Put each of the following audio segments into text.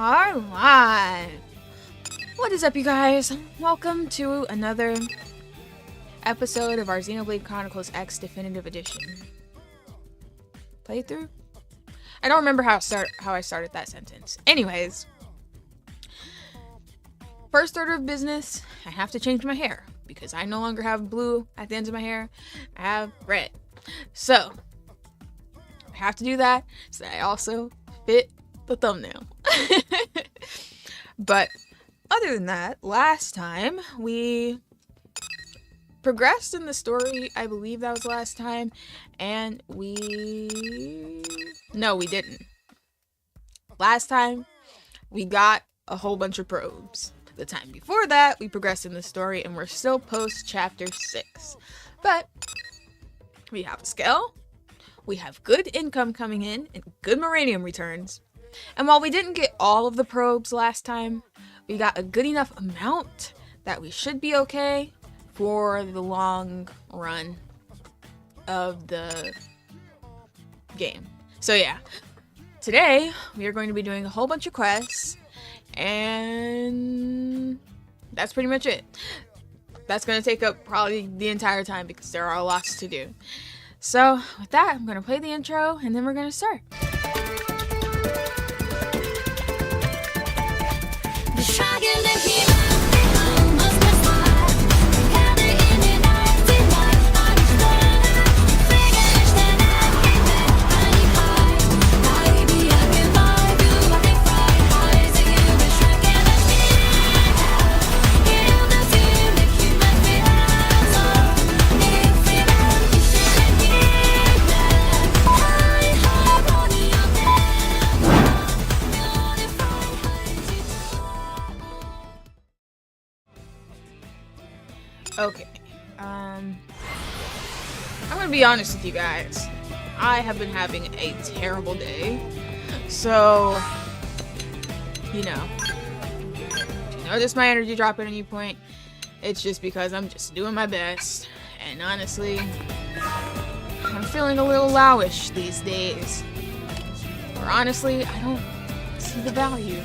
Alright. What is up, you guys? Welcome to another episode of our Xenoblade Chronicles X Definitive Edition. Playthrough? I don't remember how I started that sentence. Anyways. First order of business, I have to change my hair. Because I no longer have blue at the ends of my hair. I have red. So, I have to do that so that I also fit the thumbnail. But other than that, last time we progressed in the story. I believe that was last time, and no, we didn't. Last time we got a whole bunch of probes. The time before that we progressed in the story, and we're still post chapter 6, but we have a skill, we have good income coming in and good Moranium returns. And while we didn't get all of the probes last time, we got a good enough amount that we should be okay for the long run of the game. So yeah, today we are going to be doing a whole bunch of quests, and that's pretty much it. That's going to take up probably the entire time because there are lots to do. So with that, I'm going to play the intro and then we're going to start. Okay, I'm gonna be honest with you guys. I have been having a terrible day. So, you know, if you notice my energy drop at any point, it's just because I'm just doing my best. And honestly, I'm feeling a little lowish these days. Or honestly, I don't see the value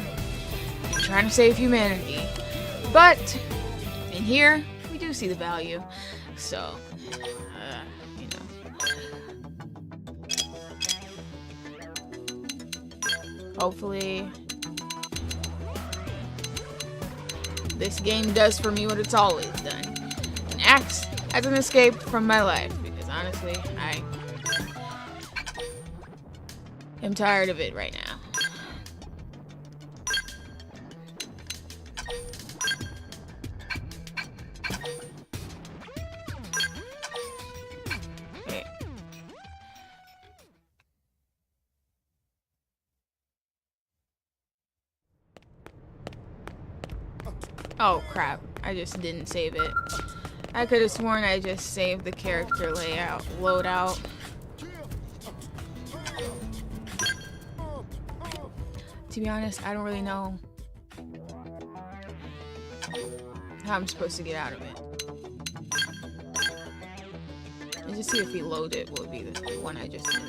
in trying to save humanity. But, in here, we do see the value, so you know, hopefully this game does for me what it's always done and acts as an escape from my life, because honestly I am tired of it right now. Oh crap, I just didn't save it. I could have sworn I just saved the character loadout. To be honest, I don't really know how I'm supposed to get out of it. Let's just see if we load it, will it be the one I just did.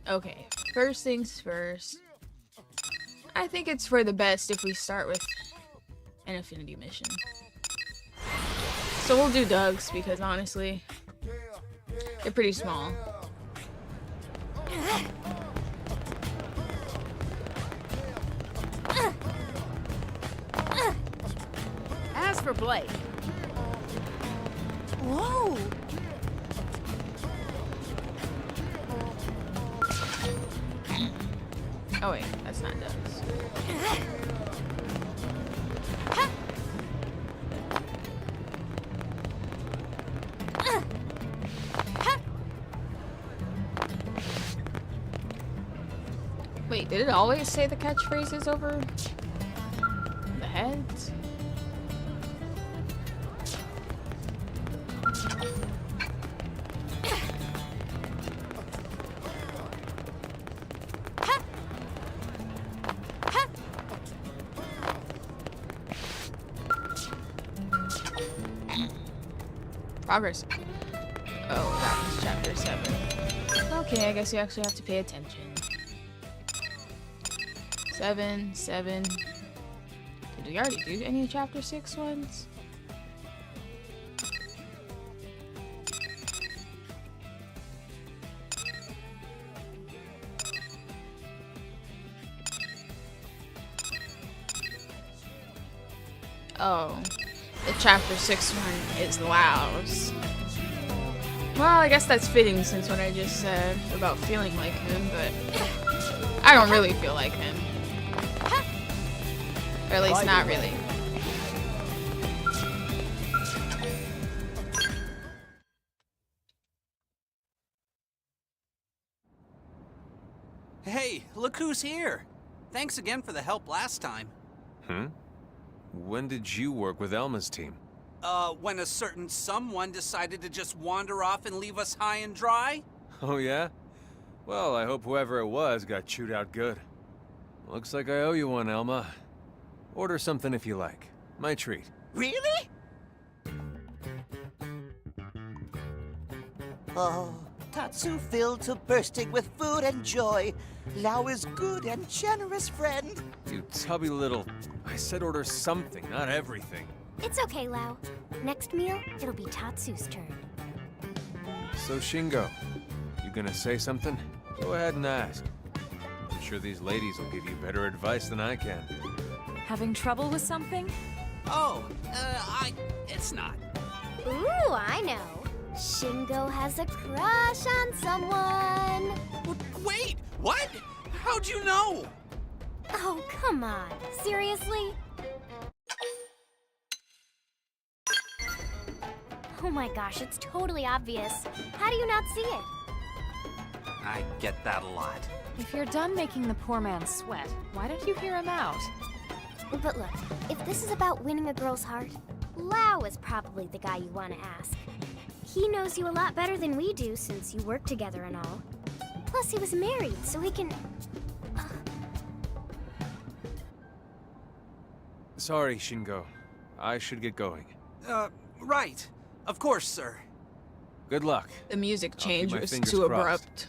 Okay, first things first. I think it's for the best if we start with an affinity mission. So we'll do Doug's because honestly, they're pretty small. As for Blake. Whoa! Oh wait, that's not Doug's. Wait, did it always say the catchphrases over the heads? Progress. Oh, that was chapter 7. Okay, I guess you actually have to pay attention. 7. Did we already do any chapter 6 ones? Oh, the chapter 6 one is Laos. Well, I guess that's fitting since what I just said about feeling like him, but I don't really feel like him. Or at least not really. Hey, look who's here. Thanks again for the help last time. When did you work with Elma's team? When a certain someone decided to just wander off and leave us high and dry? Oh yeah? Well, I hope whoever it was got chewed out good. Looks like I owe you one, Elma. Order something if you like. My treat. Really? Oh, Tatsu filled to bursting with food and joy. Lao is good and generous friend. You tubby little... I said order something, not everything. It's okay, Lao. Next meal, it'll be Tatsu's turn. So Shingo, you gonna say something? Go ahead and ask. I'm sure these ladies will give you better advice than I can. Having trouble with something? Oh, it's not. Ooh, I know. Shingo has a crush on someone. Wait, what? How'd you know? Oh, come on. Seriously? Oh my gosh, it's totally obvious. How do you not see it? I get that a lot. If you're done making the poor man sweat, why don't you hear him out? But look, if this is about winning a girl's heart, Lao is probably the guy you want to ask. He knows you a lot better than we do since you work together and all. Plus, he was married, so he can... Sorry, Shingo. I should get going. Right. Of course, sir. Good luck. The music change my was fingers too crossed. abrupt.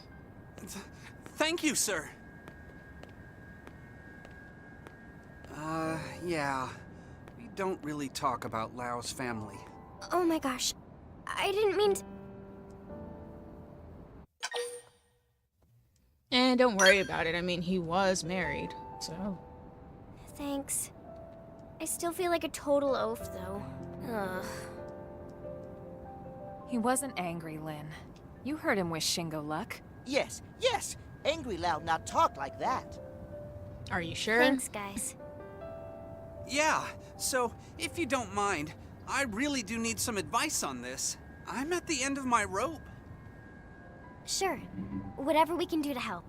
Thank you, sir. Yeah. We don't really talk about Lao's family. Oh my gosh, I didn't mean to... And don't worry about it. I mean, he was married, so... Thanks. I still feel like a total oaf, though. Ugh. He wasn't angry, Lin. You heard him wish Shingo luck. Yes. Angry Lao not talk like that. Are you sure? Thanks, guys. Yeah, so if you don't mind, I really do need some advice on this. I'm at the end of my rope. Sure. Whatever we can do to help.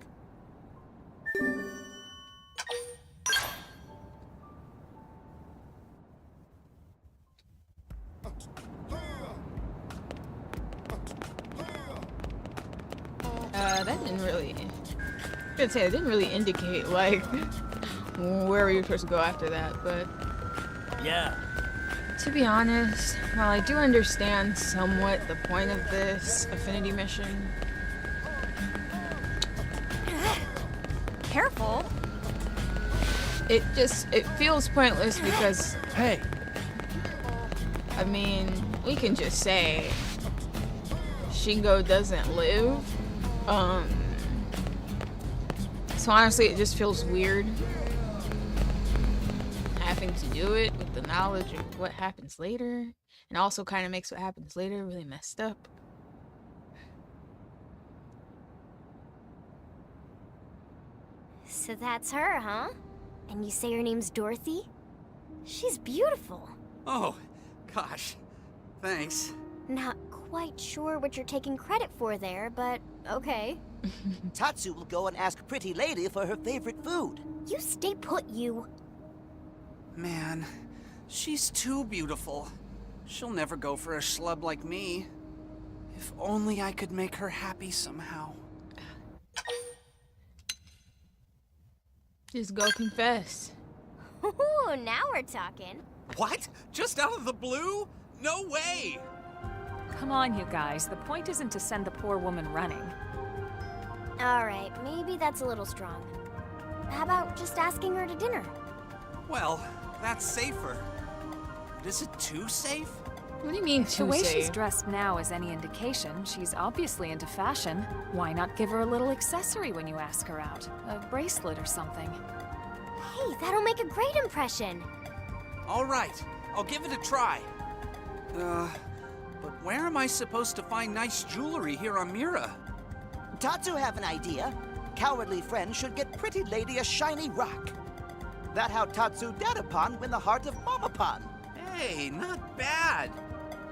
That didn't really... I was gonna say, it didn't really indicate, like, where we were supposed to go after that, but... Yeah. To be honest, while I do understand somewhat the point of this affinity mission... Careful! It feels pointless because... Hey! I mean, we can just say... Shingo doesn't live. So honestly, it just feels weird having to do it with the knowledge of what happens later, and also kind of makes what happens later really messed up. So that's her, huh? And you say her name's Dorothy? She's beautiful. Oh, gosh. Thanks. Not quite sure what you're taking credit for there, but okay. Tatsu will go and ask Pretty Lady for her favorite food. You stay put, you. Man, she's too beautiful. She'll never go for a schlub like me. If only I could make her happy somehow. Just go confess. Ooh, now we're talking. What? Just out of the blue? No way! Come on, you guys. The point isn't to send the poor woman running. Alright, maybe that's a little strong. How about just asking her to dinner? Well, that's safer. But is it too safe? What do you mean The too way safe? she's dressed now is any indication, she's obviously into fashion. Why not give her a little accessory when you ask her out? A bracelet or something. Hey, that'll make a great impression. All right, I'll give it a try. But where am I supposed to find nice jewelry here on Mira? Tatsu have an idea. Cowardly friend should get pretty lady a shiny rock. That how Tatsu Dadapon win the heart of Mamapon. Hey, not bad.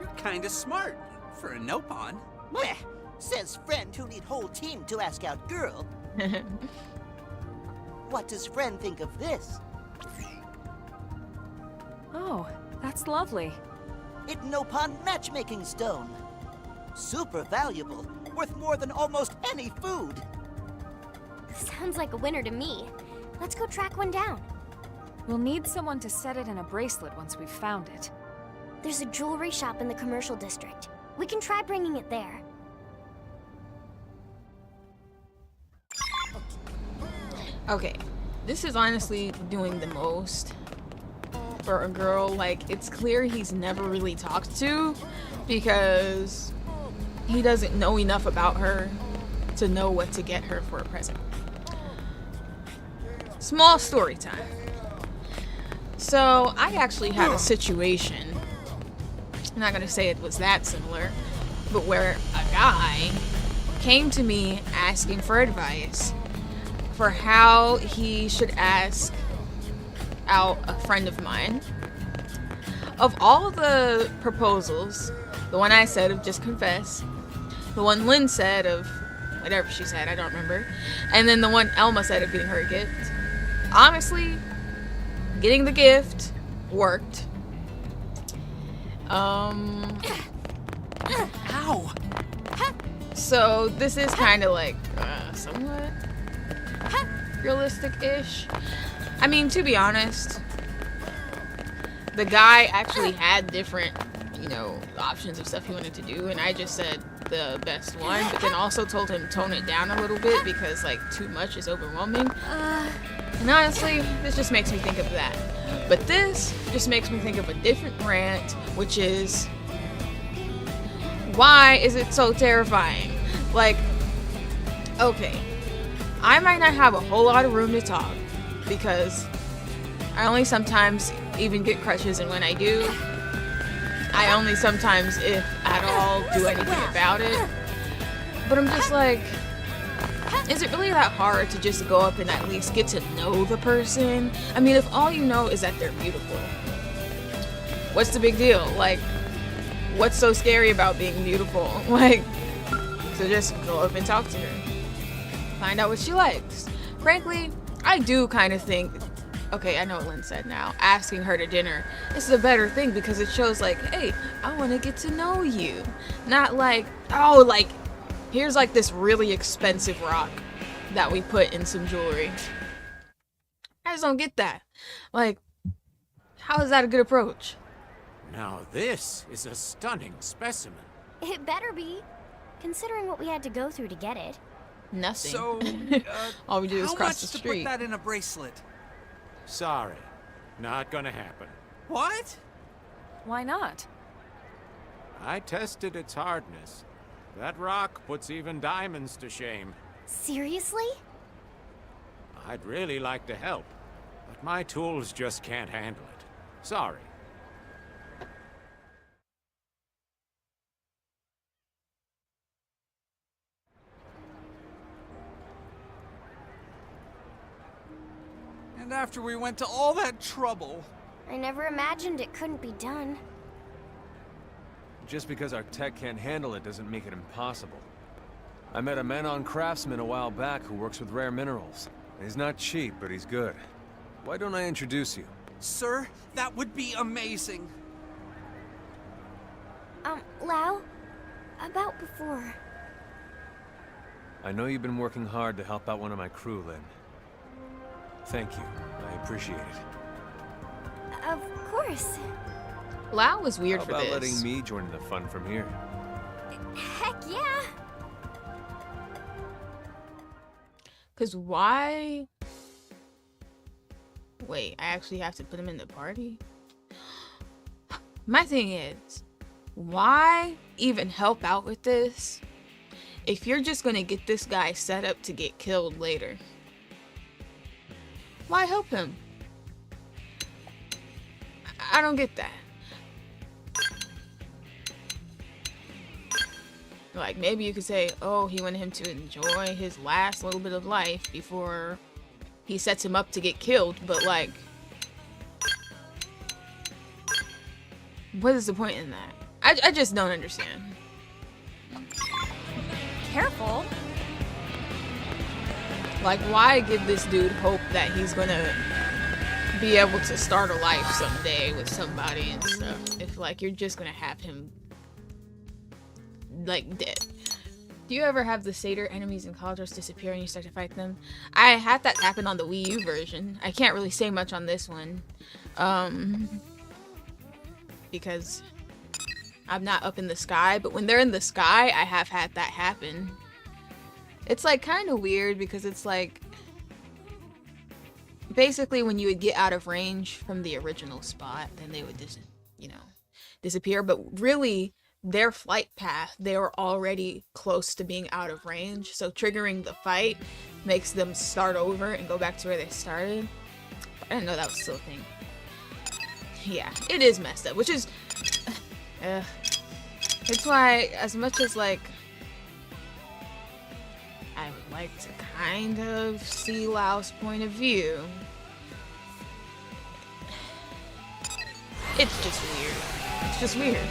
You're kinda smart for a Nopon. Meh, says friend who need whole team to ask out girl. What does friend think of this? Oh, that's lovely. It Nopon matchmaking stone. Super valuable, worth more than almost any food. Sounds like a winner to me. Let's go track one down. We'll need someone to set it in a bracelet once we've found it. There's a jewelry shop in the commercial district. We can try bringing it there. Okay, this is honestly doing the most for a girl. Like, it's clear he's never really talked to because he doesn't know enough about her to know what to get her for a present. Small story time. So, I actually had a situation, I'm not gonna say it was that similar, but where a guy came to me asking for advice for how he should ask out a friend of mine. Of all the proposals, the one I said of just confess, the one Lynn said of whatever she said, I don't remember, and then the one Elma said of getting her a gift, honestly, getting the gift worked. Ow! So this is kind of like somewhat realistic-ish. I mean, to be honest, the guy actually had different, options of stuff he wanted to do, and I just said the best one, but then also told him tone it down a little bit because like too much is overwhelming. And honestly, this just makes me think of that. But this just makes me think of a different rant, which is, why is it so terrifying? Like, okay, I might not have a whole lot of room to talk because I only sometimes even get crushes, and when I do, I only sometimes, if at all, do anything about it. But I'm just like, is it really that hard to just go up and at least get to know the person? I mean, if all you know is that they're beautiful, what's the big deal? Like, what's so scary about being beautiful? Like, so just go up and talk to her. Find out what she likes. Frankly, I do kind of think, okay, I know what Lynn said now, asking her to dinner is a better thing because it shows like, hey, I want to get to know you. Not like, oh, like, here's like this really expensive rock that we put in some jewelry. I just don't get that. Like, how is that a good approach? Now this is a stunning specimen. It better be, considering what we had to go through to get it. Nothing. So, all we do is how cross much the to put street. that in a bracelet? Sorry, not gonna happen. What? Why not? I tested its hardness. That rock puts even diamonds to shame. Seriously? I'd really like to help, but my tools just can't handle it. Sorry. And after we went to all that trouble. I never imagined it couldn't be done. Just because our tech can't handle it doesn't make it impossible. I met a Manon craftsman a while back who works with rare minerals. He's not cheap, but he's good. Why don't I introduce you? Sir, that would be amazing. Lau? About before. I know you've been working hard to help out one of my crew, Lynn. Thank you. I appreciate it. Of course. Lau was weird How for about this. letting me join in the fun from here? Because why? Wait, I actually have to put him in the party? My thing is, why even help out with this if you're just gonna get this guy set up to get killed later? Why help him? I don't get that. Like, maybe you could say, oh, he wanted him to enjoy his last little bit of life before he sets him up to get killed, but like, what is the point in that? I just don't understand. Careful. Like, why give this dude hope that he's gonna be able to start a life someday with somebody and stuff, if like you're just gonna have him like dead? Do you ever have the satyr enemies in Cauldros disappear and you start to fight them? I had that happen on the Wii U version. I can't really say much on this one, because I'm not up in the sky, but when they're in the sky, I have had that happen. It's like kind of weird because it's like basically when you would get out of range from the original spot, then they would just, you know, disappear. But really, their flight path, they were already close to being out of range. So triggering the fight makes them start over and go back to where they started. I didn't know that was still a thing. Yeah, it is messed up, which is... it's why, as much as like I would like to kind of see Lao's point of view, it's just weird. It's just weird.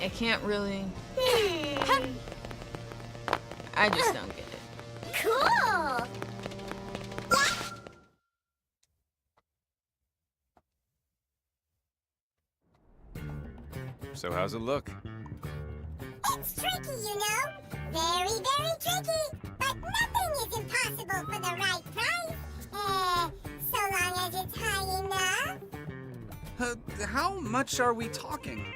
I can't really... I just don't get it. Cool! So how's it look? It's tricky, you know? Very, very tricky. But nothing is impossible for the right price. So long as it's high enough. How much are we talking?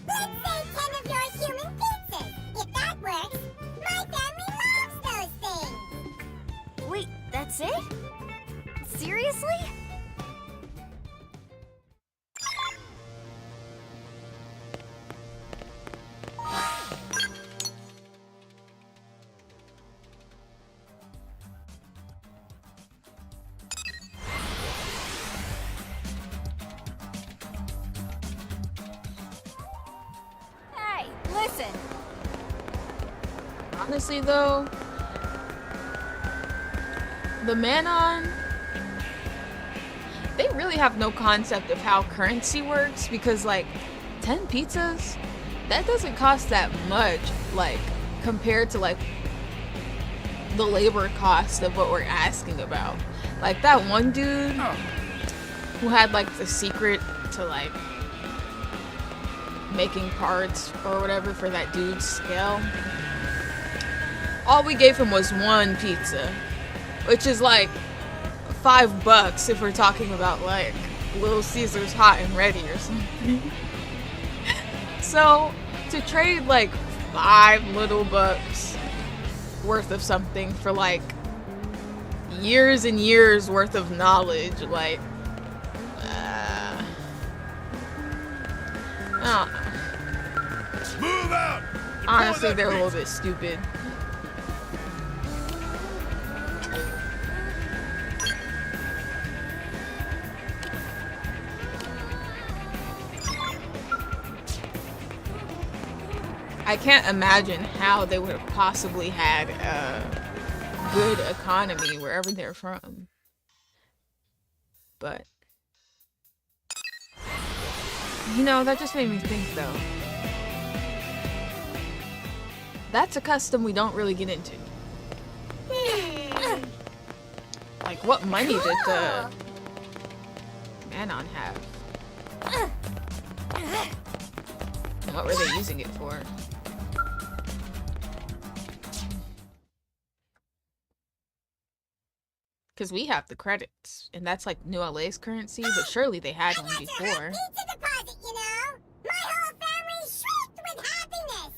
Let's say 10 of your human pizzas. If that works, my family loves those things. Wait, that's it? Seriously? Hey, listen. Honestly though, the Manon, they really have no concept of how currency works, because like 10 pizzas, that doesn't cost that much, like compared to like the labor cost of what we're asking about. Like that one dude who had like the secret to like making parts or whatever for that dude's scale, all we gave him was one pizza, which is like $5 if we're talking about like Little Caesar's hot and ready or something. So to trade like $5 worth of something for like years and years worth of knowledge, like Move out! honestly, they're a little bit stupid. I can't imagine how they would have possibly had a good economy wherever they're from. But, you know, that just made me think though. That's a custom we don't really get into. Like, what money did the Manon have? And what were they using it for? Because we have the credits, and that's like New LA's currency, but surely they had one before. Pizza deposit, you know? My whole family shrieked with happiness.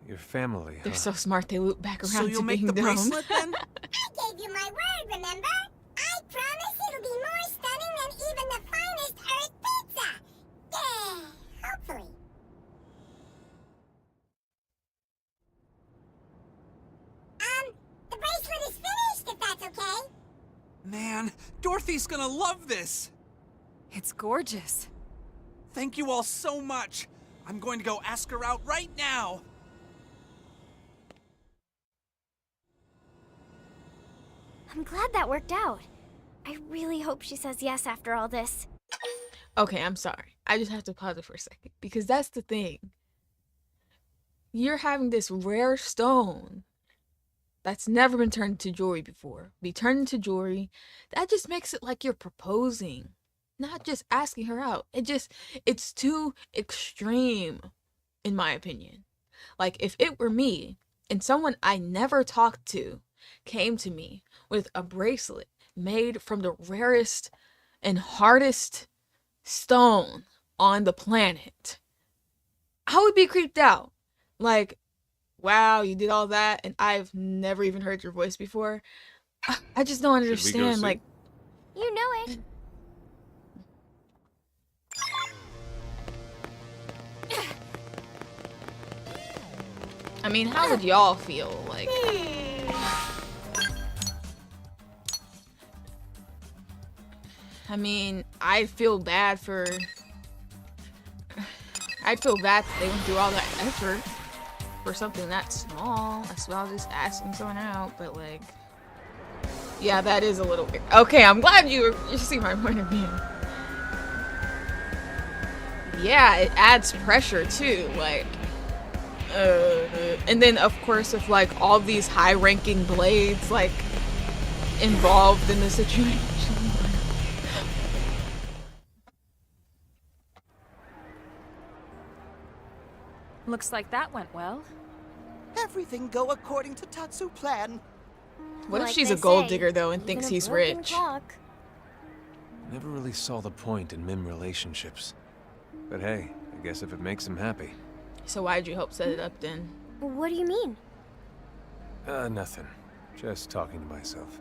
Your family, They're huh? so smart they loop back around So to you'll make being the dumb. bracelet then? I gave you my word, remember? I promise it'll be more stunning than even the finest Earth pizza. Yeah, hopefully. The bracelet is finished, if that's okay. Man, Dorothy's gonna love this. It's gorgeous. Thank you all so much. I'm going to go ask her out right now. I'm glad that worked out. I really hope she says yes after all this. Okay, I'm sorry. I just have to pause it for a second because that's the thing. You're having this rare stone that's never been turned into jewelry before. Be turned into jewelry. That just makes it like you're proposing, not just asking her out. It's too extreme, in my opinion. Like, if it were me and someone I never talked to came to me with a bracelet made from the rarest and hardest stone on the planet, I would be creeped out. Like, wow, you did all that and I've never even heard your voice before. I just don't understand. Like, You know it. I mean, how would y'all feel? Like, I mean, I'd feel bad that they went through all that effort for something that small. That's why I was just asking someone out, but like, yeah, that is a little weird. Okay, I'm glad you see my point of view. Yeah, it adds pressure too, like, and then of course if like all these high-ranking blades like involved in the situation. Looks like that went well. Everything go according to Tatsu's plan. What if Like she's they a gold say, digger though and even thinks a he's broken rich? clock. Never really saw the point in Mim relationships. But hey, I guess if it makes him happy. So why'd you help set it up then? What do you mean? Nothing. Just talking to myself.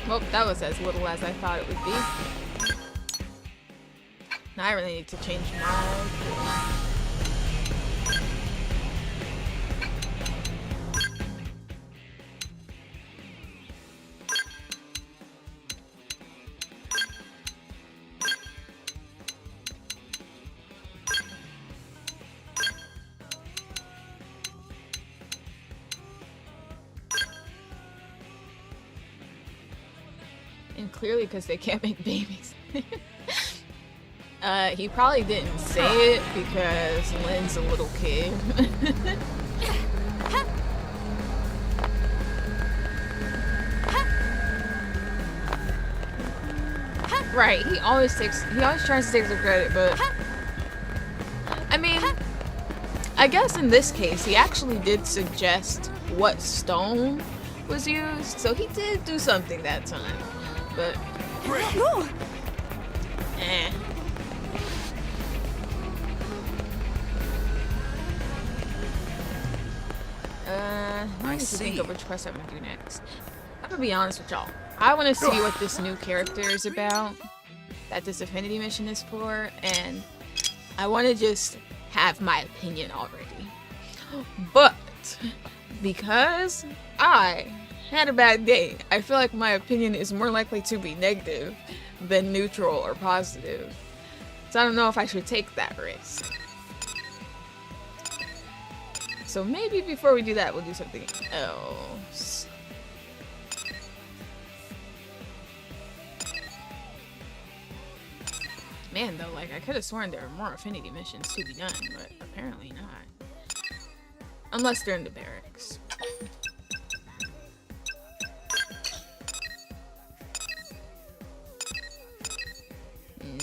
Well, that was as little as I thought it would be. Now I really need to change my... And clearly because they can't make babies. He probably didn't say it because Lynn's a little kid. Right, he always tries to take the credit, but I mean, I guess in this case he actually did suggest what stone was used, so he did do something that time. But eh. I need to think of which quest I'm gonna do next. I'm gonna be honest with y'all. I want to see what this new character is about, that this affinity mission is for, and I want to just have my opinion already. But because I had a bad day, I feel like my opinion is more likely to be negative than neutral or positive. So I don't know if I should take that risk. So maybe before we do that, we'll do something else. Man, though, like, I could have sworn there were more affinity missions to be done, but apparently not. Unless they're in the barracks.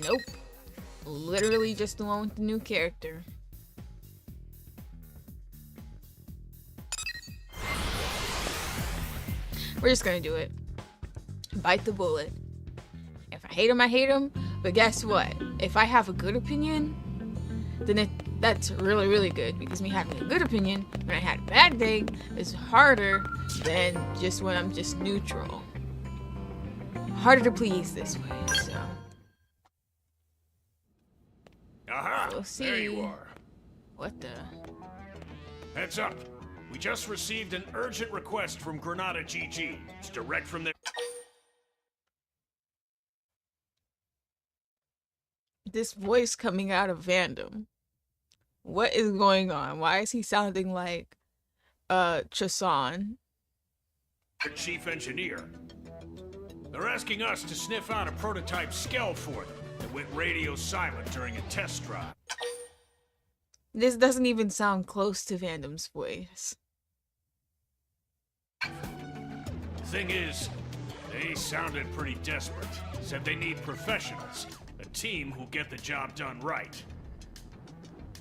Nope. Literally just the one with the new character. We're just gonna do it. Bite the bullet. If I hate him, I hate him. But guess what? If I have a good opinion, then that's really, really good. Because me having a good opinion when I had a bad day is harder than just when I'm just neutral. Harder to please this way, so. Aha! We'll see. There you are. What the? Heads up. We just received an urgent request from Granada GG. It's direct from their... This voice coming out of Vandom. What is going on? Why is he sounding like Chason? Chief engineer. They're asking us to sniff out a prototype Skell for them that went radio silent during a test drive. This doesn't even sound close to Vandom's voice. Thing is, they sounded pretty desperate. Said they need professionals. A team who'll get the job done right.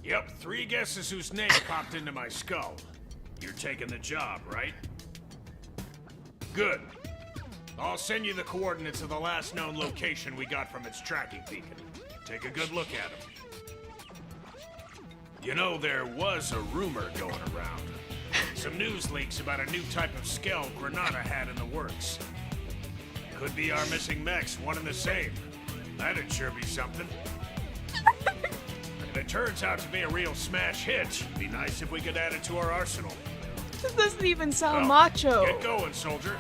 Yep, 3 guesses whose name popped into my skull. You're taking the job, right? Good. I'll send you the coordinates of the last known location we got from its tracking beacon. Take a good look at them. You know, there was a rumor going around. Some news leaks about a new type of Skell Granada had in the works. Could be our missing mechs, one and the same. That'd sure be something. If it turns out to be a real smash hit, it'd be nice if we could add it to our arsenal. This doesn't even sound Well, macho. Get going, soldier.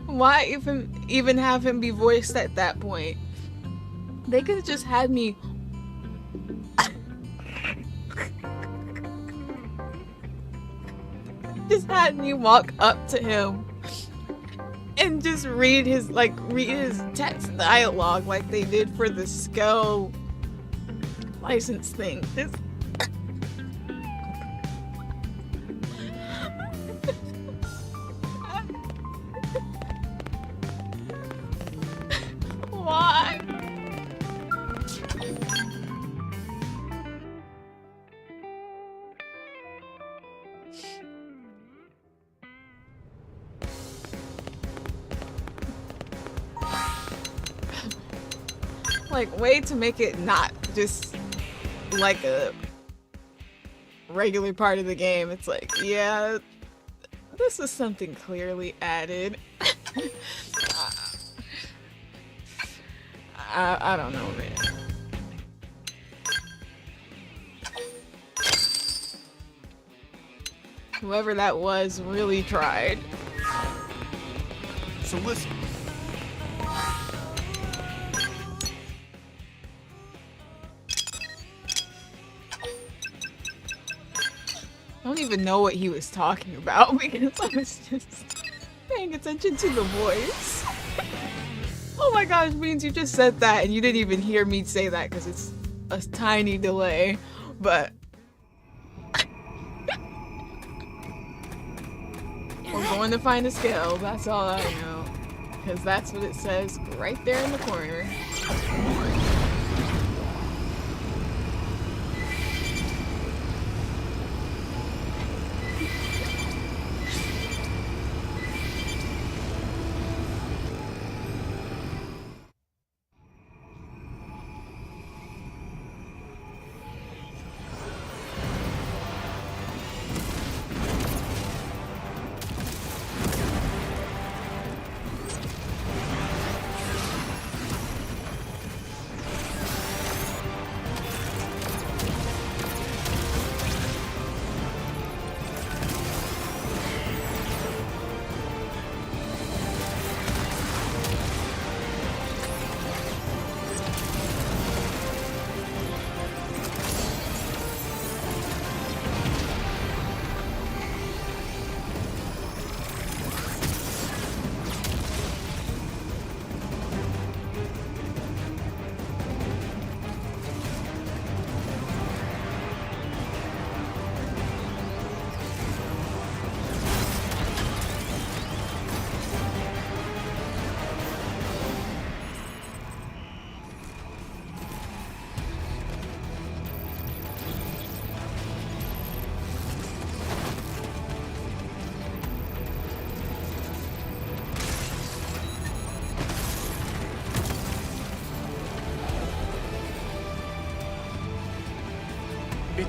Why even have him be voiced at that point? They could have just had me walk up to him and just read his text dialogue like they did for the Skell license thing. Why? Like, way to make it not just like a regular part of the game. It's like, yeah, this is something clearly added. I don't know, man. Whoever that was really tried. So listen. I don't even know what he was talking about because I was just paying attention to the voice. Oh my gosh, Beans, you just said that and you didn't even hear me say that because it's a tiny delay, but we're going to find a Skell, that's all I know, because that's what it says right there in the corner.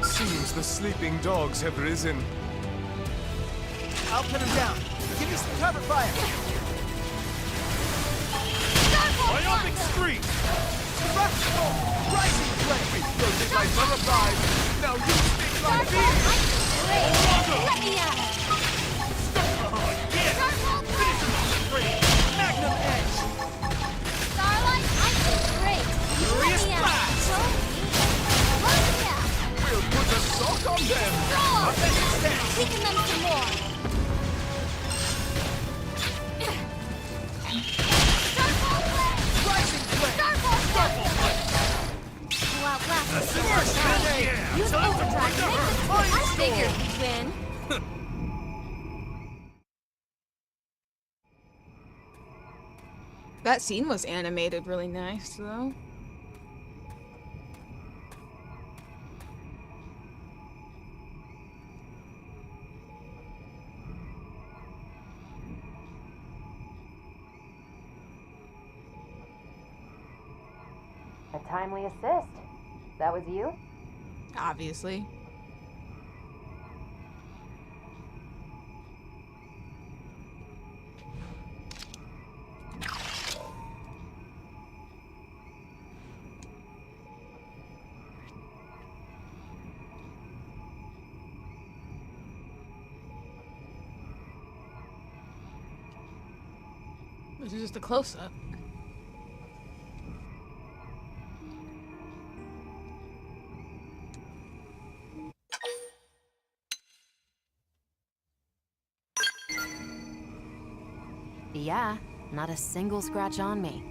It seems the sleeping dogs have risen. I'll pin him down. Give me some cover fire. Biopic streak! Rising flame. Floated by butterflies. Now you speak like me! Let me at it! Magnum edge. Starlight, I can break! Furious blast. We'll put a sock on them! Weaken them some more! Rising flame. Go out last. Yeah! Use Time to overdrive bring to the make hurt. this I figured you'd win. That scene was animated really nice, though. A timely assist. That was you? Obviously. This is just a close-up. Yeah, not a single scratch on me.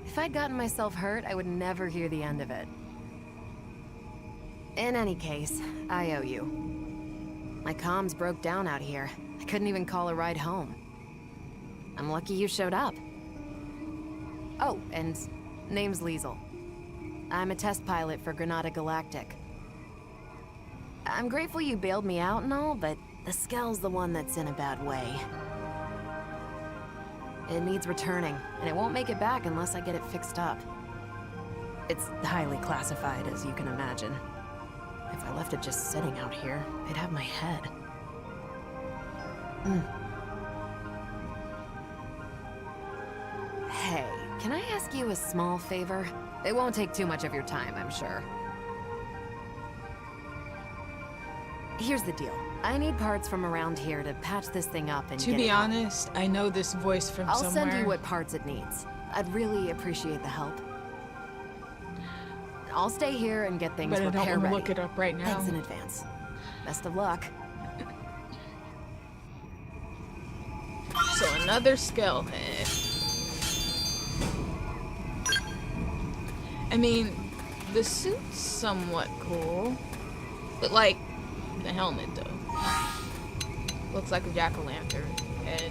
If I'd gotten myself hurt, I would never hear the end of it. In any case, I owe you. My comms broke down out here. I couldn't even call a ride home. I'm lucky you showed up. Oh, and name's Liesel. I'm a test pilot for Granada Galactic. I'm grateful you bailed me out and all, but the Skell's the one that's in a bad way. It needs returning, and it won't make it back unless I get it fixed up. It's highly classified, as you can imagine. If I left it just sitting out here, they'd have my head. Hey, can I ask you a small favor? It won't take too much of your time, I'm sure. Here's the deal. I need parts from around here to patch this thing up and To get be it out. honest, I know this voice from I'll somewhere. send you what parts it needs. I'd really appreciate the help. I'll stay here and get things But I don't repair want to ready. look it up right now. Thanks in advance. Best of luck. So another skull head. I mean, the suit's somewhat cool, but like the helmet though. Looks like a jack-o'-lantern head.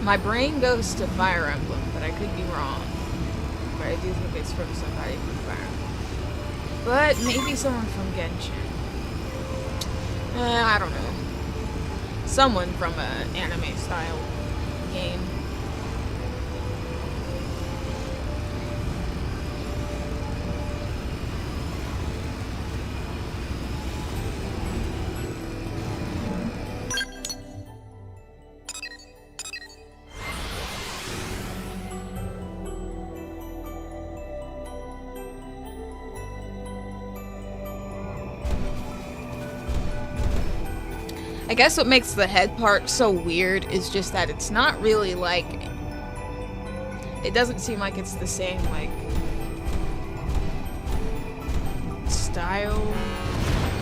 My brain goes to Fire Emblem, but I could be wrong. But I do think it's from somebody from Fire Emblem. But maybe someone from Genshin. I don't know. Someone from an anime style game. I guess what makes the head part so weird is just that it's not really like... It doesn't seem like it's the same, like... style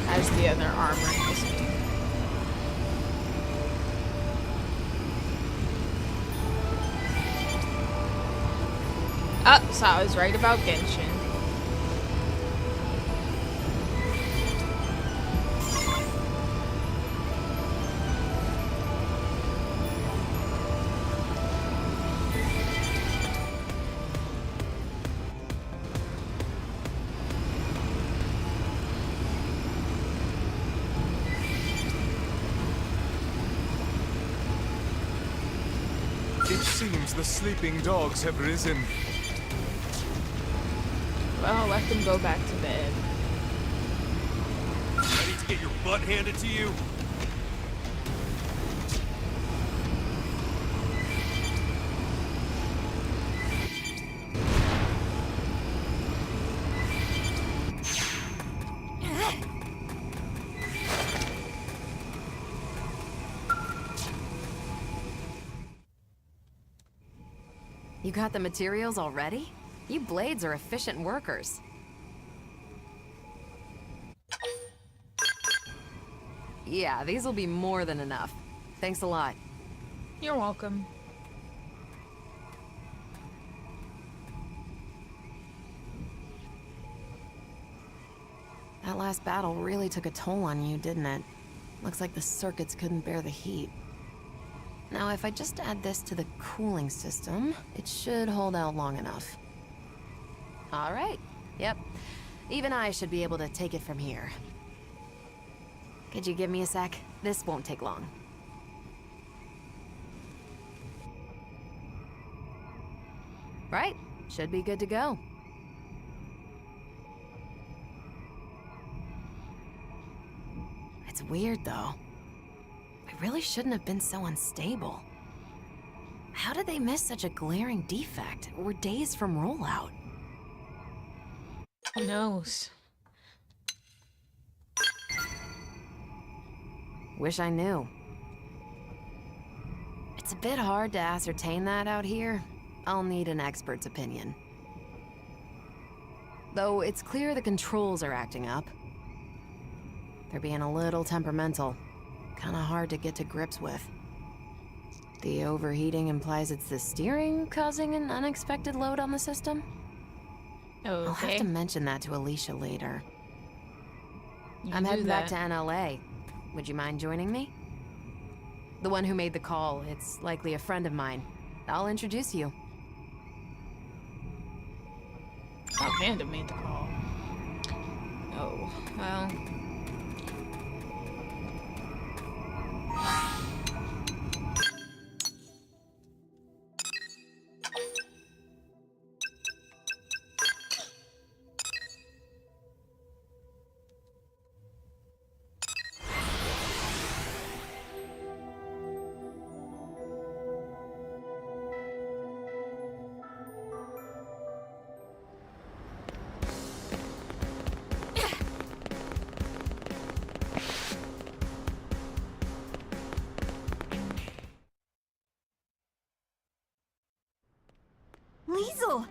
as the other armor in this game. Oh, so I was right about Genshin. Seems the sleeping dogs have risen. Well, let them go back to bed. Ready to get your butt handed to you? You got the materials already? You blades are efficient workers. Yeah, these will be more than enough. Thanks a lot. You're welcome. That last battle really took a toll on you, didn't it? Looks like the circuits couldn't bear the heat. Now, if I just add this to the cooling system, it should hold out long enough. All right. Yep. Even I should be able to take it from here. Could you give me a sec? This won't take long. Right. Should be good to go. It's weird, though. I really shouldn't have been so unstable. How did they miss such a glaring defect? We're days from rollout. Who knows? Wish I knew. It's a bit hard to ascertain that out here. I'll need an expert's opinion. Though it's clear the controls are acting up. They're being a little temperamental. Kinda hard to get to grips with. The overheating implies it's the steering causing an unexpected load on the system? Okay. I'll have to mention that to Alicia later. You I'm do heading back that. to NLA. Would you mind joining me? The one who made the call, it's likely a friend of mine. I'll introduce you. Oh, Panda made the call. Oh, well. Liesel!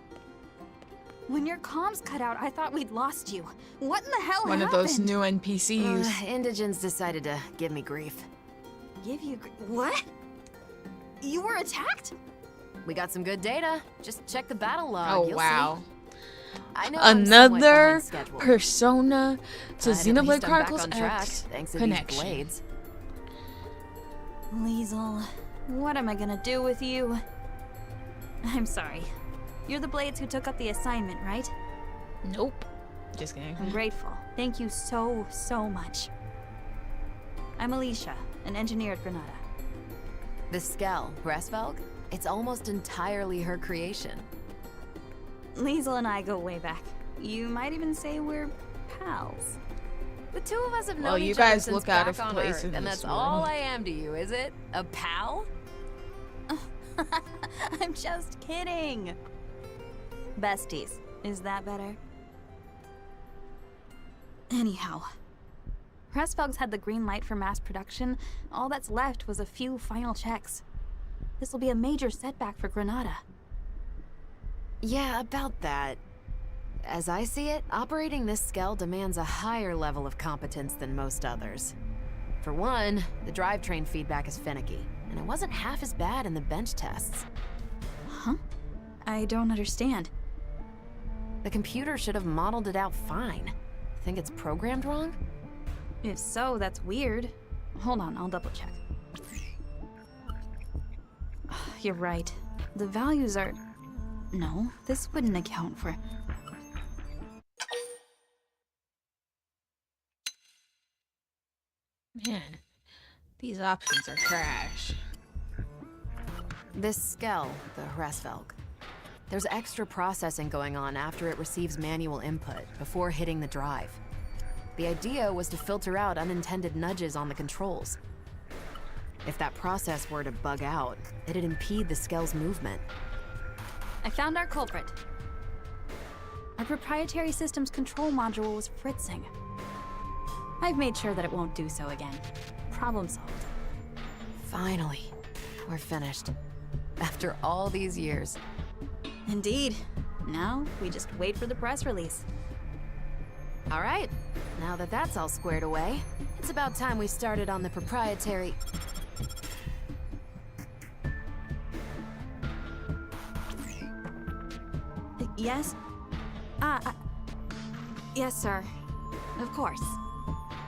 When your comms cut out, I thought we'd lost you. What in the hell One happened? of those new NPCs. Indigens decided to give me grief. Give you what? You were attacked? We got some good data. Just check the battle log. Oh, You'll wow. see. I know I'm somewhat Another behind schedule, persona to but at Xenoblade least I'm back Chronicles on track, X thanks to connection. these blades. Liesel, what am I gonna do with you? I'm sorry. You're the Blades who took up the assignment, right? Nope. Just kidding. I'm grateful. Thank you so, so much. I'm Alicia, an engineer at Granada. The Skell, Resvelg, it's almost entirely her creation. Liesel and I go way back. You might even say we're pals. The two of us have known Well, you each other guys since look out back of on place Earth, in and this that's all world. I am to you, is it? A pal? I'm just kidding. Besties. Is that better? Anyhow, Resvelg's had the green light for mass production. All that's left was a few final checks. This will be a major setback for Granada. Yeah, about that. As I see it, operating this Skell demands a higher level of competence than most others. For one, the drivetrain feedback is finicky, and it wasn't half as bad in the bench tests. Huh? I don't understand. The computer should have modeled it out fine. Think it's programmed wrong? If so, that's weird. Hold on, I'll double check. You're right. The values are... No, this wouldn't account for... Man, these options are trash. This Skell, the Hresvelg. There's extra processing going on after it receives manual input, before hitting the drive. The idea was to filter out unintended nudges on the controls. If that process were to bug out, it'd impede the Skell's movement. I found our culprit. Our proprietary system's control module was fritzing. I've made sure that it won't do so again. Problem solved. Finally, we're finished. After all these years. Indeed. Now, we just wait for the press release. All right, now that that's all squared away, it's about time we started on the proprietary... Yes? Yes, sir. Of course.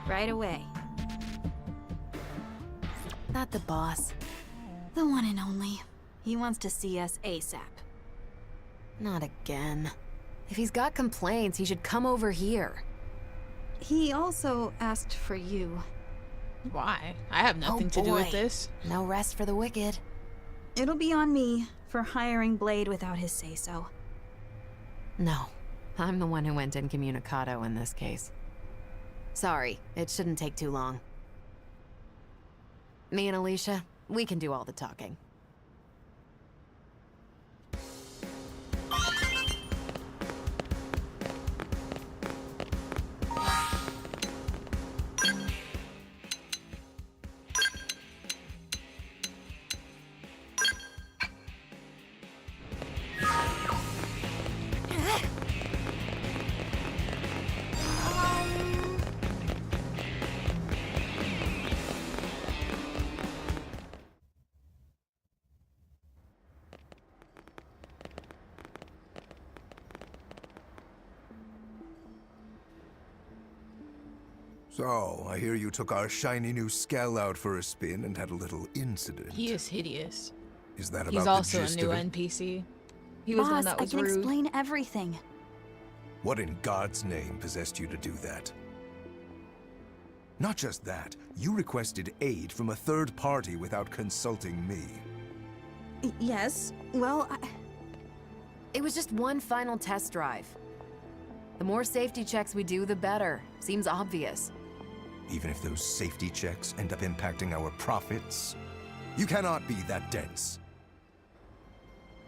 Right away. Not the boss. The one and only. He wants to see us ASAP. Not again. If he's got complaints, he should come over here. He also asked for you. Why? I have nothing to do with this. No rest for the wicked. It'll be on me for hiring Blade without his say-so. No, I'm the one who went incommunicado in this case. Sorry, it shouldn't take too long. Me and Alicia, we can do all the talking. So, I hear you took our shiny new Skell out for a spin and had a little incident. He is hideous. Is that about He's the also a gist new of it? NPC. He was the one Boss, that I was can rude. explain everything. What in God's name possessed you to do that? Not just that, you requested aid from a third party without consulting me. Yes, well, It was just one final test drive. The more safety checks we do, the better. Seems obvious. Even if those safety checks end up impacting our profits? You cannot be that dense.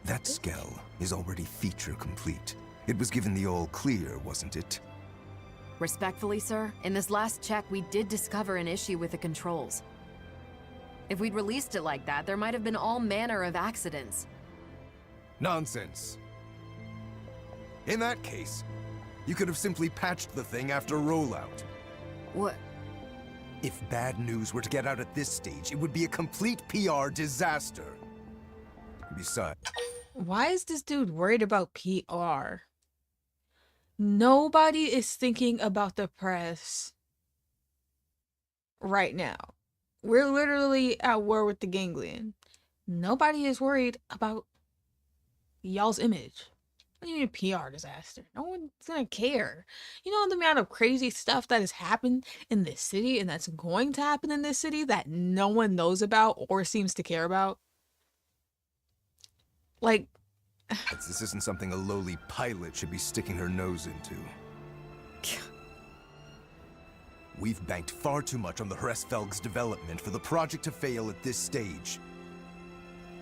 That Skell is already feature complete. It was given the all clear, wasn't it? Respectfully, sir, in this last check, we did discover an issue with the controls. If we'd released it like that, there might have been all manner of accidents. Nonsense. In that case, you could have simply patched the thing after rollout. What? If bad news were to get out at this stage, it would be a complete PR disaster. Besides... Why is this dude worried about PR? Nobody is thinking about the press right now. We're literally at war with the ganglion. Nobody is worried about y'all's image. What do you mean a PR disaster? No one's gonna care. You know the amount of crazy stuff that has happened in this city and that's going to happen in this city that no one knows about or seems to care about? Like... This isn't something a lowly pilot should be sticking her nose into. We've banked far too much on the Hresvelg's development for the project to fail at this stage.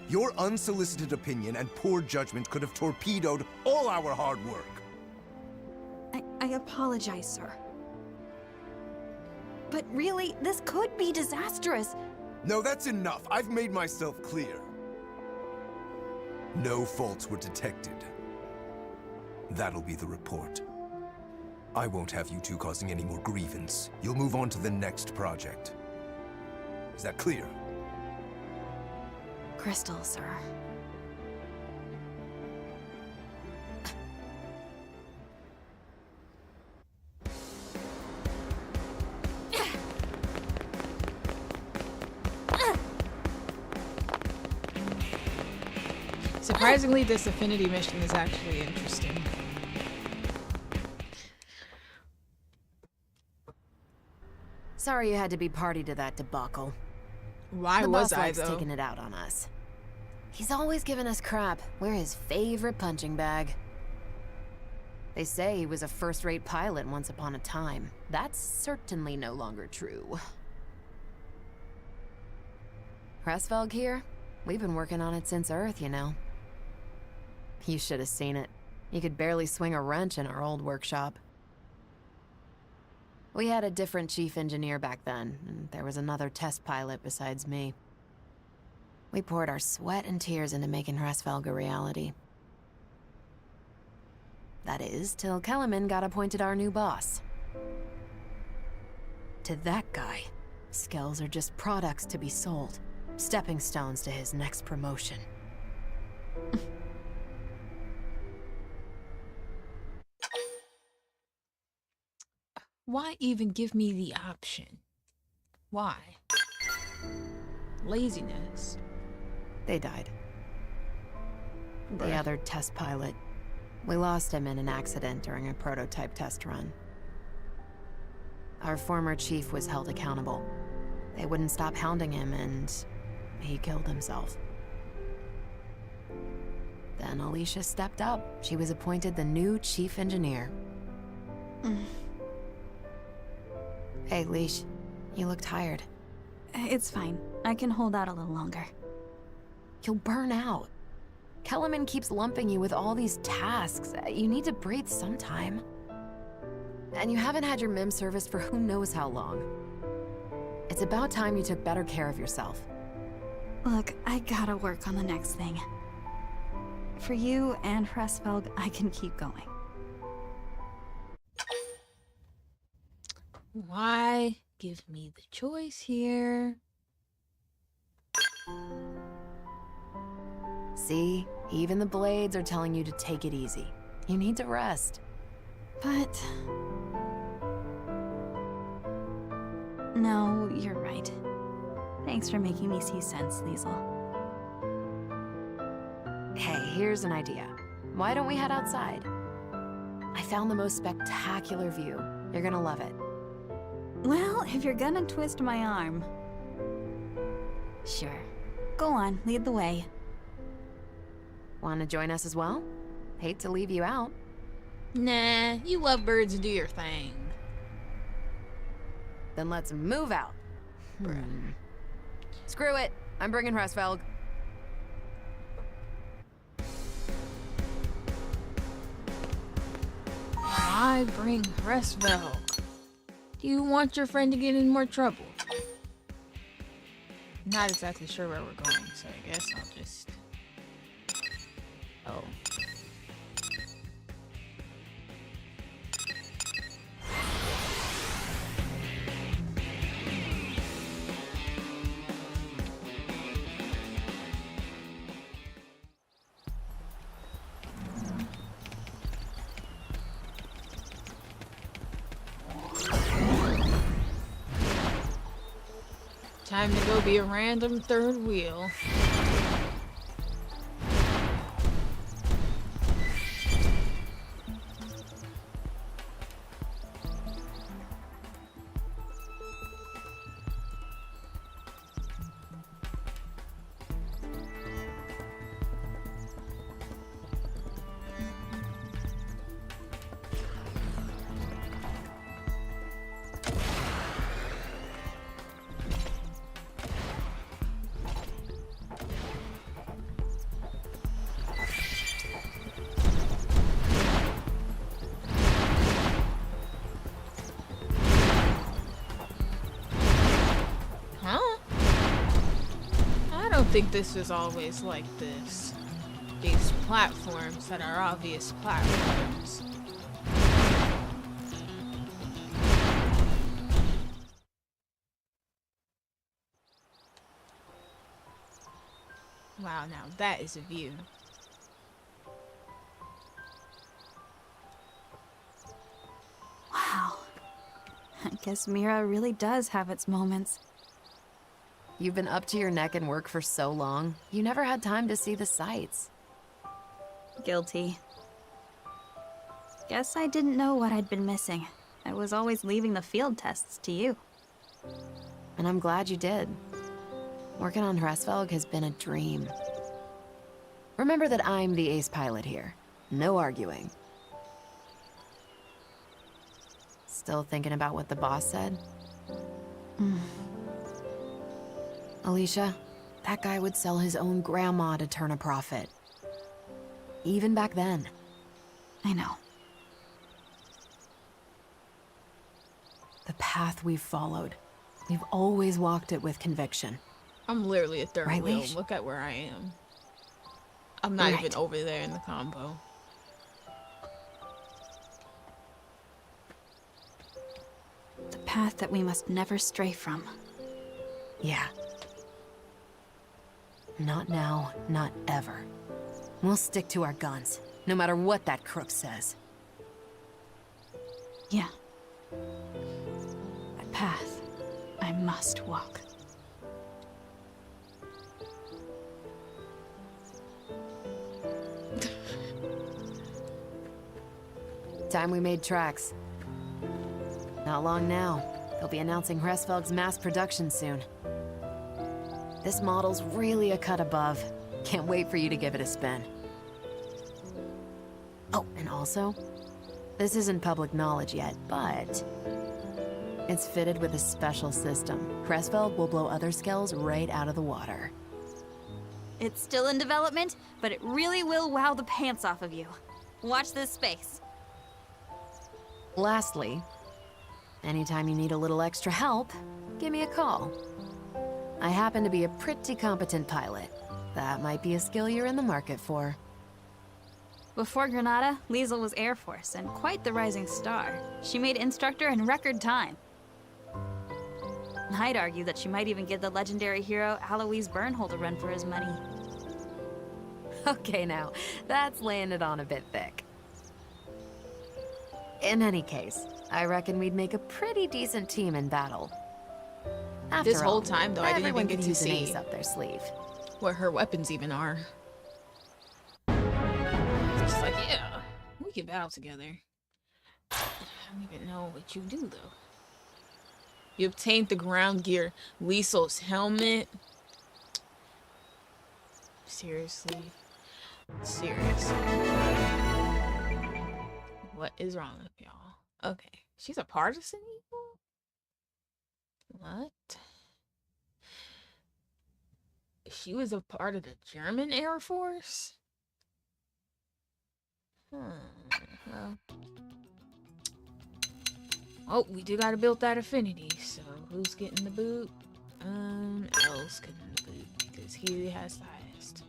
Your unsolicited opinion and poor judgment could have torpedoed all our hard work. I apologize, sir. But really, this could be disastrous. No, that's enough. I've made myself clear. No faults were detected. That'll be the report. I won't have you two causing any more grievance. You'll move on to the next project. Is that clear? Crystal, sir. Surprisingly, this affinity mission is actually interesting. Sorry you had to be party to that debacle. Why the was boss I, likes though? taking it out on us. He's always giving us crap. We're his favorite punching bag. They say he was a first-rate pilot once upon a time. That's certainly no longer true. Hresvelg here? We've been working on it since Earth, you know. You should have seen it. You could barely swing a wrench in our old workshop. We had a different chief engineer back then, and there was another test pilot besides me. We poured our sweat and tears into making Hresvelg a reality. That is, till Kellerman got appointed our new boss. To that guy, skills are just products to be sold, stepping stones to his next promotion. Why even give me the option? Why? Laziness. They died. The Bruh. other test pilot. We lost him in an accident during a prototype test run. Our former chief was held accountable. They wouldn't stop hounding him, and he killed himself. Then Alicia stepped up. She was appointed the new chief engineer. Hey, Leash. You look tired. It's fine. I can hold out a little longer. You'll burn out. Kellerman keeps lumping you with all these tasks. You need to breathe sometime. And you haven't had your MIM service for who knows how long. It's about time you took better care of yourself. Look, I gotta work on the next thing. For you and Hresvelg, I can keep going. Why give me the choice here? See? Even the blades are telling you to take it easy. You need to rest. But... No, you're right. Thanks for making me see sense, Liesel. Hey, here's an idea. Why don't we head outside? I found the most spectacular view. You're gonna love it. Well, if you're gonna twist my arm... Sure. Go on, lead the way. Want to join us as well? Hate to leave you out. Nah, you love birds and do your thing. Then let's move out. Screw it. I'm bringing Hresvelg. Why bring Hresvelg? Do you want your friend to get in more trouble? Not exactly sure where we're going, so I guess I'll just... Oh. Time to go be a random third wheel. I don't think this is always like this. These platforms that are obvious platforms. Wow, now that is a view. Wow. I guess Mira really does have its moments. You've been up to your neck in work for so long, you never had time to see the sights. Guilty. Guess I didn't know what I'd been missing. I was always leaving the field tests to you. And I'm glad you did. Working on Hresvelg has been a dream. Remember that I'm the ace pilot here. No arguing. Still thinking about what the boss said? Alicia, that guy would sell his own grandma to turn a profit. Even back then. I know. The path we've followed. We've always walked it with conviction. I'm literally a third Right, wheel. Riis? Look at where I am. I'm not Right. even over there in the combo. The path that we must never stray from. Yeah. Not now, not ever. We'll stick to our guns, no matter what that crook says. Yeah. That path I must walk. Time we made tracks. Not long now. They'll be announcing Hresvelg's mass production soon. This model's really a cut above. Can't wait for you to give it a spin. Oh, and also, this isn't public knowledge yet, but it's fitted with a special system. Hresvelg will blow other skells right out of the water. It's still in development, but it really will wow the pants off of you. Watch this space. Lastly, anytime you need a little extra help, give me a call. I happen to be a pretty competent pilot. That might be a skill you're in the market for. Before Granada, Liesel was Air Force and quite the rising star. She made instructor in record time. I'd argue that she might even give the legendary hero Alois Bernhold a run for his money. Okay now, that's laying it on a bit thick. In any case, I reckon we'd make a pretty decent team in battle. After This whole all, time, though, I didn't even everyone get could to use an see ace up their sleeve. what her weapons even are. Just like, yeah, we can battle together. I don't even know what you do, though. You obtained the ground gear, Liesel's helmet. Seriously. Seriously. What is wrong with y'all? Okay. She's a partisan evil? What? She was a part of the German Air Force? Well. Oh, we do gotta build that affinity, so who's getting the boot? L's getting the boot, because he has the highest.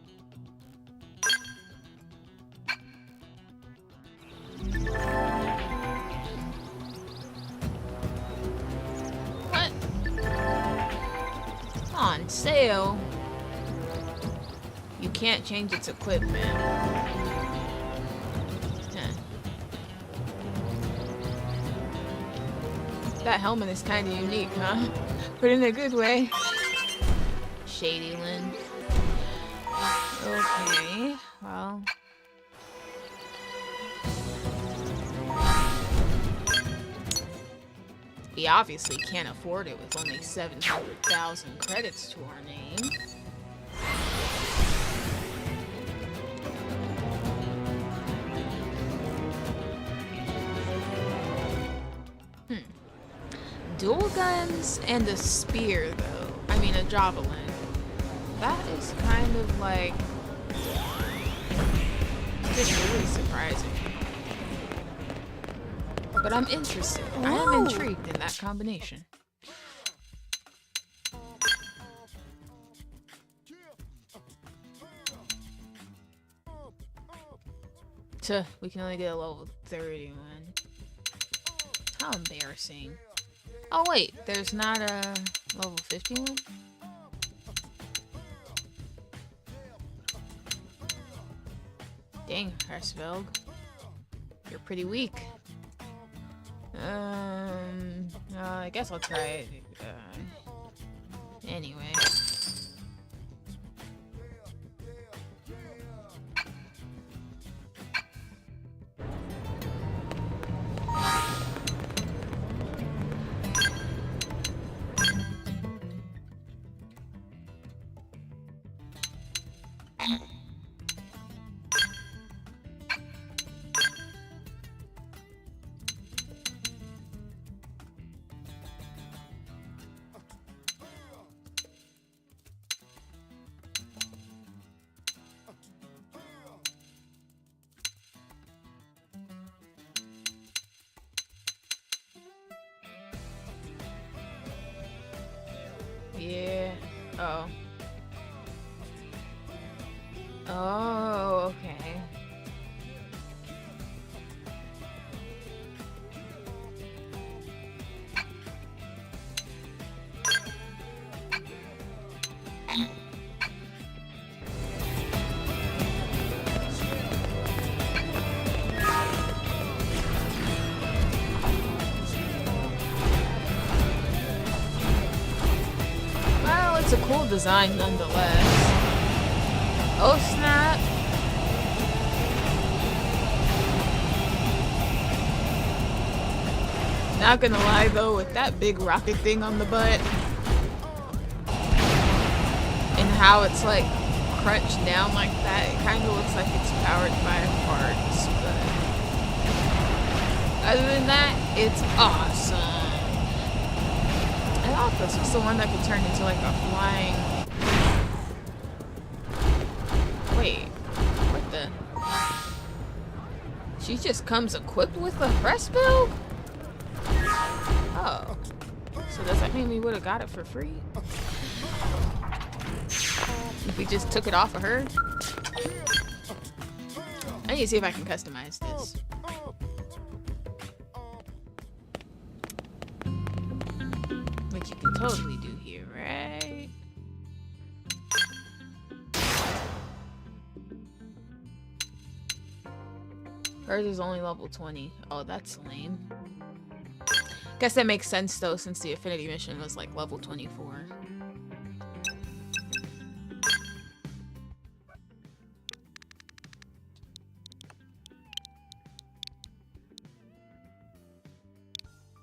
What? On sale? You can't change its equipment. Huh. That helmet is kind of unique, huh? But in a good way. Shady Lynn. Okay, well. We obviously can't afford it with only 700,000 credits to our name. Dual guns and a spear, though. I mean, a javelin. That is kind of like just really surprising. But I'm interested. I am intrigued in that combination. We can only get a level 31. How embarrassing. Oh wait, there's not a level 51? Dang, Hresvelg. You're pretty weak. I guess I'll try it. Anyway. Yeah. Oh. Oh, okay. Well, it's a cool design nonetheless. Oh, snap. Not gonna lie though, with that big rocket thing on the butt and how it's like crunched down like that, it kind of looks like it's powered by parts, but other than that, it's awesome. I thought this was the one that could turn into like a flying... Wait, what the... She just comes equipped with a press build? Oh, so does that mean we would have got it for free? If we just took it off of her? I need to see if I can customize this. Which you can totally do here, right? Hers is only level 20. Oh, that's lame. Guess that makes sense though, since the affinity mission was like level 24.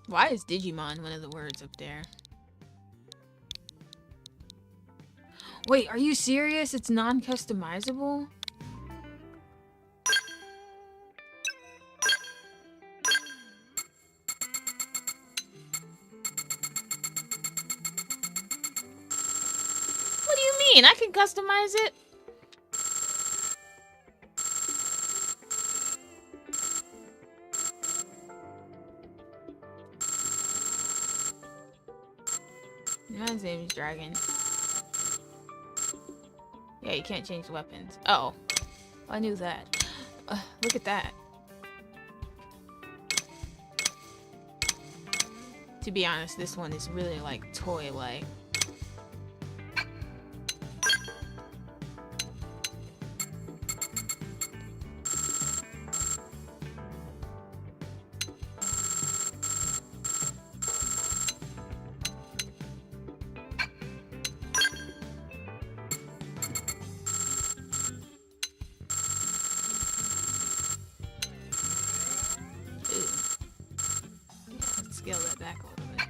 Why is Digimon one of the words up there? Wait, are you serious? It's non-customizable? What do you mean? I can customize it. Man's name is Dragon. Yeah, you can't change weapons. Oh, I knew that. Look at that. To be honest, this one is really like toy-like. Scale that back a little bit.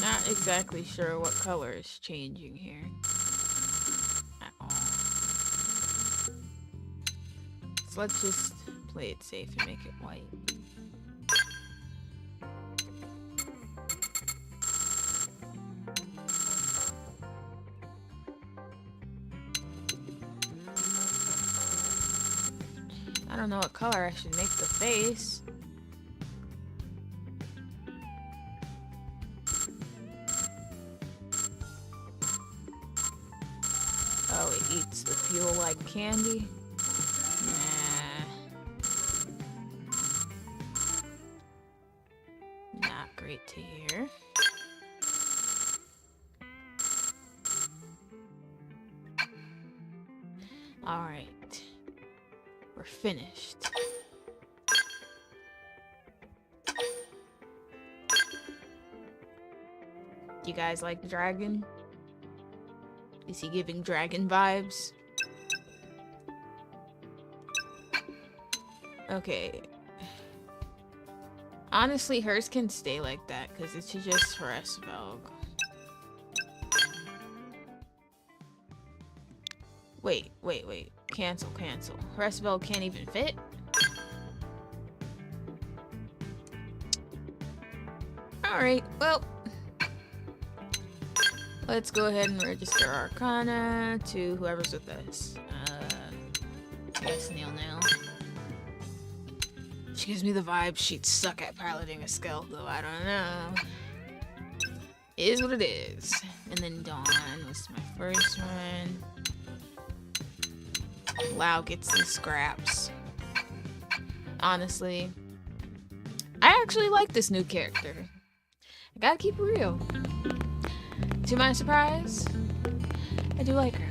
Not exactly sure what color is changing here at all. So let's just play it safe and make it white. I don't know what color I should make the face. Oh, it eats the fuel like candy? Nah. Not great to hear. Alright. We're finished. You guys like Dragon? Is he giving dragon vibes? Okay. Honestly, hers can stay like that because it's just Hresvelg. Wait. Cancel. Hresvelg can't even fit? Alright, well. Let's go ahead and register Arcana to whoever's with us. I guess Neil now. She gives me the vibe she'd suck at piloting a Skeld, though I don't know. It is what it is. And then Dawn was my first one. Lau gets the scraps. Honestly, I actually like this new character. I gotta keep it real. To my surprise, I do like her.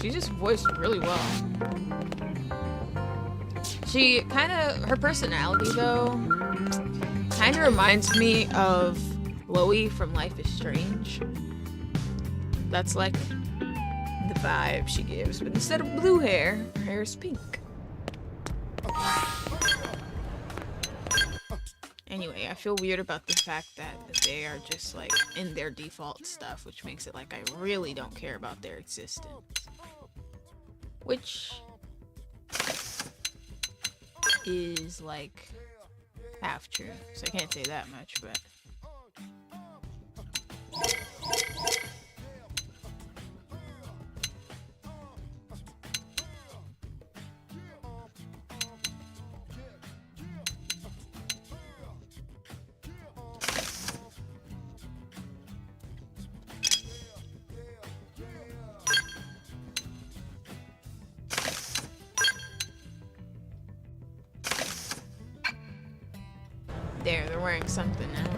She just voiced really well. She her personality though, kind of reminds me of Chloe from Life is Strange. That's like the vibe she gives, but instead of blue hair, her hair is pink. Anyway, I feel weird about the fact that they are just like in their default stuff, which makes it like I really don't care about their existence. Which is like half true, so I can't say that much, but there, they're wearing something now.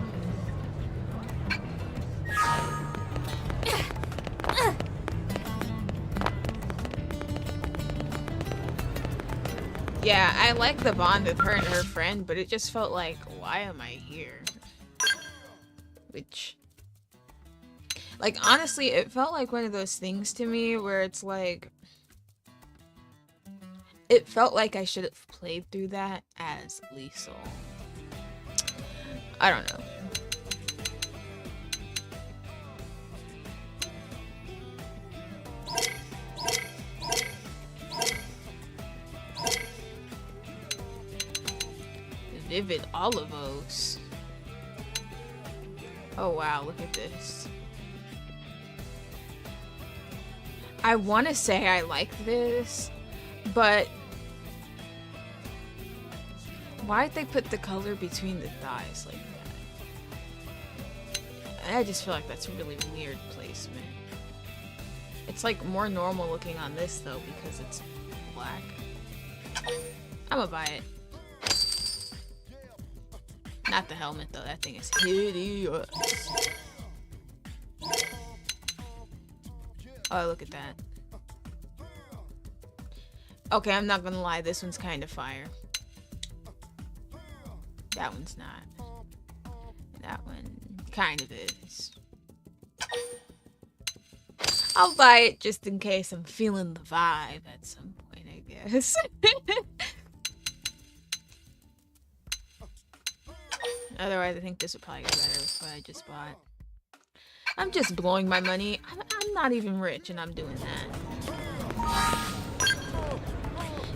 Yeah, I like the bond with her and her friend, but it just felt like, why am I here? Which, like, honestly, it felt like one of those things to me where it's like, it felt like I should have played through that as Liesel. I don't know. Vivid Olivos. Oh wow, look at this. I want to say I like this, but why'd they put the color between the thighs like that? I just feel like that's really weird placement. It's like more normal looking on this though because it's black. I'm gonna buy it. Not the helmet though, that thing is hideous. Oh, look at that. Okay, I'm not gonna lie, this one's kind of fire. That one's not. That one kind of is. I'll buy it just in case I'm feeling the vibe at some point, I guess. Otherwise, I think this would probably go better with what I just bought. I'm just blowing my money. I'm not even rich, and I'm doing that.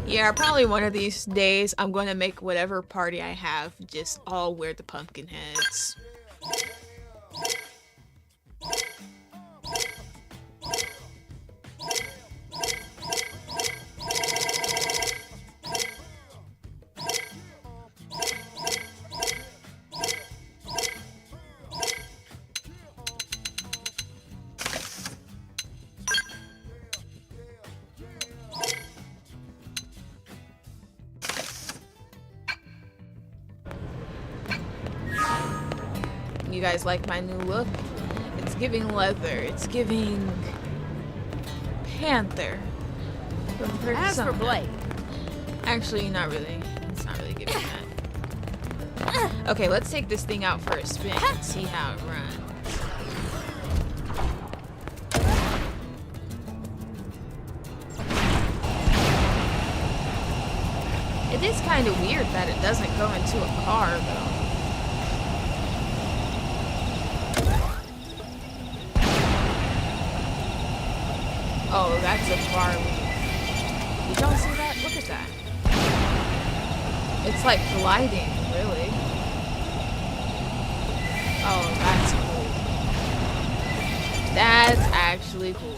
Yeah, probably one of these days, I'm going to make whatever party I have just all wear the pumpkin heads. You guys like my new look? It's giving leather. It's giving panther. As for Blake. Actually, not really. It's not really giving that. Okay, let's take this thing out for a spin and see how it runs. It is kind of weird that it doesn't go into a car, though. Oh, that's a far leap. Did y'all see that? Look at that. It's like gliding, really. Oh, that's cool. That's actually cool.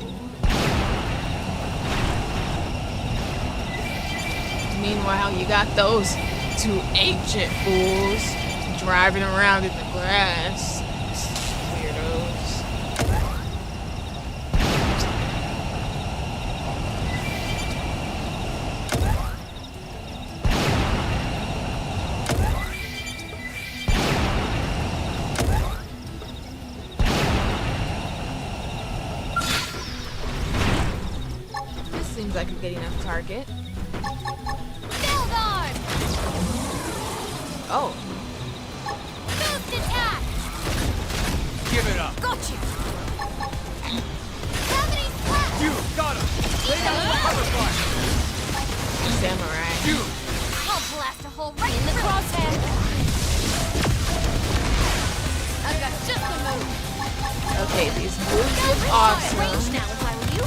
Meanwhile, you got those two ancient fools driving around in the grass. Weirdos. This seems like a good enough target. Oh. Boost attack! Give it up. Got you! Gravity splash! You got him. Lay down the cover fire. Samurai. You. I'll blast a hole right in the crosshair! I've got just the move! Okay, these moves look awesome. Range now if I were you!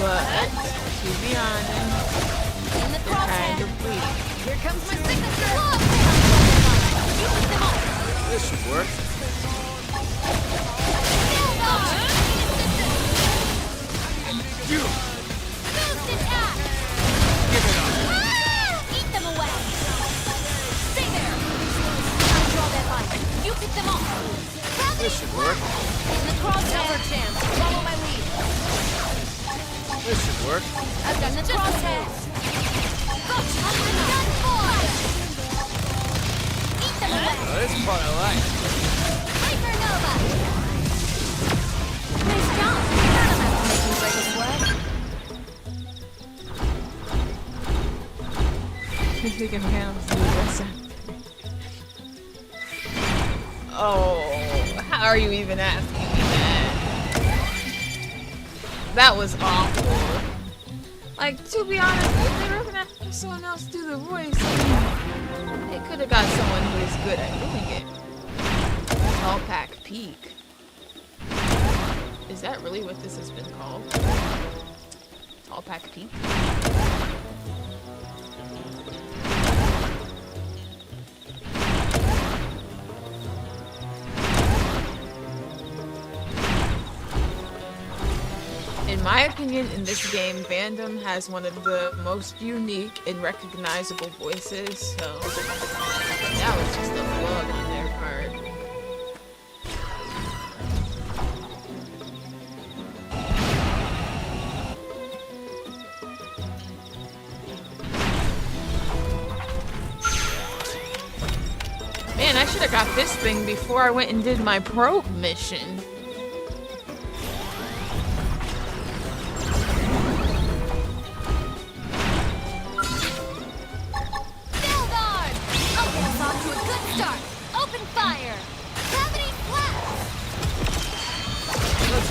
But, to be honest, In the they're kind crosshair! of weak. Here comes my signature! Look! You put them all! This should work. You. Boost attack! Give it up. Eat them away! Stay there! Draw that line. You pick them off! This should work. In the crosshair! Another chance. Follow my lead. This should work. I've got the crosshair! Gotcha! I'm done for! Eat them away! This part I like. Hypernova! Nice job! None of us making break a sweat. Thinking hands. Oh, how are you even asking me that? That was awful. Like, to be honest, if they were gonna have someone else do the voice, I mean, they could have got someone who is good at doing it. Tall Pack Peak. Is that really what this has been called? Tall Pack Peak? In my opinion, in this game, Vandom has one of the most unique and recognizable voices, so that was just a bug on their part. Man, I should have got this thing before I went and did my probe mission.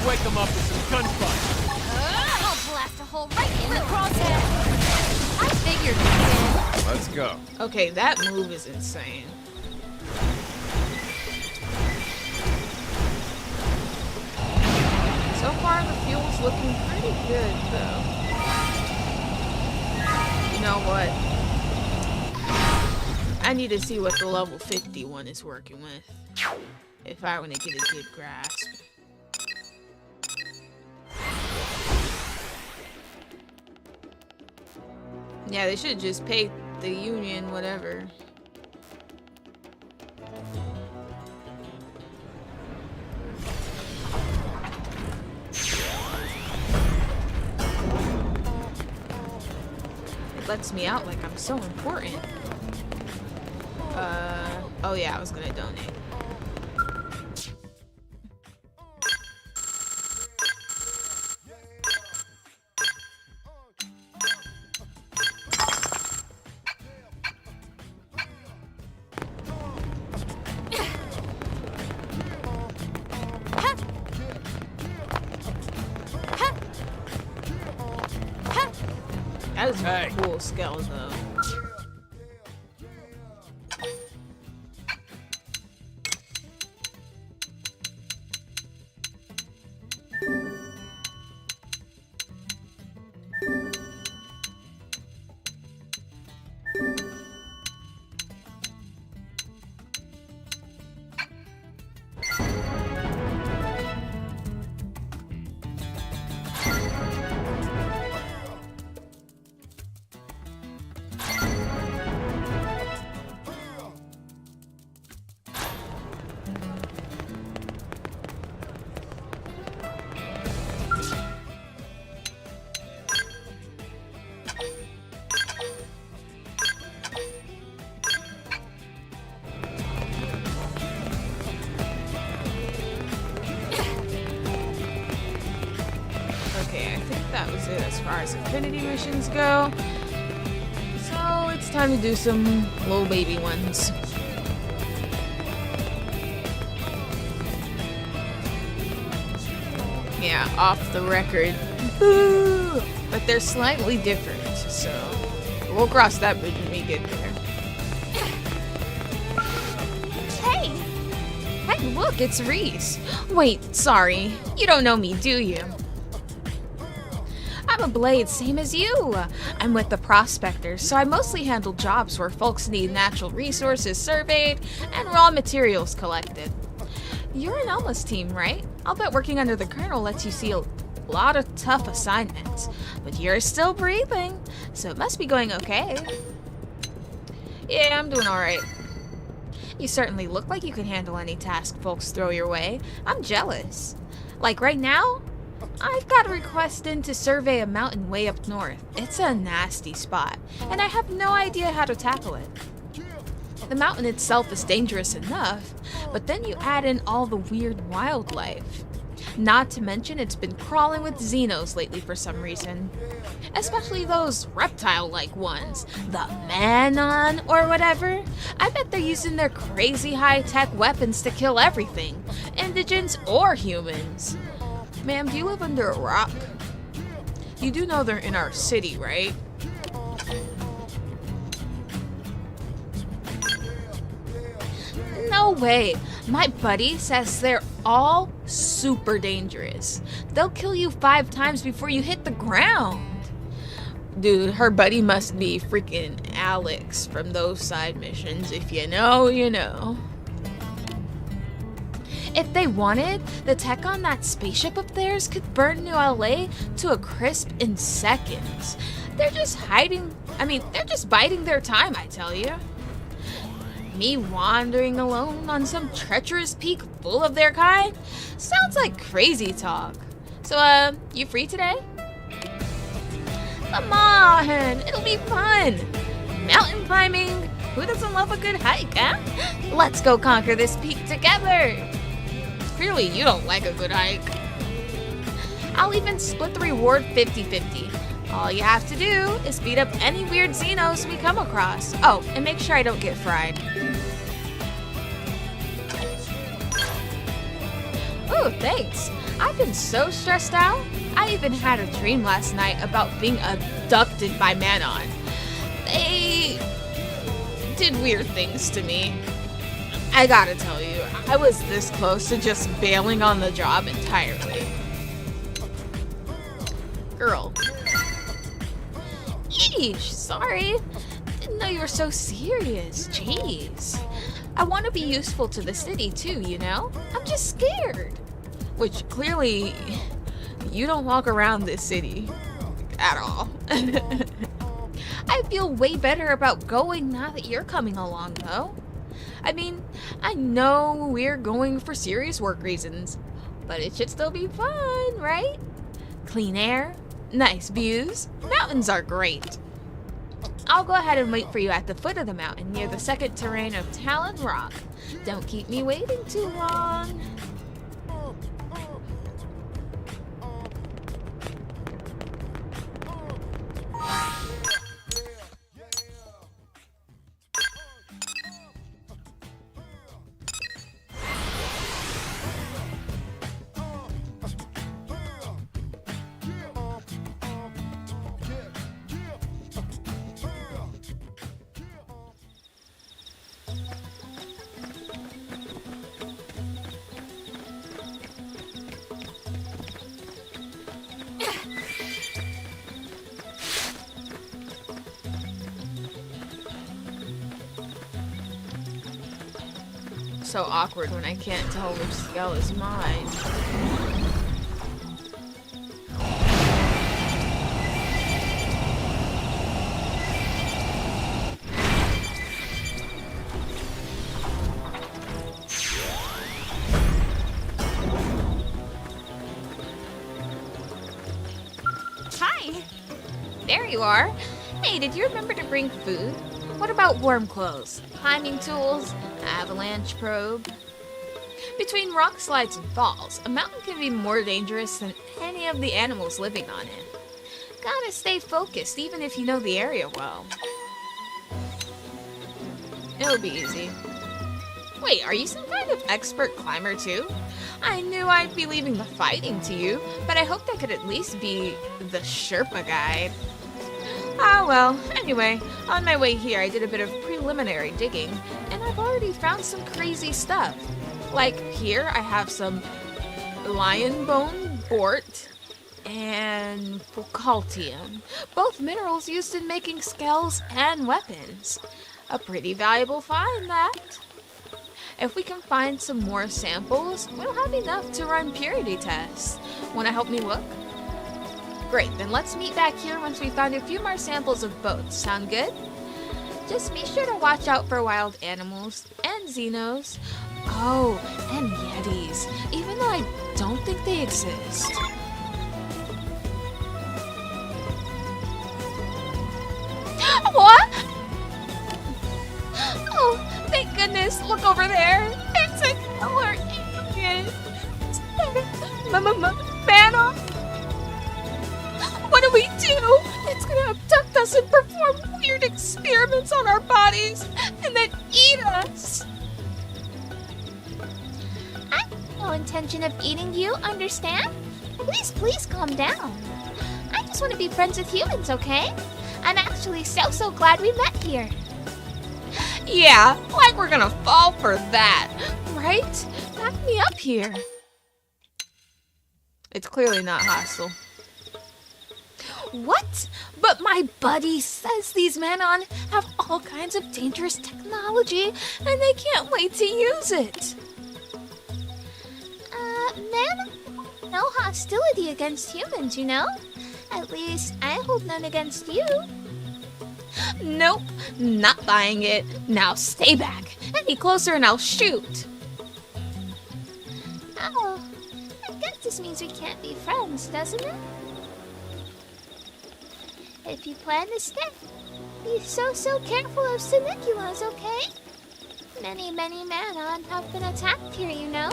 Wake them up with some gunfire. I'll blast a hole right in the crosshair. I figured you'd win. Let's go. Okay, that move is insane. So far, the fuel's looking pretty good, though. You know what? I need to see what the level 51 is working with, if I want to get a good grasp. Yeah, they should just pay the union whatever. It lets me out like I'm so important. Oh yeah, I was gonna donate. That is a cool skill, though. that was it as far as affinity missions go. So it's time to do some little baby ones. Yeah, off the record. Boo! But they're slightly different, so we'll cross that bridge when we get there. Hey! Hey, look, it's Riis. Wait, sorry. You don't know me, do you? I'm a blade, same as you. I'm with the prospectors, so I mostly handle jobs where folks need natural resources surveyed and raw materials collected. You're an Elma's team, right? I'll bet working under the Colonel lets you see a lot of tough assignments, but you're still breathing, so it must be going okay. Yeah, I'm doing alright. You certainly look like you can handle any task folks throw your way. I'm jealous. Like right now, I've got a request in to survey a mountain way up north. It's a nasty spot, and I have no idea how to tackle it. The mountain itself is dangerous enough, but then you add in all the weird wildlife. Not to mention it's been crawling with Xenos lately for some reason. Especially those reptile-like ones, the Manon or whatever. I bet they're using their crazy high-tech weapons to kill everything, indigents or humans. Ma'am, do you live under a rock? You do know they're in our city, right? No way. My buddy says they're all super dangerous. They'll kill you 5 times before you hit the ground. Dude, her buddy must be freaking Alex from those side missions. If you know, you know. If they wanted, the tech on that spaceship of theirs could burn New LA to a crisp in seconds. They're just they're just biding their time, I tell you. Me wandering alone on some treacherous peak full of their kind? Sounds like crazy talk. So, you free today? Come on, it'll be fun. Mountain climbing. Who doesn't love a good hike, huh? Let's go conquer this peak together. Clearly, you don't like a good hike. I'll even split the reward 50-50. All you have to do is beat up any weird Xenos we come across. Oh, and make sure I don't get fried. Ooh, thanks. I've been so stressed out. I even had a dream last night about being abducted by Manon. They did weird things to me. I gotta tell you, I was this close to just bailing on the job entirely. Girl. Yeesh, sorry. Didn't know you were so serious. Jeez. I want to be useful to the city too, you know? I'm just scared. Which clearly, you don't walk around this city at all. I feel way better about going now that you're coming along, though. I mean, I know we're going for serious work reasons, but it should still be fun, right? Clean air, nice views, mountains are great. I'll go ahead and wait for you at the foot of the mountain near the second terrain of Talon Rock. Don't keep me waiting too long. So awkward when I can't tell which skull is mine. Hi! There you are. Hey, did you remember to bring food? What about warm clothes, climbing tools, avalanche probe? Between rock slides and falls, a mountain can be more dangerous than any of the animals living on it. gotta stay focused even if you know the area well. It'll be easy. Wait, are you some kind of expert climber too? I knew I'd be leaving the fighting to you, but I hoped I could at least be the Sherpa guide. Ah well, anyway, on my way here I did a bit of preliminary digging, and I've already found some crazy stuff. Like here I have some lion bone bort and focaltium, both minerals used in making scales and weapons. A pretty valuable find, that. If we can find some more samples, we'll have enough to run purity tests. Wanna help me look? Great, then let's meet back here once we find a few more samples of both. Sound good? Just be sure to watch out for wild animals and Xenos. Oh, and Yetis, even though I don't think they exist. What? Oh, thank goodness, look over there. It's a killer alien. Mana? What do we do? It's gonna abduct us and perform weird experiments on our bodies and then eat us. I have no intention of eating you, understand? Please calm down. I just want to be friends with humans, okay? I'm actually so glad we met here. Yeah, like we're gonna fall for that, right? Back me up here. It's clearly not hostile. What? But my buddy says these Manon have all kinds of dangerous technology and they can't wait to use it. Manon? No hostility against humans, you know? At least I hold none against you. Nope, not buying it. Now stay back. Any closer and I'll shoot. Oh, I guess this means we can't be friends, doesn't it? If you plan to stay, be so careful of Siniculas, okay? Many Manon have been attacked here, you know?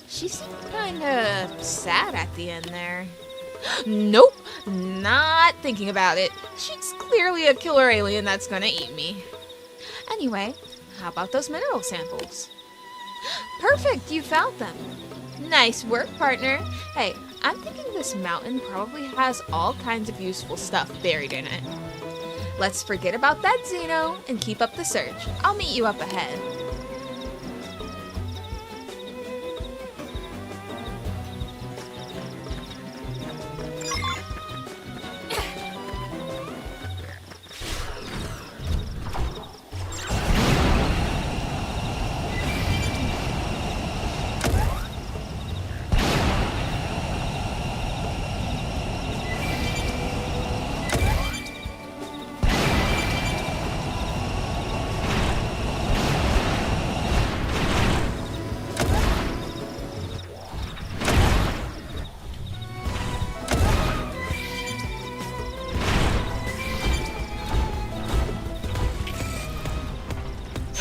She seemed kinda sad at the end there. Nope, not thinking about it. She's clearly a killer alien that's gonna eat me. Anyway, how about those mineral samples? Perfect, you found them. Nice work, partner. Hey, I'm thinking this mountain probably has all kinds of useful stuff buried in it. Let's forget about that Xeno and keep up the search. I'll meet you up ahead.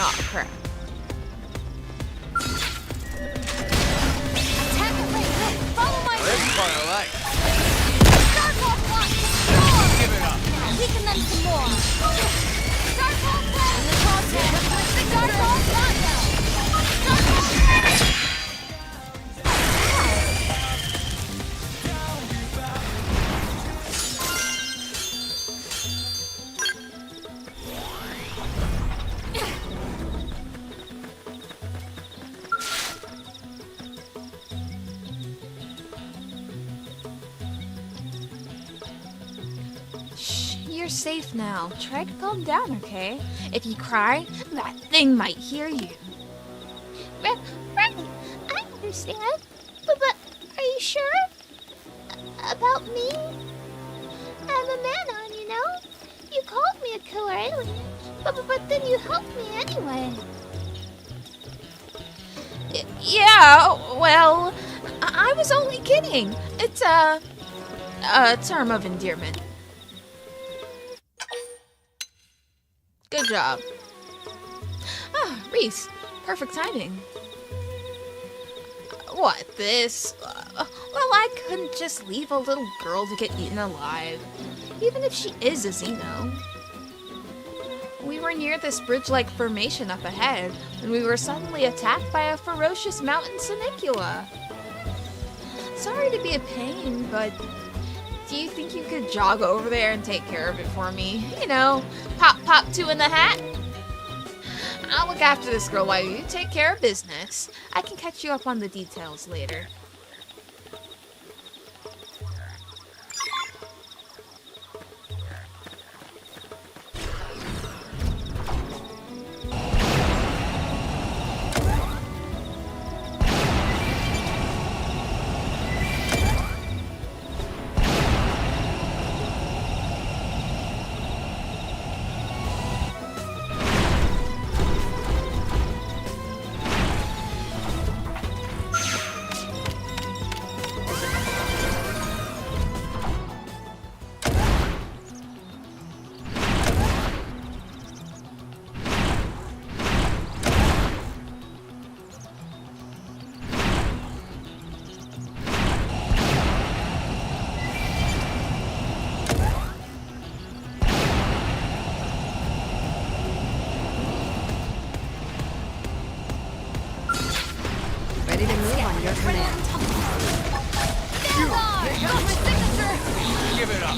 Oh, crap. Attack it right. Follow my Firelight. Starhawk Watch is strong. Give it up. Weaken them some more. Starhawk Watch in the crosshairs with the Starhawk Watch. Shh, you're safe now. Try to calm down, okay? If you cry, that thing might hear you. Right, I understand. But are you sure? About me? I'm a Manon, you know? You called me a killer alien, but then you helped me anyway. Yeah, well, I was only kidding. It's a term of endearment. Good job. Ah, Riis, Perfect timing. What, this? Well, I couldn't just leave a little girl to get eaten alive, even if she is a Xeno. We were near this bridge-like formation up ahead, when we were suddenly attacked by a ferocious mountain Sinicula. Sorry to be a pain, but do you think you could jog over there and take care of it for me? You know, pop 2 in the hat? I'll look after this girl while you take care of business. I can catch you up on the details later. Ready to move on your command. Give it up.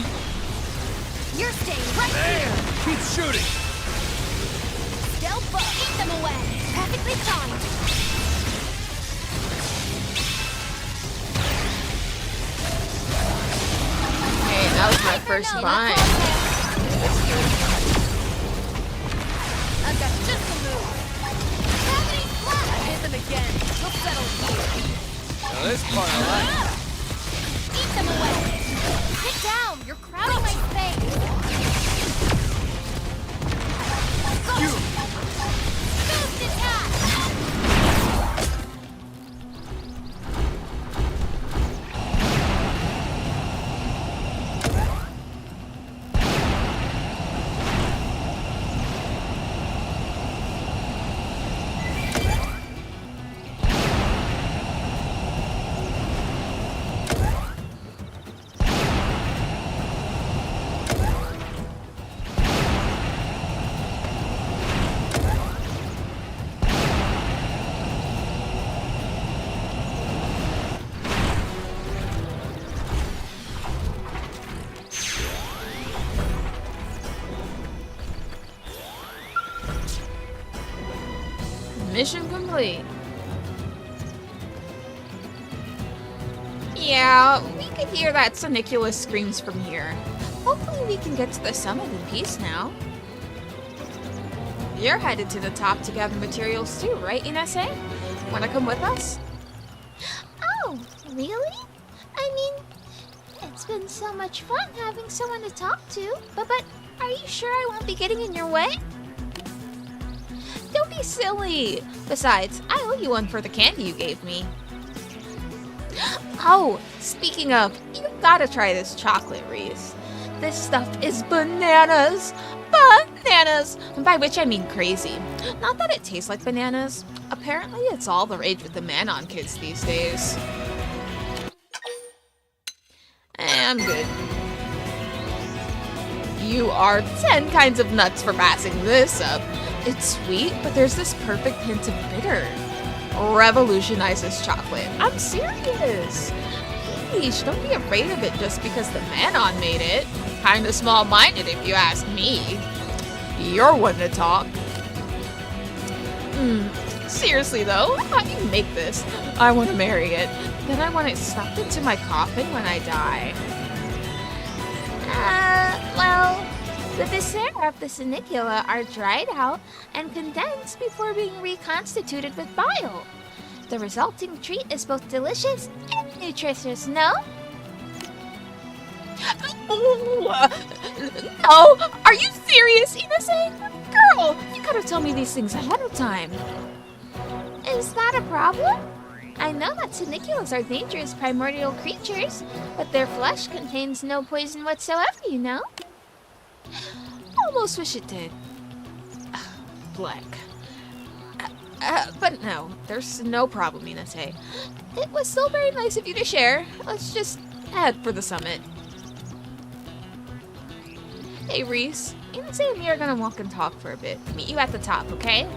You're staying right here. Keep shooting. Stealth bug. Keep them away. Perfectly timed. Hey, that was my first line. I've got just the move. Gravity flat. I hit them again. We'll settle here. Now this part I like. Eat them away. Sit down. You're crowding my space. Boost attack. Mission complete. Yeah, we could hear that Sinicula screams from here. Hopefully we can get to the summit in peace now. You're headed to the top to gather materials too, right, NSA? Wanna come with us? Oh, really? I mean, it's been so much fun having someone to talk to. But are you sure I won't be getting in your way? Don't be silly! Besides, I owe you one for the candy you gave me. Oh, speaking of, you gotta try this chocolate, Riis. This stuff is bananas! Bananas! By which I mean crazy. Not that it tastes like bananas. Apparently it's all the rage with the Manon kids these days. I'm good. You are 10 kinds of nuts for passing this up. It's sweet, but there's this perfect hint of bitter. Revolutionizes chocolate. I'm serious. Yeesh, don't be afraid of it just because the Manon made it. Kinda small-minded if you ask me. You're one to talk. Seriously though, how do you make this? I want to marry it. Then I want it stuffed into my coffin when I die. Well, the viscera of the Sinicula are dried out and condensed before being reconstituted with bile. The resulting treat is both delicious and nutritious, no? No! Are you serious, Innocent? Girl, you gotta tell me these things ahead of time. Is that a problem? I know that Siniculas are dangerous primordial creatures, but their flesh contains no poison whatsoever, you know? Almost wish it did. Black. But no, there's no problem, Inase. It was still very nice of you to share. Let's just head for the summit. Hey, Riis. Inase and me are gonna walk and talk for a bit. Meet you at the top, okay?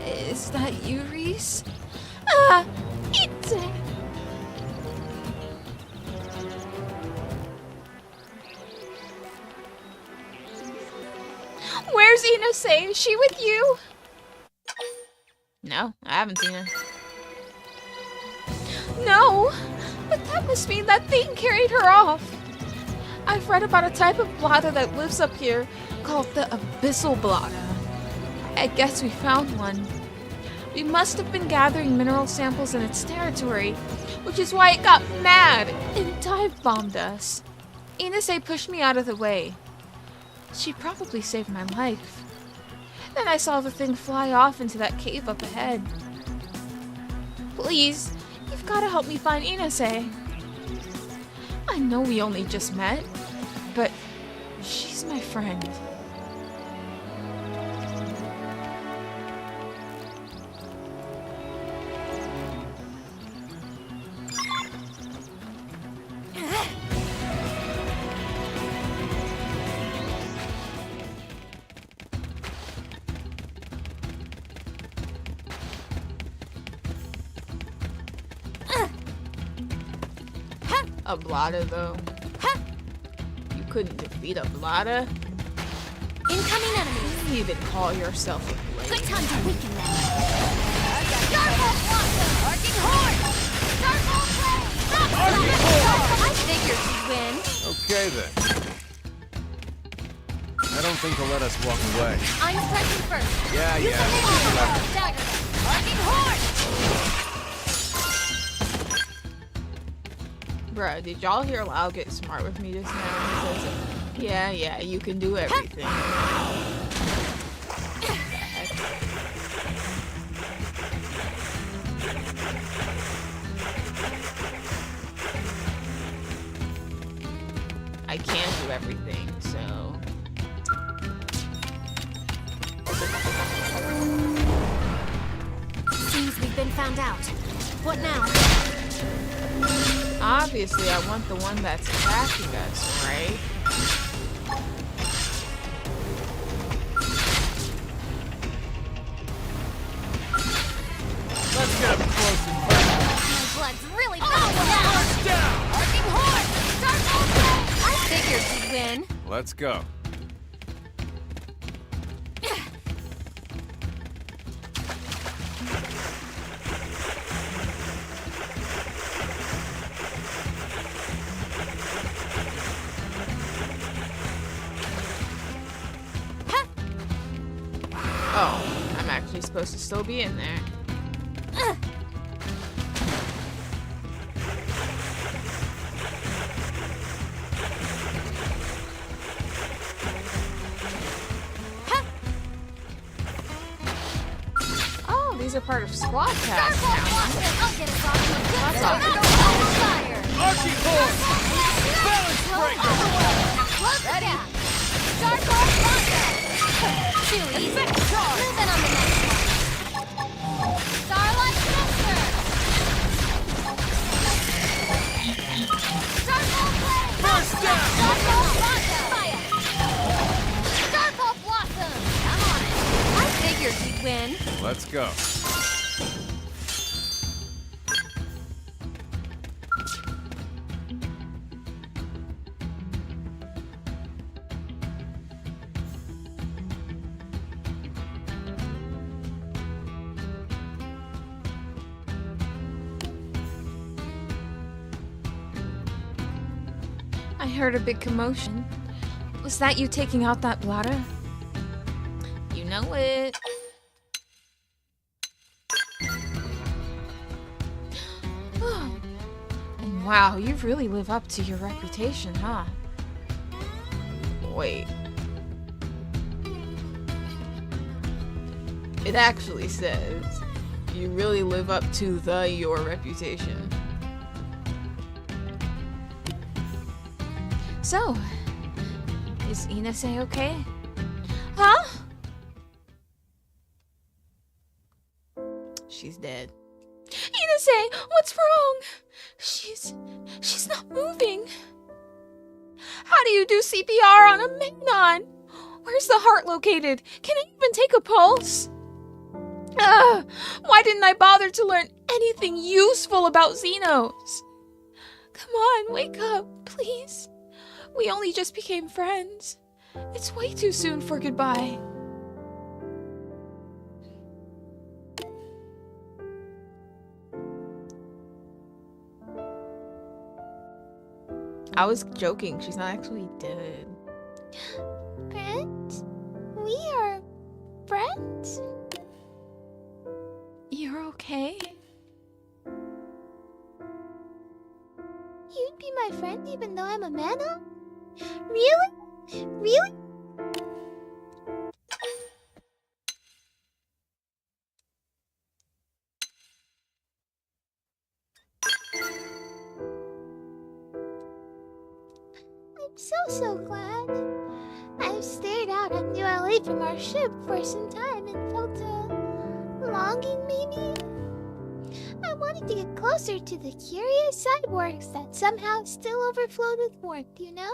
Is that you, Riis? It's... Where's Inase? Is she with you? No, I haven't seen her. No, but that must mean that thing carried her off. I've read about a type of blotter that lives up here called the abyssal blotter. I guess we found one. We must have been gathering mineral samples in its territory, which is why it got mad and dive-bombed us. Inase pushed me out of the way. She probably saved my life. Then I saw the thing fly off into that cave up ahead. Please, you've got to help me find Inase. I know we only just met, but she's my friend. A blotter, though. You couldn't defeat a blotter? Incoming enemies. You even call yourself a blade. Good time to weaken them. Darkhold Blossom! Arcing Horn! Darkhold Flame! I figured you'd win. Okay, then. I don't think they'll let us walk away. I'm striking first. Yeah. Dagger. Arcing Horn! Bruh, did y'all hear Lau get smart with me just now? Because, yeah, you can do everything. I can do everything, so... Seems we've been found out. What now? Obviously, I want the one that's attacking us, right? Let's get up close and personal. My blood's really bubbling now. Down! Arcing Horn! Darkhold Flame! I figured you'd win. Let's go. Oh, I'm actually supposed to still be in there. Oh, these are part of squad tasks now. I'll get us off to a good That's start. awesome. Fire! Archie Horn! Balance breaker! Ready? Darkhold Blossom! Too easy. Moving on the next one. Starlight Scepter! go. I heard a big commotion. Was that you taking out that blotter? You know it. And wow, you really live up to your reputation, huh? Wait. It actually says you really live up to your reputation. So, is Inase okay? Huh? She's dead. Inase, what's wrong? She's not moving. How do you do CPR on a Magnon? Where's the heart located? Can I even take a pulse? Why didn't I bother to learn anything useful about Xenos? Come on, wake up, please. We only just became friends. It's way too soon for goodbye. I was joking. She's not actually dead. Friends? We are friends? You're okay? You'd be my friend even though I'm a mana? Really? Really? I'm so glad. I've stared out at NLA from our ship for some time and felt a longing maybe? I wanted to get closer to the curious cyborgs that somehow still overflowed with warmth, you know?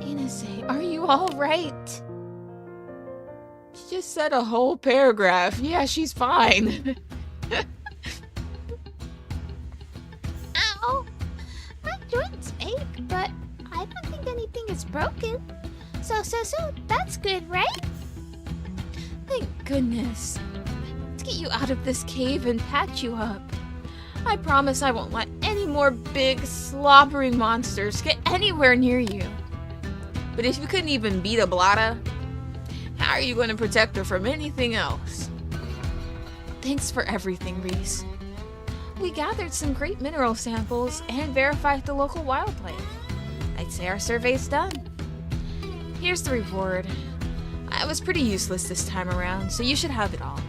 Inase, are you alright? She just said a whole paragraph. Yeah, she's fine. Ow! My joints ache, but I don't think anything is broken. So, that's good, right? Thank goodness. Let's get you out of this cave and patch you up. I promise I won't let any more big, slobbering monsters get anywhere near you. But if you couldn't even beat a Blada, how are you going to protect her from anything else? Thanks for everything, Riis. We gathered some great mineral samples and verified the local wildlife. I'd say our survey's done. Here's the reward. I was pretty useless this time around, so you should have it all.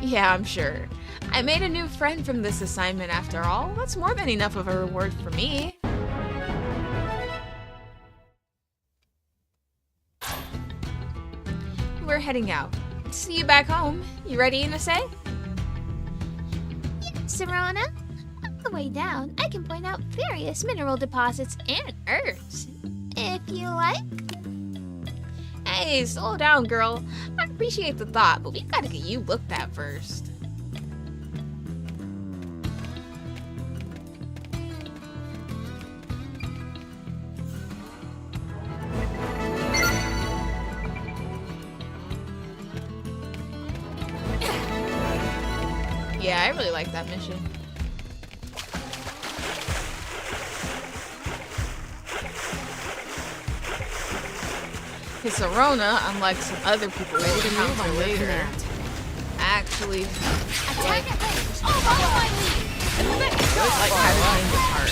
Yeah, I'm sure. I made a new friend from this assignment after all. That's more than enough of a reward for me. We're heading out. See you back home. You ready, Inase? Serona, on the way down, I can point out various mineral deposits and herbs. If you like. Hey, slow down, girl. I appreciate the thought, but we gotta get you looked at first. Yeah, I really like that mission. Because Serona, unlike some other people we'll encounter later, actually like having things apart.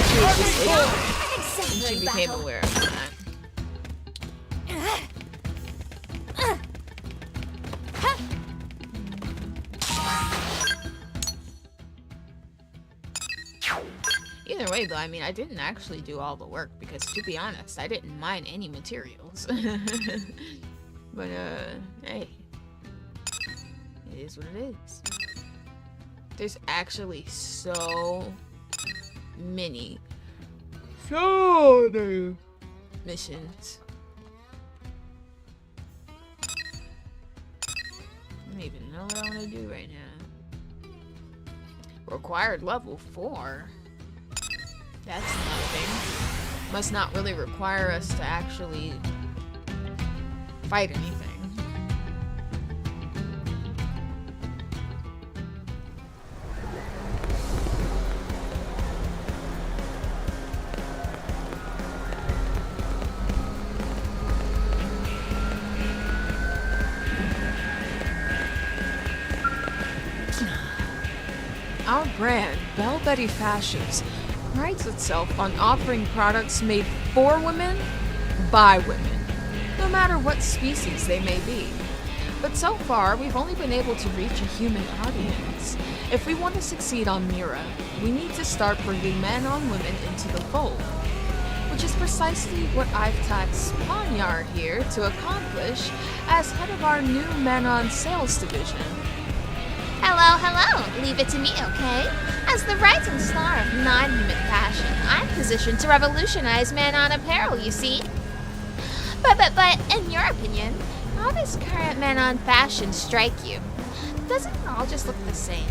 She was just ignorant, and she became aware of that. Either way, though, I mean, I didn't actually do all the work because, to be honest, I didn't mine any materials. But, hey. It is what it is. There's actually so many missions. don't even know what I want to do right now. Required level 4. That's nothing. Must not really require us to actually fight anything. Our brand, Belle Betty Fashions, prides itself on offering products made for women, by women, no matter what species they may be. But so far, we've only been able to reach a human audience. If we want to succeed on Mira, we need to start bringing men on women into the fold, which is precisely what I've tasked Panyar here to accomplish as head of our new Men on Sales division. Hello, hello. Leave it to me, okay? As the rising star of non-human fashion, I'm positioned to revolutionize men-on apparel, you see? But, in your opinion, how does current men-on fashion strike you? Doesn't it all just look the same?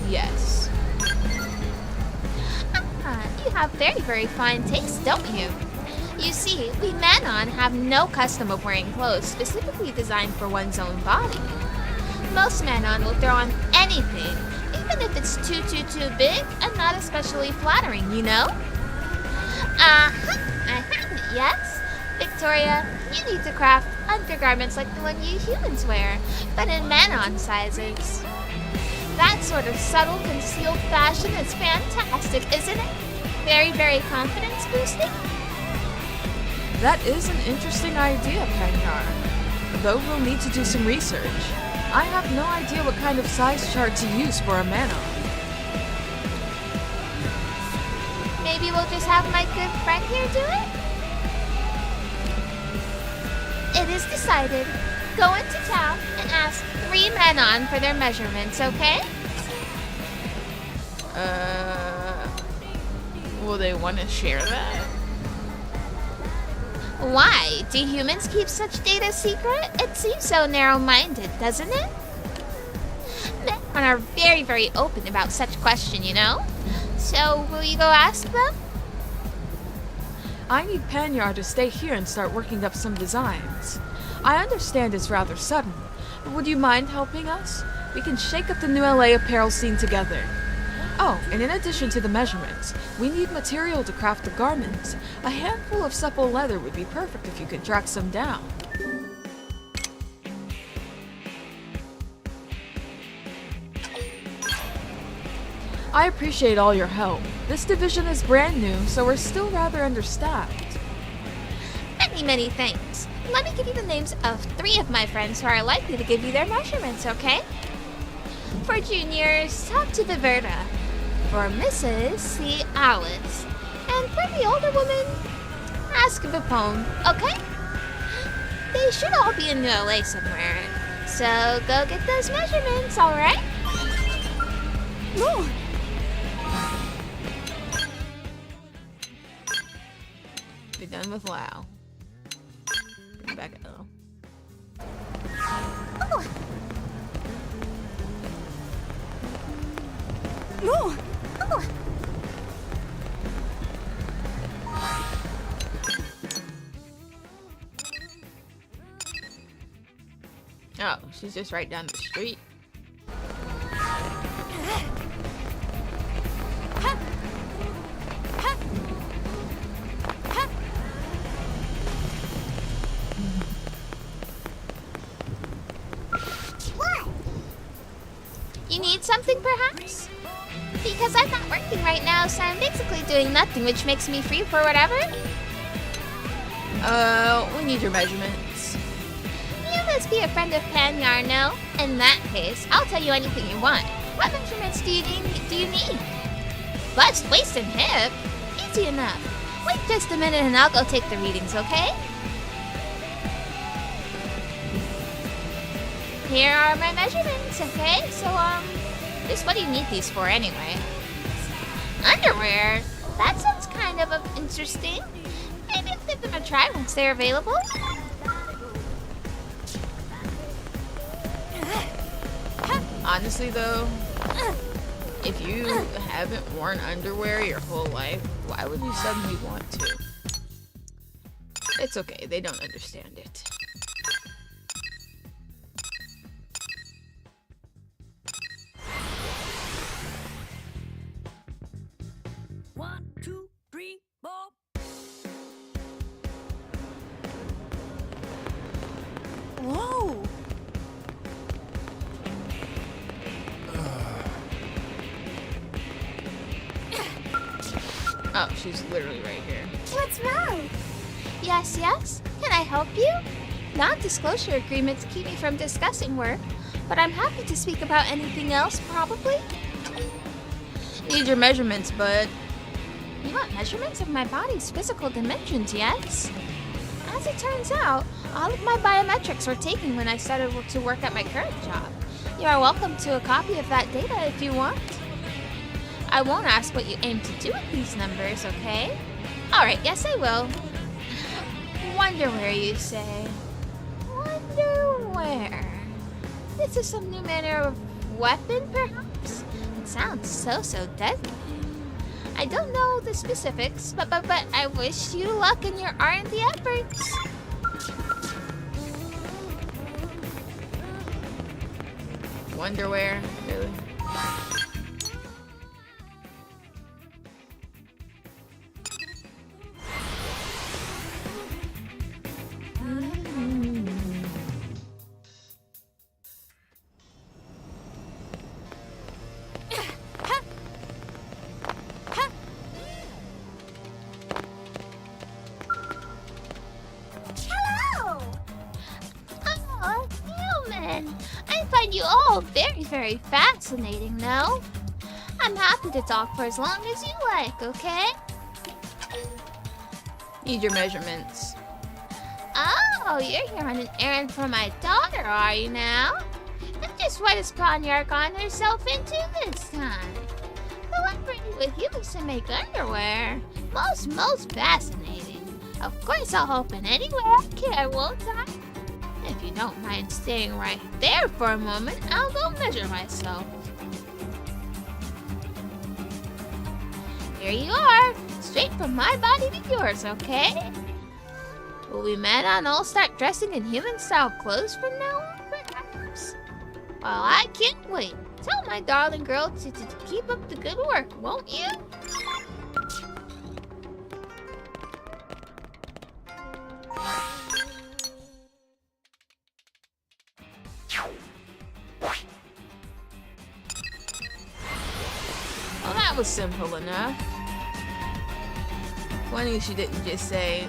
Yes. You have very, very fine taste, don't you? You see, we men-on have no custom of wearing clothes specifically designed for one's own body. Most men-on will throw on anything, even if it's too big and not especially flattering, you know? Yes. Victoria, you need to craft undergarments like the one you humans wear, but in men-on sizes. That sort of subtle, concealed fashion is fantastic, isn't it? Very, very confidence-boosting? That is an interesting idea, Panyar. Though we'll need to do some research. I have no idea what kind of size chart to use for a man-on. Maybe we'll just have my good friend here do it? It is decided. Go into town and ask 3 men-on for their measurements, okay? Will they want to share that? Why? Do humans keep such data secret? It seems so narrow-minded, doesn't it? Men are very, very open about such question, you know? So, will you go ask them? I need Panyar to stay here and start working up some designs. I understand it's rather sudden, but would you mind helping us? We can shake up the new LA apparel scene together. Oh, and in addition to the measurements, we need material to craft the garments. A handful of supple leather would be perfect if you could track some down. I appreciate all your help. This division is brand new, so we're still rather understaffed. Many, many thanks. Let me give you the names of 3 of my friends who are likely to give you their measurements, okay? For juniors, talk to Viverta. For Mrs., see Alice. And for the older woman, ask Vipone, okay? They should all be in LA somewhere. So go get those measurements, alright? No. Be done with Lao. Bring back L. Oh. No. Oh. Oh, she's just right down the street. What? You need something, perhaps? Because I'm not working right now, so I'm basically doing nothing, which makes me free for whatever. We need your measurements. You must be a friend of Panyar, no? In that case, I'll tell you anything you want. What measurements do you need? Bust, waist, and hip? Easy enough. Wait just a minute and I'll go take the readings, okay? Here are my measurements, okay? So, just what do you need these for anyway? Underwear? That sounds kind of interesting. Maybe I'll give them a try once they're available. Honestly though, if you haven't worn underwear your whole life, why would you suddenly want to? It's okay, they don't understand it. One, two, three, four. Whoa! Oh, she's literally right here. What's wrong? Yes, yes? Can I help you? Non-disclosure agreements keep me from discussing work, but I'm happy to speak about anything else, probably. Need your measurements, bud. You want measurements of my body's physical dimensions, yes? As it turns out, all of my biometrics were taken when I started to work at my current job. You are welcome to a copy of that data if you want. I won't ask what you aim to do with these numbers, okay? Alright, yes I will. Wonderware, you say? Wonderware. This is some new manner of weapon, perhaps? It sounds so deadly. I don't know the specifics, but I wish you luck in your R&D efforts. Wonderwear, really? Hello! Oh, human! I find you all very fascinating, no? I'm happy to talk for as long as you like, okay? Need your measurements. Oh, you're here on an errand for my daughter, are you now? And just what has Ponyard gotten herself into this time? Collaborating with you to make underwear. Most fascinating. Of course I'll help in any way I can, won't I? If you don't mind staying right there for a moment, I'll go measure myself. Here you are, straight from my body to yours, okay? Will we men on all start dressing in human-style clothes from now on, perhaps? Well, I can't wait. Tell my darling girl to keep up the good work, won't you? Well, that was simple enough. Funny she didn't just say,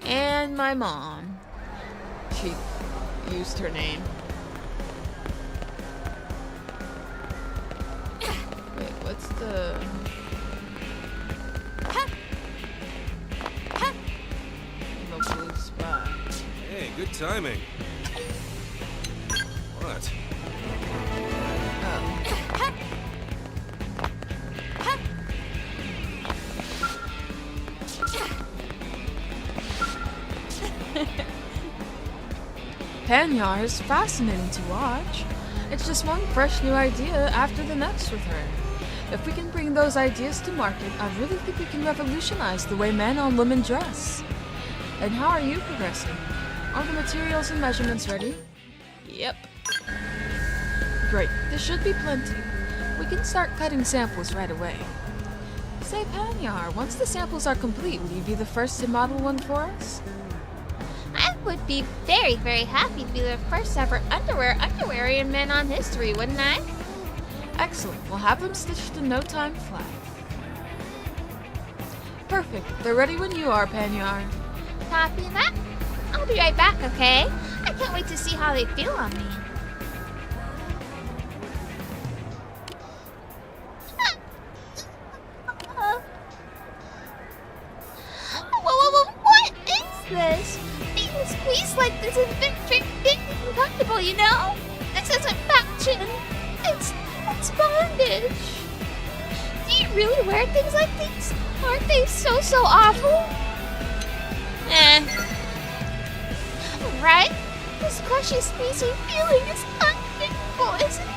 and my mom. She used her name. Wait, what's the... No blue spot. Hey, good timing. What? Oh. Panyar is fascinating to watch. It's just one fresh new idea after the next with her. If we can bring those ideas to market, I really think we can revolutionize the way men and women dress. And how are you progressing? Are the materials and measurements ready? Yep. Great, there should be plenty. We can start cutting samples right away. Say, Panyar, once the samples are complete, will you be the first to model one for us? I would be very happy to be the first ever underwearian man on history, wouldn't I? Excellent. We'll have them stitched in no time flat. Perfect. They're ready when you are, Panyar. Copy that. I'll be right back, okay? I can't wait to see how they feel on me. What is this? Being squeezed like this has been uncomfortable, you know? This isn't fashion. It's bondage. Do you really wear things like these? Aren't they so awful? Right? This crushy, squeezy feeling is unbearable, isn't it?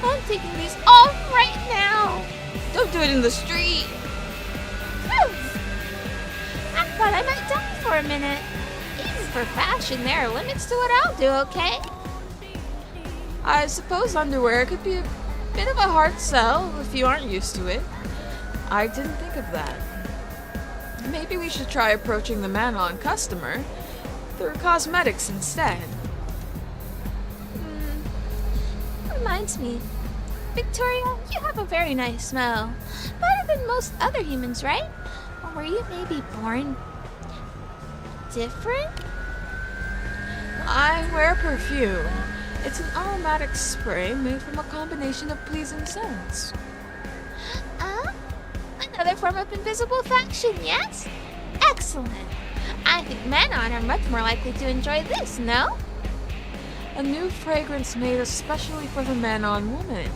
I'm taking these off right now. Don't do it in the street. Phew. I thought I might die for a minute. Even for fashion, there are limits to what I'll do, okay? I suppose underwear could be a bit of a hard sell if you aren't used to it. I didn't think of that. Maybe we should try approaching the Manon customer through cosmetics instead. Reminds me, Victoria, you have a very nice smell. Better than most other humans, right? Or were you maybe born different? I wear perfume. It's an aromatic spray made from a combination of pleasing scents. Another form of invisible faction, yes? Excellent. I think Manon are much more likely to enjoy this, no? A new fragrance made especially for the Manon woman.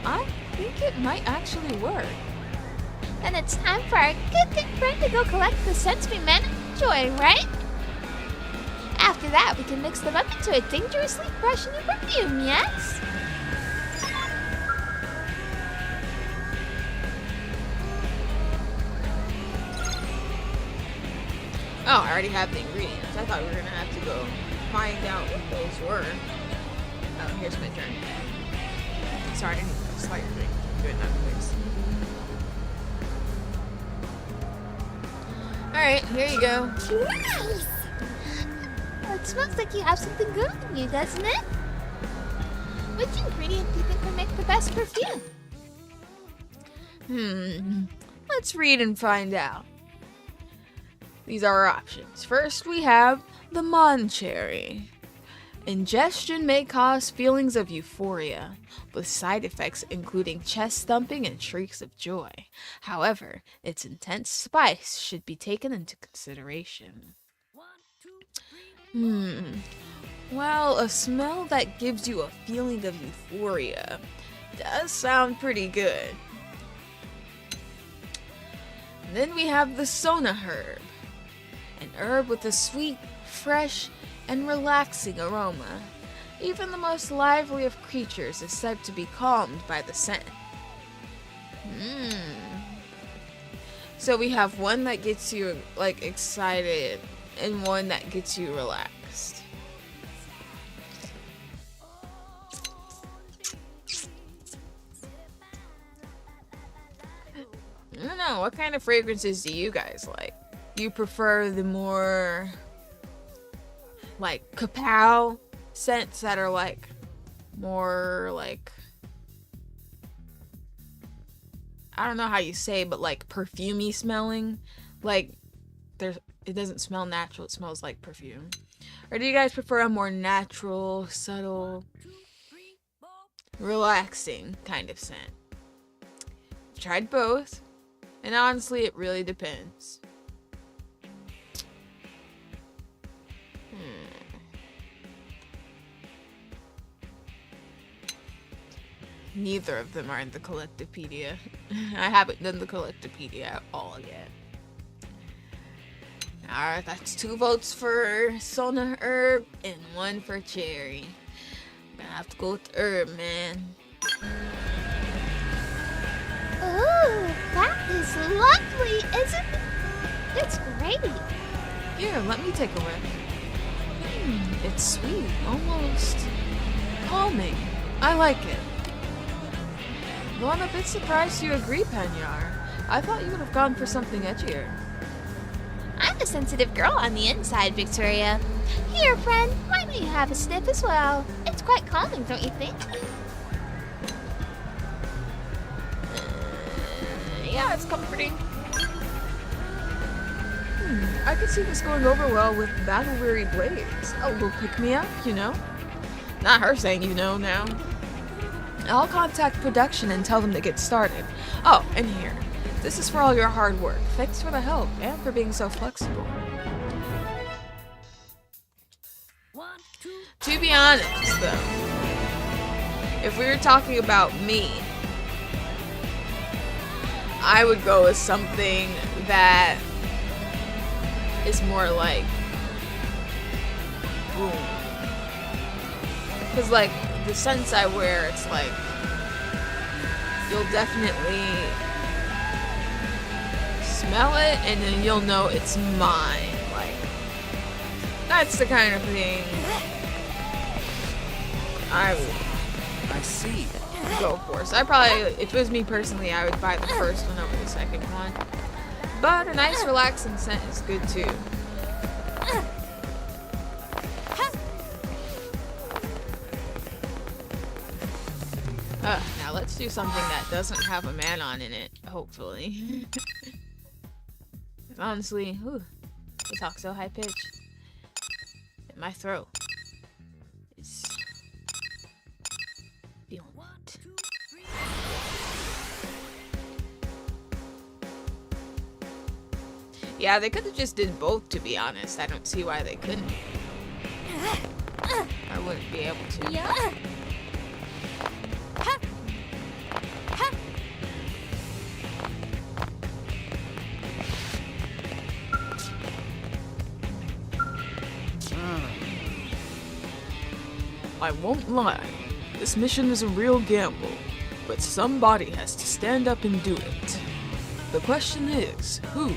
I think it might actually work. Then it's time for our good friend to go collect the scents we Manon enjoy, right? After that, we can mix them up into a dangerously fresh new perfume, yes? Oh, I already have the ingredients. I thought we were gonna have to go find out what those were. Oh, here's my turn. Sorry, I need a slight drink. Do it now, please. Alright, here you go. Nice! Oh, it smells like you have something good in you, doesn't it? Which ingredient do you think would make the best perfume? Let's read and find out. These are our options. First, we have the Mon Cherry. Ingestion may cause feelings of euphoria, with side effects including chest thumping and shrieks of joy. However, its intense spice should be taken into consideration. Well, a smell that gives you a feeling of euphoria does sound pretty good. Then we have the Sona herb. An herb with a sweet, fresh, and relaxing aroma. Even the most lively of creatures is said to be calmed by the scent. So we have one that gets you like excited and one that gets you relaxed. I don't know, what kind of fragrances do you guys like? Do you prefer the more like kapow scents that are like more like, I don't know how you say, but like perfumey smelling? Like it doesn't smell natural, it smells like perfume. Or do you guys prefer a more natural, subtle, relaxing kind of scent? I've tried both, and honestly it really depends. Neither of them are in the Collectivepedia. I haven't done the Collectivepedia at all yet. Alright, that's 2 votes for Sona herb and 1 for cherry. I'm gonna have to go with herb, man. Ooh, that is lovely, isn't it? It's great. Here, let me take a whiff. It's sweet, almost calming. I like it. Though I'm a bit surprised you agree, Panyar. I thought you would have gone for something edgier. I'm a sensitive girl on the inside, Victoria. Here, friend, why don't you have a sniff as well? It's quite calming, don't you think? Yeah, it's comforting. I could see this going over well with battle-weary blades. A little pick-me-up, you know? Not her saying you know now. I'll contact production and tell them to get started. Oh, and here. This is for all your hard work. Thanks for the help and for being so flexible. To be honest, though, if we were talking about me, I would go with something that is more like boom. Because like the scents I wear, it's like you'll definitely smell it, and then you'll know it's mine. Like, that's the kind of thing I would see. go for. So I probably, if it was me personally, I would buy the first one over the second one. But a nice relaxing scent is good too. Now let's do something that doesn't have a man-on in it, hopefully. Honestly, I talk so high-pitched. My throat is feeling it. Yeah, they could have just did both, to be honest. I don't see why they couldn't. I wouldn't be able to. Yeah. I won't lie. This mission is a real gamble, but somebody has to stand up and do it. The question is, who?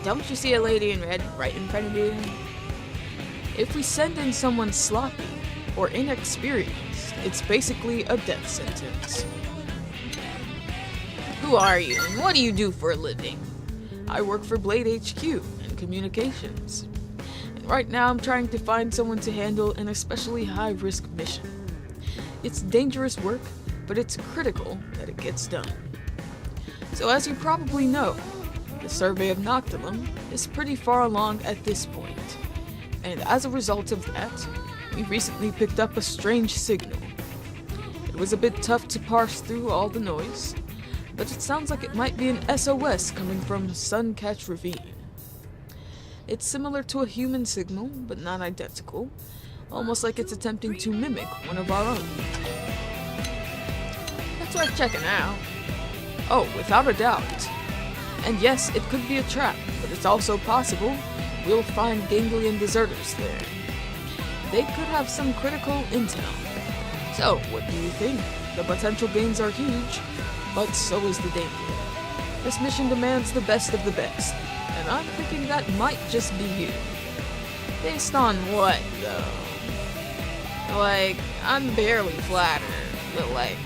Don't you see a lady in red right in front of you? If we send in someone sloppy or inexperienced, it's basically a death sentence. Who are you, and what do you do for a living? I work for Blade HQ in communications. And right now I'm trying to find someone to handle an especially high-risk mission. It's dangerous work, but it's critical that it gets done. So as you probably know, the survey of Noctilum is pretty far along at this point, and as a result of that, we recently picked up a strange signal. It was a bit tough to parse through all the noise, but it sounds like it might be an SOS coming from Suncatch Ravine. It's similar to a human signal, but not identical, almost like it's attempting to mimic one of our own. That's worth checking out. Oh, without a doubt. And yes, it could be a trap, but it's also possible we'll find Ganglion deserters there. They could have some critical intel. So, what do you think? The potential gains are huge, but so is the danger. This mission demands the best of the best, and I'm thinking that might just be you. Based on what, though? Like, I'm barely flattered, but like,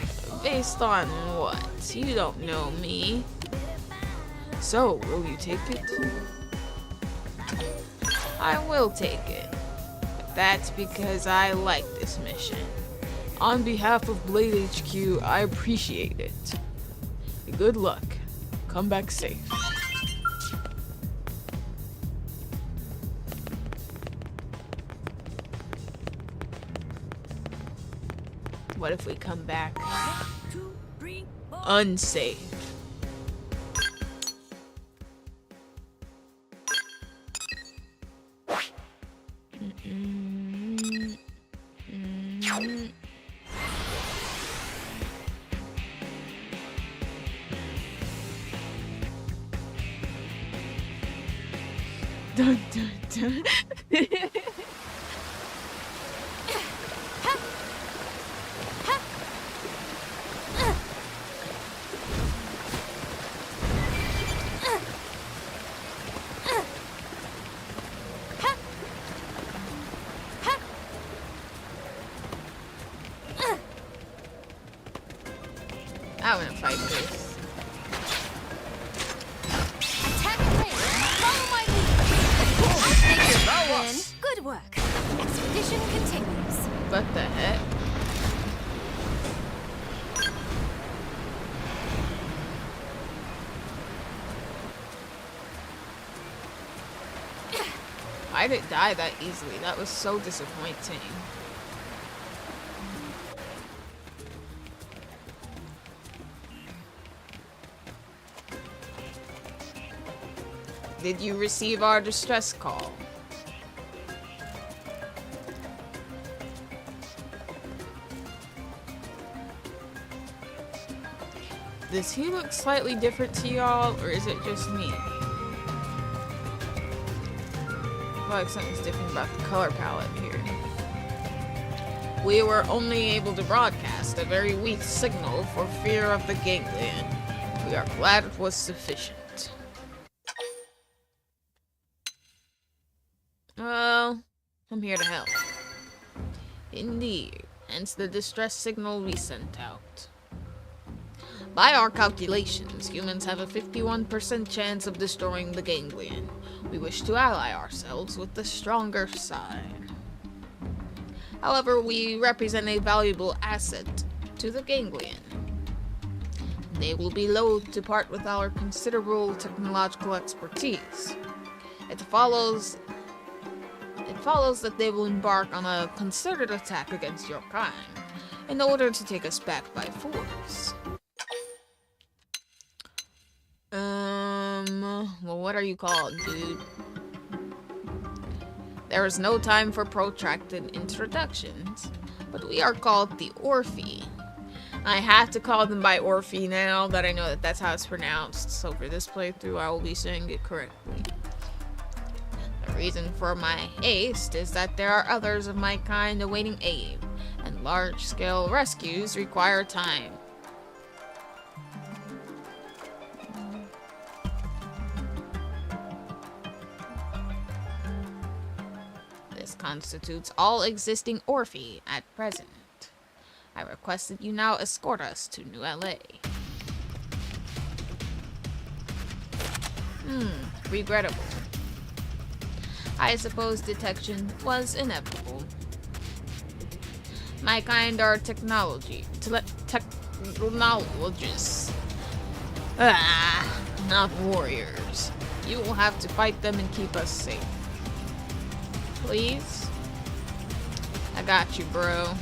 based on what? You don't know me. So, will you take it? I will take it. But that's because I like this mission. On behalf of Blade HQ, I appreciate it. Good luck. Come back safe. What if we come back unsafe? Dun, dun, dun. I'm gonna fight this. Attack and raid. Follow my lead. Good work. Expedition continues. What the heck? I didn't die that easily. That was so disappointing. Did you receive our distress call? Does he look slightly different to y'all, or is it just me? I feel like something's different about the color palette here. we were only able to broadcast a very weak signal for fear of the ganglion. We are glad it was sufficient. Well, I'm here to help. Indeed, hence the distress signal we sent out. By our calculations, humans have a 51% chance of destroying the ganglion. We wish to ally ourselves with the stronger side. However, we represent a valuable asset to the ganglion. They will be loath to part with our considerable technological expertise. It follows that they will embark on a concerted attack against your kind in order to take us back by force. Well, what are you called, dude? There is no time for protracted introductions, but we are called the Orphe. I have to call them by Orphe now that I know that that's how it's pronounced, so for this playthrough I will be saying it correctly. The reason for my haste is that there are others of my kind awaiting aid, and large-scale rescues require time. This constitutes all existing Orphe at present. I request that you now escort us to New LA. Regrettable. I suppose detection was inevitable. My kind are technologists. Not warriors. You will have to fight them and keep us safe. Please? I got you, bro.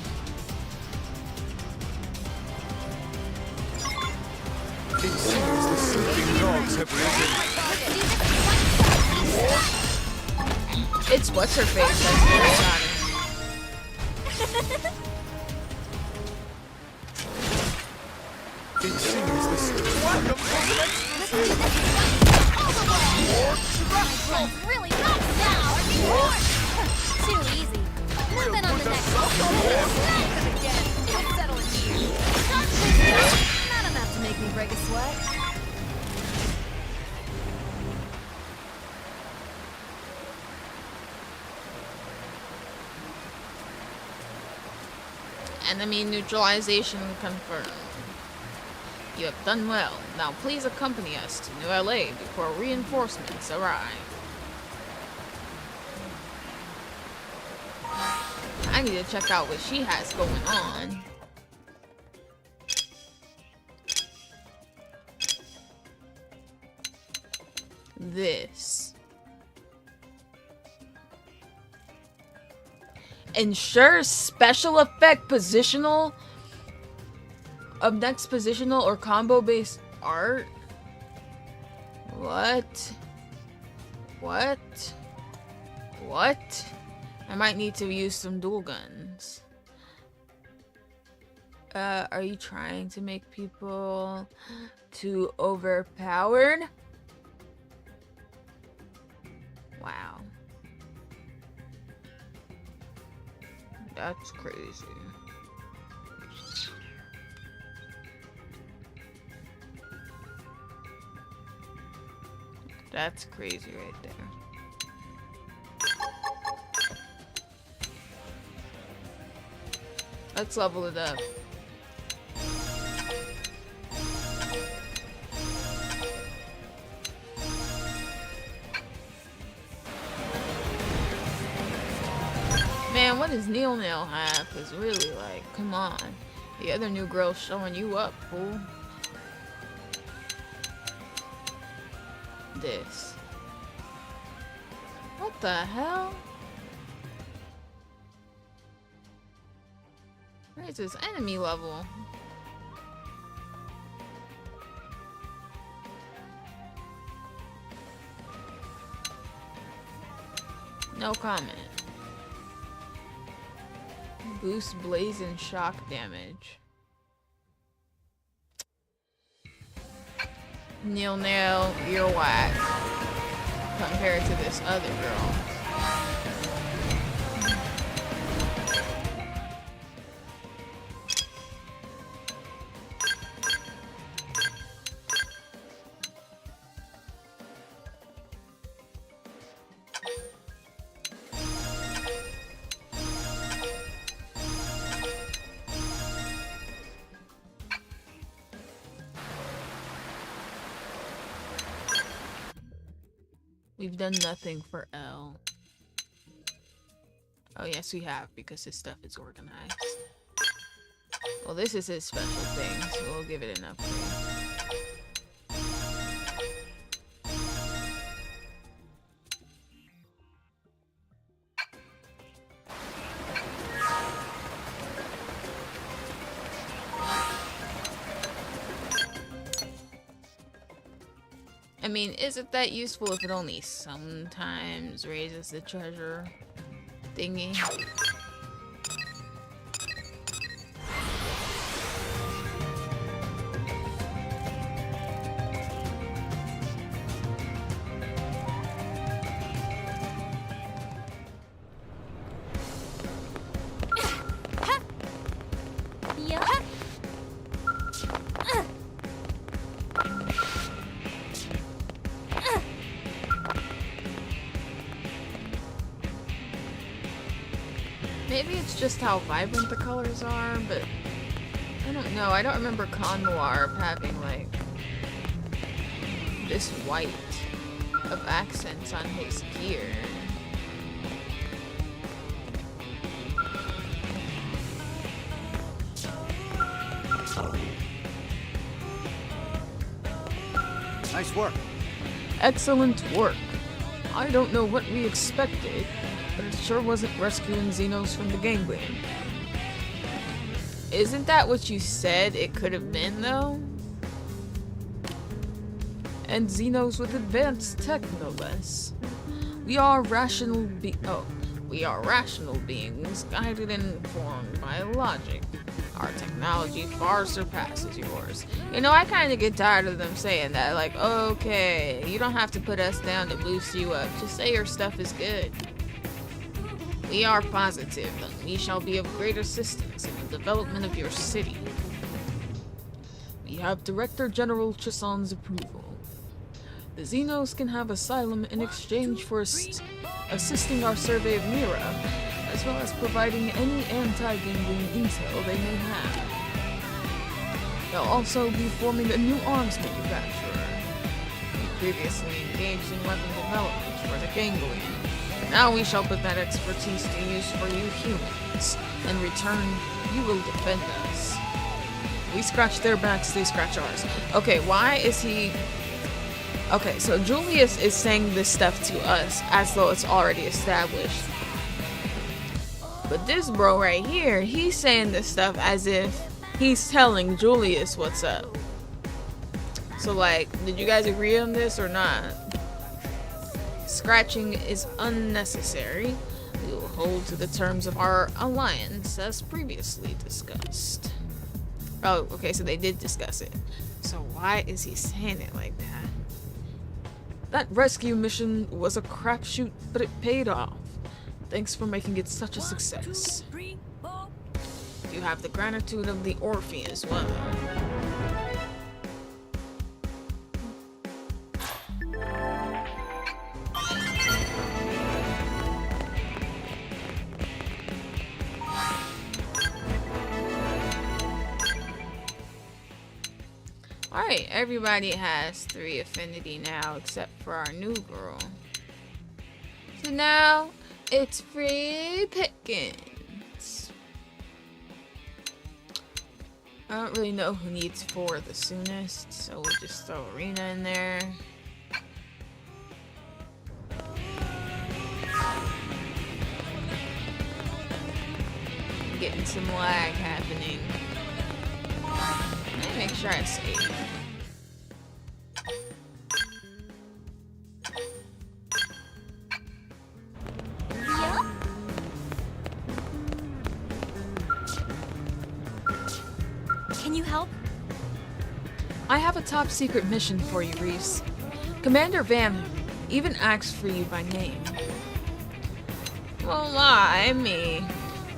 It seems the sleeping dogs have risen. It's what's her face that's very exciting. It seems the sleeping Really not now! Too easy. Moving on the next one. It'll settle in here. Not enough to make me break a sweat. Enemy neutralization confirmed. You have done well. Now please accompany us to New LA before reinforcements arrive. I need to check out what she has going on. This. Ensure special effect positional of next positional or combo based art. What? I might need to use some dual guns. Are you trying to make people too overpowered? Wow. That's crazy. That's crazy right there. Let's level it up. Man, what does Neil Nail have? Cause really, like, come on. The other new girl's showing you up, fool. This. What the hell? Where's this enemy level? No comment. Boost blaze and shock damage. Neil Nail, you're whack compared to this other girl. We've done nothing for L. Oh, yes, we have, because his stuff is organized. Well, this is his special thing, so we'll give it an upgrade. I mean, is it that useful if it only sometimes raises the treasure thingy? Maybe it's just how vibrant the colors are, but I don't know. I don't remember Con Noir having like this white of accents on his gear. Nice work. Excellent work. I don't know what we expected, but it sure wasn't rescuing Xenos from the ganglion. Isn't that what you said it could have been, though? And Xenos with advanced tech, no less. We are rational beings, guided and informed by logic. Our technology far surpasses yours. You know, I kind of get tired of them saying that. Like, okay, you don't have to put us down to boost you up. Just say your stuff is good. We are positive that we shall be of great assistance in the development of your city. We have Director General Chison's approval. The Xenos can have asylum in exchange for assisting our survey of Mira, as well as providing any anti-ganglion intel they may have. They'll also be forming a new arms manufacturer. We previously engaged in weapon development for the ganglion. Now we shall put that expertise to use for you humans. In return, you will defend us. We scratch their backs, they scratch ours. Okay, why is he... Okay, so Julius is saying this stuff to us as though it's already established. But this bro right here, he's saying this stuff as if he's telling Julius what's up. So like, did you guys agree on this or not? Scratching is unnecessary. We will hold to the terms of our alliance as previously discussed. Oh, okay, so they did discuss it. So why is he saying it like that? That rescue mission was a crapshoot, but it paid off. Thanks for making it such a success. You have the gratitude of the Orpheus as well. Alright, everybody has 3 affinity now except for our new girl. So now it's free pickings. I don't really know who needs 4 the soonest, so we'll just throw Arena in there. I'm getting some lag happening. Let me make sure I save. Can you help? I have a top secret mission for you, Riis. Commander Van even asked for you by name. Well, why me?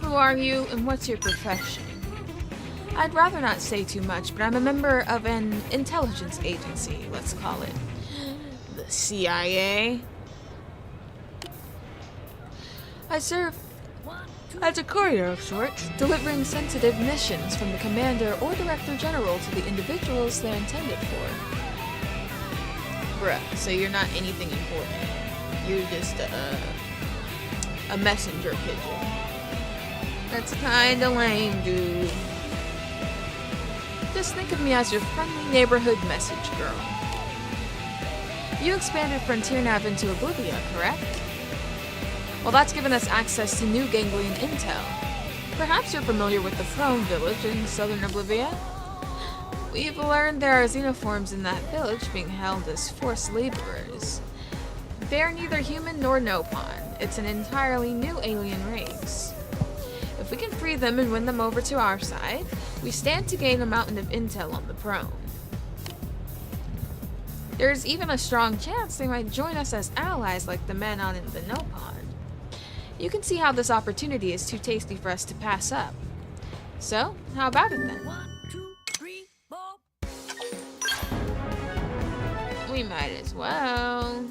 Who are you and what's your profession? I'd rather not say too much, but I'm a member of an intelligence agency, let's call it. The CIA. I serve as a courier of sorts, delivering sensitive missions from the Commander or Director General to the individuals they're intended for. Bruh, so you're not anything important. you're just a messenger pigeon. That's kinda lame, dude. Just think of me as your friendly neighborhood message girl. You expanded Frontier Nav into Oblivia, correct? Well, that's given us access to new ganglion intel. Perhaps you're familiar with the Throne Village in southern Oblivia? We've learned there are xenoforms in that village being held as forced laborers. They're neither human nor Nopon. It's an entirely new alien race. If we can free them and win them over to our side, we stand to gain a mountain of intel on the throne. There's even a strong chance they might join us as allies like the Manon and the Nopon. You can see how this opportunity is too tasty for us to pass up. So, how about it then? 1, 2, 3, 4. We might as well.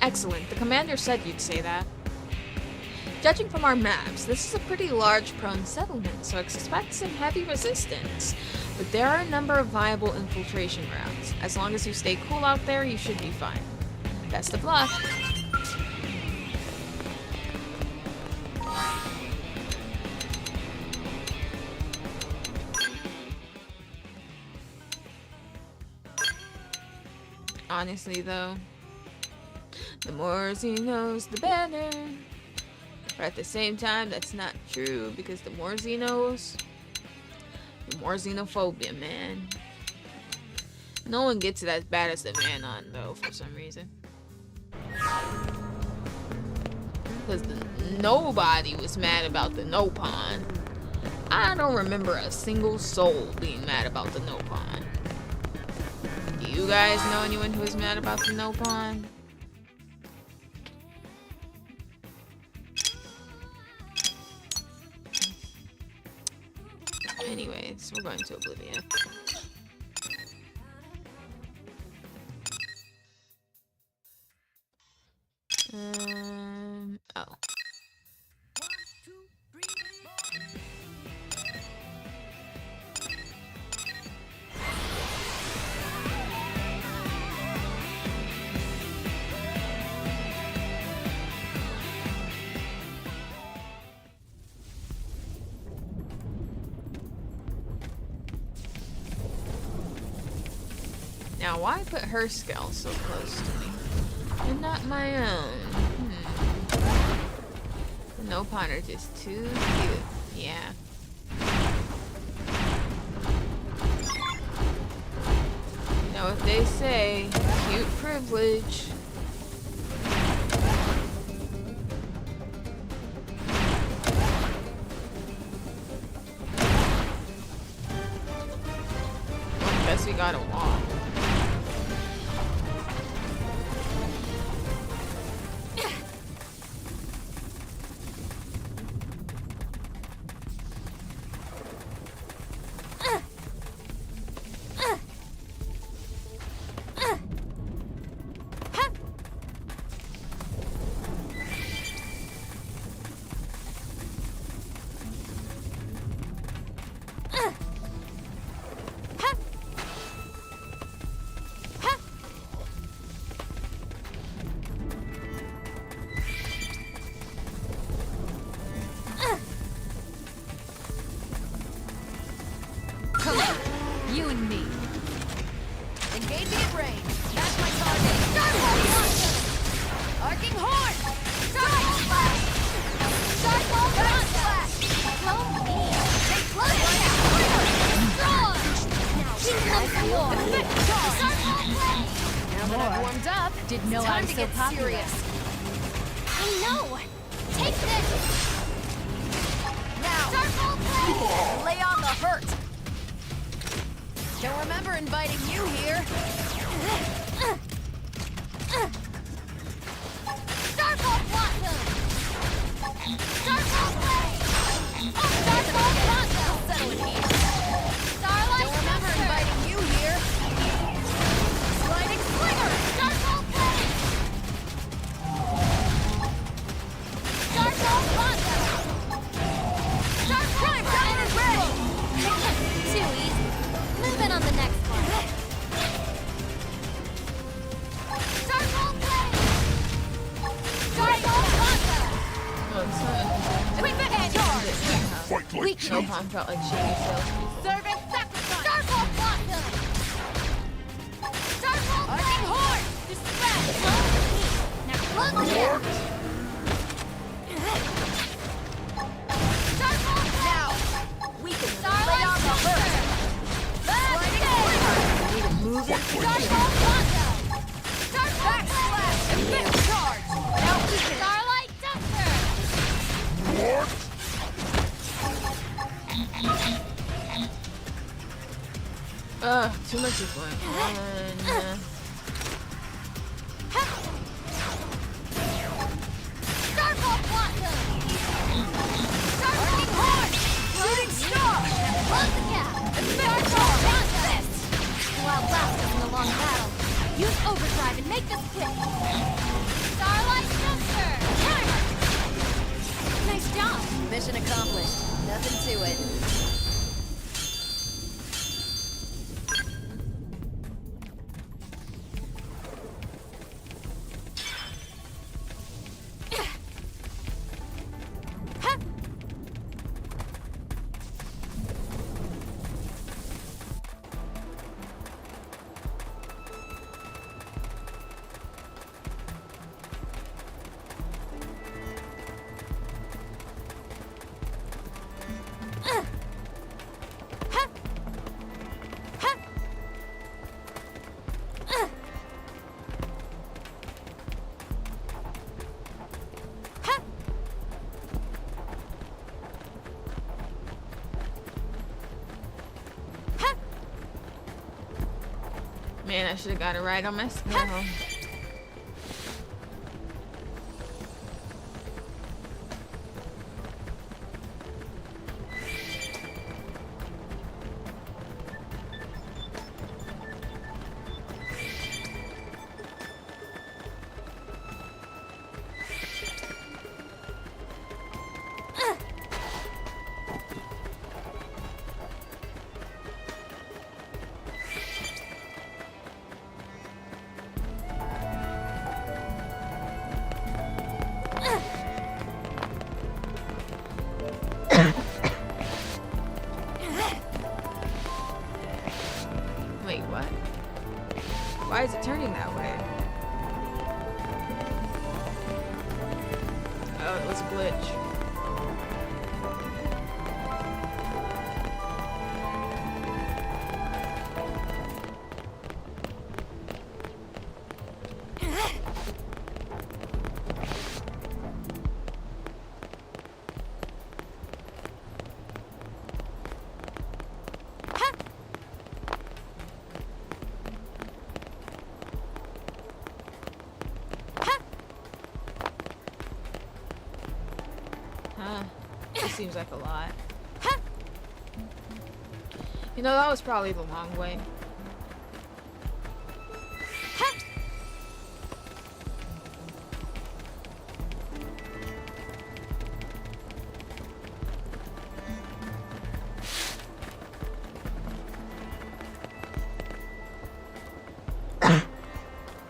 Excellent, the commander said you'd say that. Judging from our maps, this is a pretty large prone settlement, so expect some heavy resistance. But there are a number of viable infiltration routes. As long as you stay cool out there, you should be fine. Best of luck. Honestly, though, the more Xenos, the better. But at the same time, that's not true, because the more Xenos, the more xenophobia, man. No one gets it as bad as the Manon, though, for some reason. Because nobody was mad about the Nopon. I don't remember a single soul being mad about the Nopon. Do you guys know anyone who is mad about the Nopon? Anyways, we're going to Oblivion. Oh. 1, 2, 3, 4. Now, why put her skull so close to me? And not my own? The Nopon are just too cute. Yeah. You know what they say, cute privilege. Well, guess we gotta walk. You and me. Engage the range. That's my target. Arcing horn. Starbolt flash. Starbolt flash. Blow me. Take flight. Strong. Now that I've warmed up, didn't know I was so popular. I know! Take this! Now, Starbolt blade! lay on the hurt. Don't remember inviting you here. Starbolt blossom! Starbolt blade! Starbolt blossom! Settle it here. Starlight Don't remember Scepter! inviting you here. Sliding slinger. Starbolt blade! Starbolt blossom! Starbolt blade! Too easy. Move in on the next one. Quick ahead! Charge! Fight like Weak. No time felt like shady salespeople. Servant sacrifice! Starfall blossom! Starfall Arcing horn! Dispatch! Now close the gap! Starfall now! We can lay on the first! Need to move it. Starfall blossom! Starfall blast! Advance charge! Now we can Starlight Duster! Too much is going on. Starfall blossom! Starfall horn! Shooting star! Close the gap! Starfall blossom! While last in the long battle, use overdrive and make this quick! Starlight Duster! Timer! Nice job! Mission accomplished. Nothing to it. Man, I should have got it right on my skill. Wait, what? Why is it turning that way? Oh, it was a glitch. This seems like a lot. You know, that was probably the long way.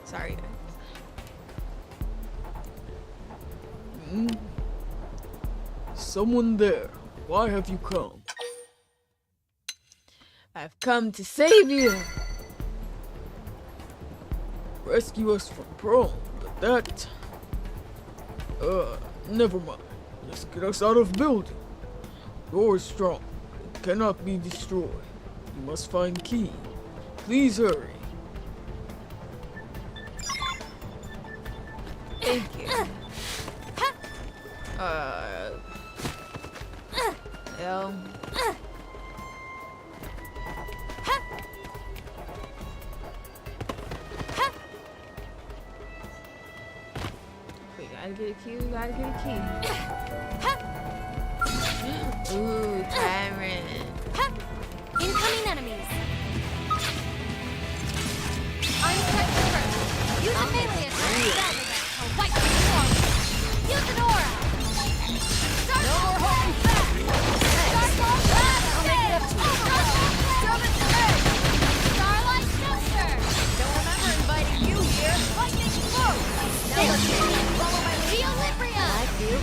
Sorry, guys. Someone there. Why have you come? I've come to save you. Rescue us from Prone, but that... never mind. Just get us out of building. Door is strong. It cannot be destroyed. You must find key. Please hurry. Thank you. L. We gotta get a key, we gotta get a key. Ooh, tyrant. Incoming enemies. Unchecked first. Use a melee attack. A white storm. Use an aura. Start no more holding back. Start all back. Starlight Duster. Don't remember inviting you here. Lightning close. Now let's follow my Geolibria. I feel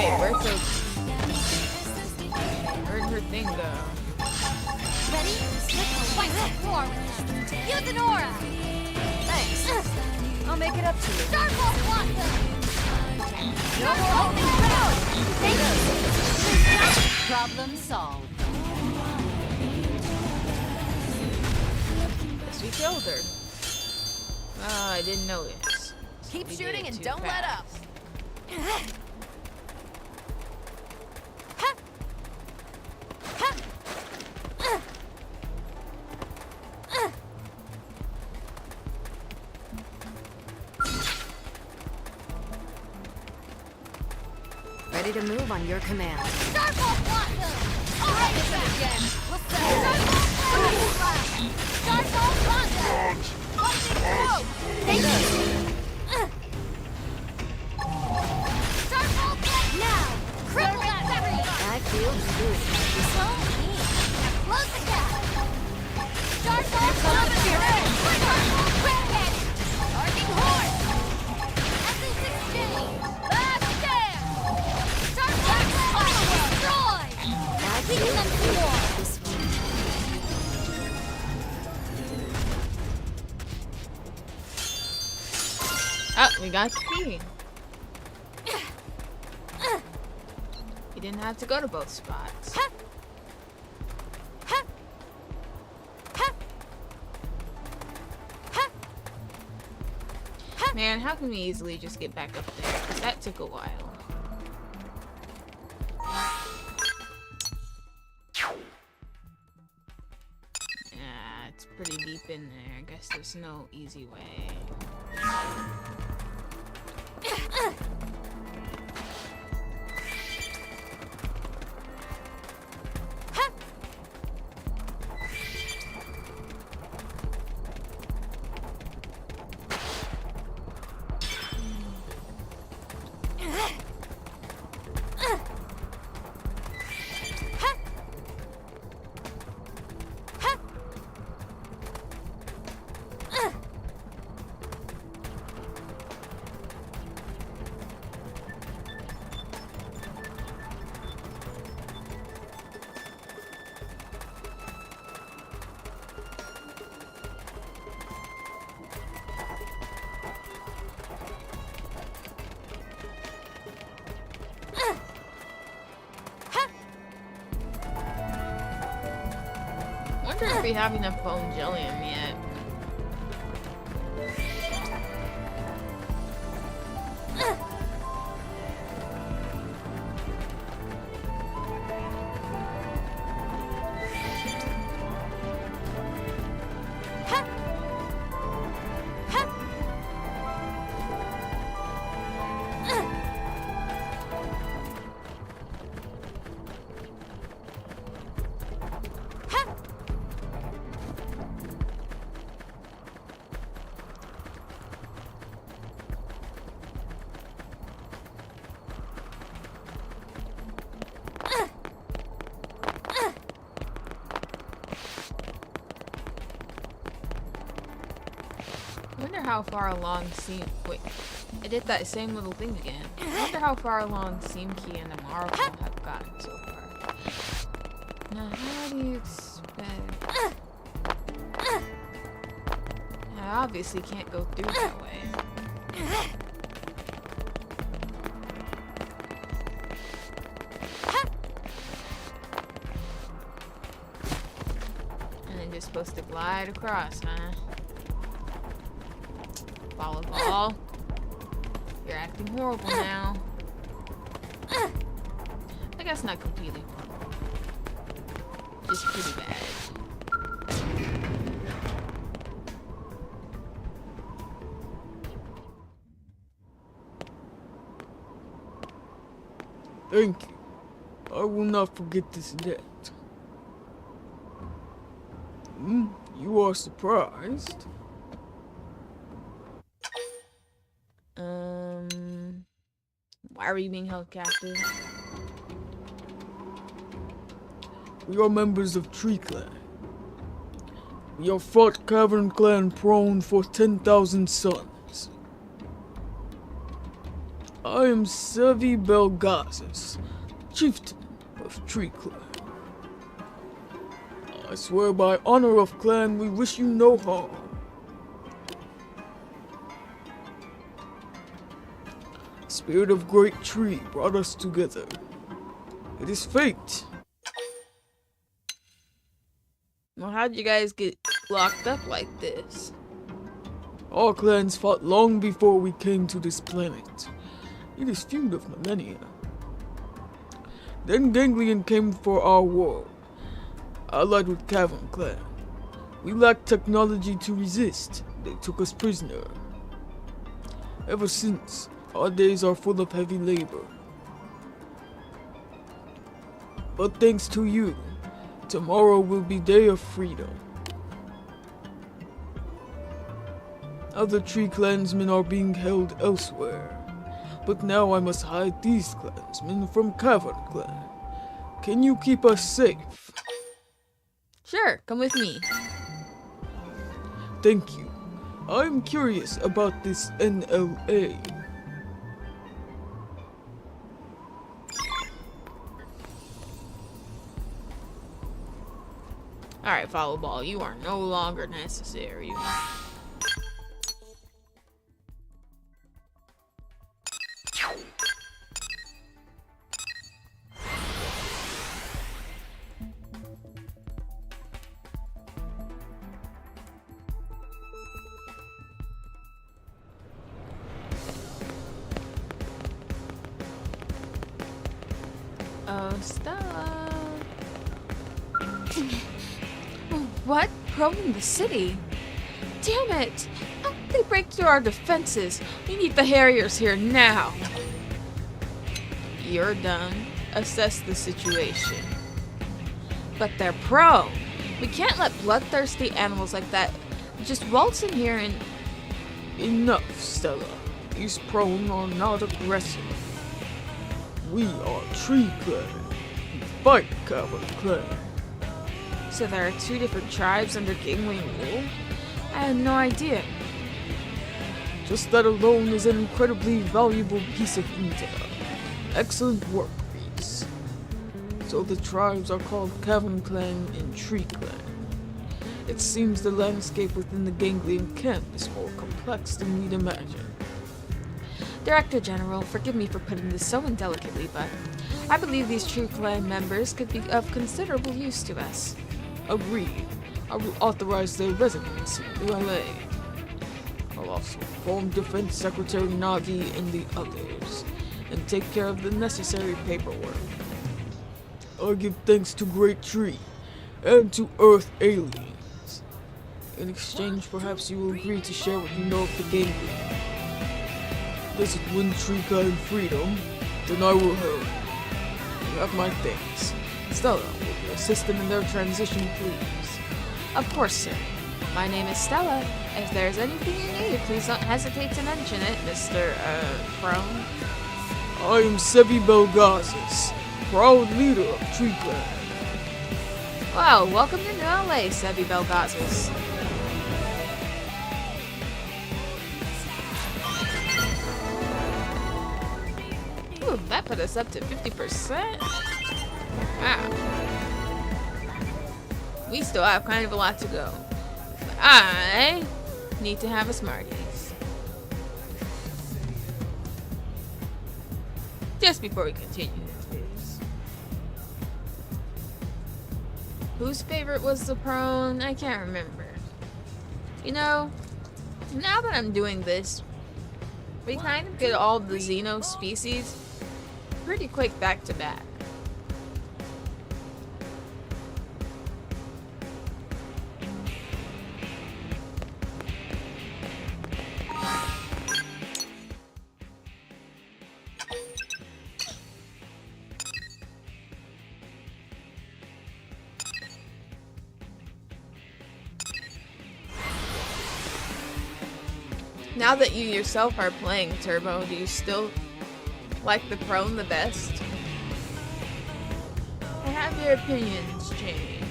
Wait, where'd her thing go? Ready? Fight some war with them. Use an aura. Thanks. I'll make it up to you. Starfall Blossom. No more holding ground! Thank you! Problem solved. Guess we killed her. Oh, I didn't notice. Keep We shooting did it and too don't let up. fast. Ready to move on your command. Starfall Blossom. All right, again. What's that? Starfall Blossom. Starfall Blossom. Lightning Stroke. Thank you. Starfall Blast now. Cripple that everything. I feel good. So mean. Now close the gap. Starfall Blossom. Starfall Crackhead. Arcing Horse. Essence Exchange. Last stand. Starfall Destroy. Taking them to war. This one. Oh, we got the key. You didn't have to go to both spots. Man, how can we easily just get back up there? 'Cause that took a while. Yeah, it's pretty deep in there. I guess there's no easy way. Wonder if we have enough bone jellium yet. I wonder how far along Seam. Wait, I did that same little thing again. I wonder how far along Seam Key and the Marvel have gotten so far. Now, how do you expect? I obviously can't go through that way. And then just supposed to glide across, huh? Volleyball. You're acting horrible now. I guess not completely horrible. Just pretty bad. Thank you. I will not forget this debt. You are surprised? Why are we being held captive? We are members of Tree Clan. We have fought Cavern Clan prone for 10,000 suns. I am Sevi Belgazis, chieftain of Tree Clan. I swear by honor of clan we wish you no harm. Spirit of Great Tree brought us together. It is fate. Well, how'd you guys get locked up like this? Our clans fought long before we came to this planet. It is feud of millennia. Then Ganglion came for our world, allied with Cavern Clan. We lacked technology to resist. They took us prisoner. Ever since, our days are full of heavy labor. But thanks to you, tomorrow will be day of freedom. Other tree clansmen are being held elsewhere. But now I must hide these clansmen from Cavern Clan. Can you keep us safe? Sure, come with me. Thank you. I'm curious about this NLA. Alright, Follow Ball, you are no longer necessary. Stella. What? Roaming the city? Damn it! How did they break through our defenses? We need the Harriers here now. You're done. Assess the situation. But they're prone. We can't let bloodthirsty animals like that just waltz in here and... Enough, Stella. These prone are not aggressive. We are Tree Clan. We fight Cavern Clan. So there are two different tribes under Ganglion rule? I had no idea. Just that alone is an incredibly valuable piece of intel. Excellent work, Riis. So the tribes are called Cavern Clan and Tree Clan. It seems the landscape within the Ganglion camp is more complex than we'd imagine. Director General, forgive me for putting this so indelicately, but I believe these Tree Clan members could be of considerable use to us. Agreed. I will authorize their residence in NLA. I'll also inform Defense Secretary Nagi and the others, and take care of the necessary paperwork. I give thanks to Great Tree, and to Earth aliens. In exchange, perhaps you will agree to share what you know of the Ganglion. Does it win Tree Clan freedom? Then I will hurry. You have my thanks. Stella, will you assist them in their transition, please? Of course, sir. My name is Stella. If there's anything you need, please don't hesitate to mention it, Mr. Prone. I am Sevi Belgazis, proud leader of Tree Clan. Well, welcome to NLA, Sevi Belgazis. Ooh, that put us up to 50%. Wow. We still have kind of a lot to go. I need to have a Smarties. Just before we continue this. Whose favorite was the prone? I can't remember. You know, now that I'm doing this, we kind of get all the Xeno species pretty quick back to back. Now that you yourself are playing Turbo, do you still like the prone the best? Or have your opinions changed?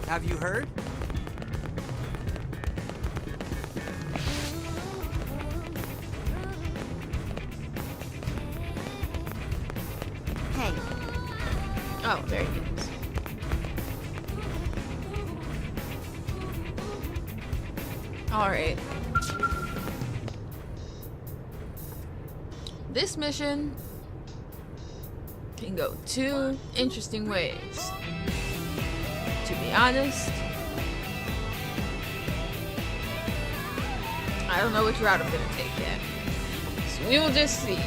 Have you heard? Hey, Oh, there he is. Alright. This mission can go two interesting ways. To be honest, I don't know which route I'm gonna take yet. So we will just see.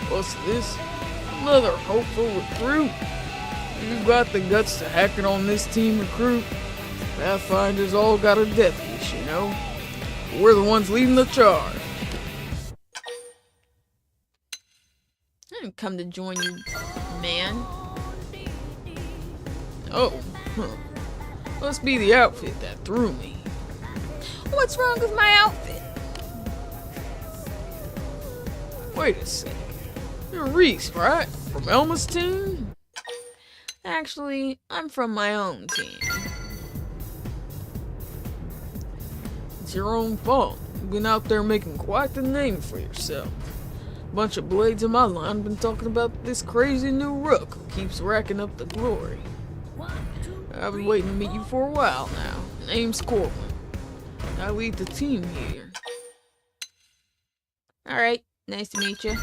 What's this? Another hopeful recruit? You got the guts to hack it on this team, recruit? Pathfinders all got a death wish, you know? We're the ones leading the charge. I didn't come to join you, man. Oh, huh. Must be the outfit that threw me. What's wrong with my outfit? Wait a sec. You're Riis, right? From Elma's team? Actually, I'm from my own team. It's your own fault. You've been out there making quite the name for yourself. Bunch of blades in my line been talking about this crazy new rook who keeps racking up the glory. I've been waiting to meet you for a while now. Name's Corbin. I lead the team here. Alright, nice to meet you.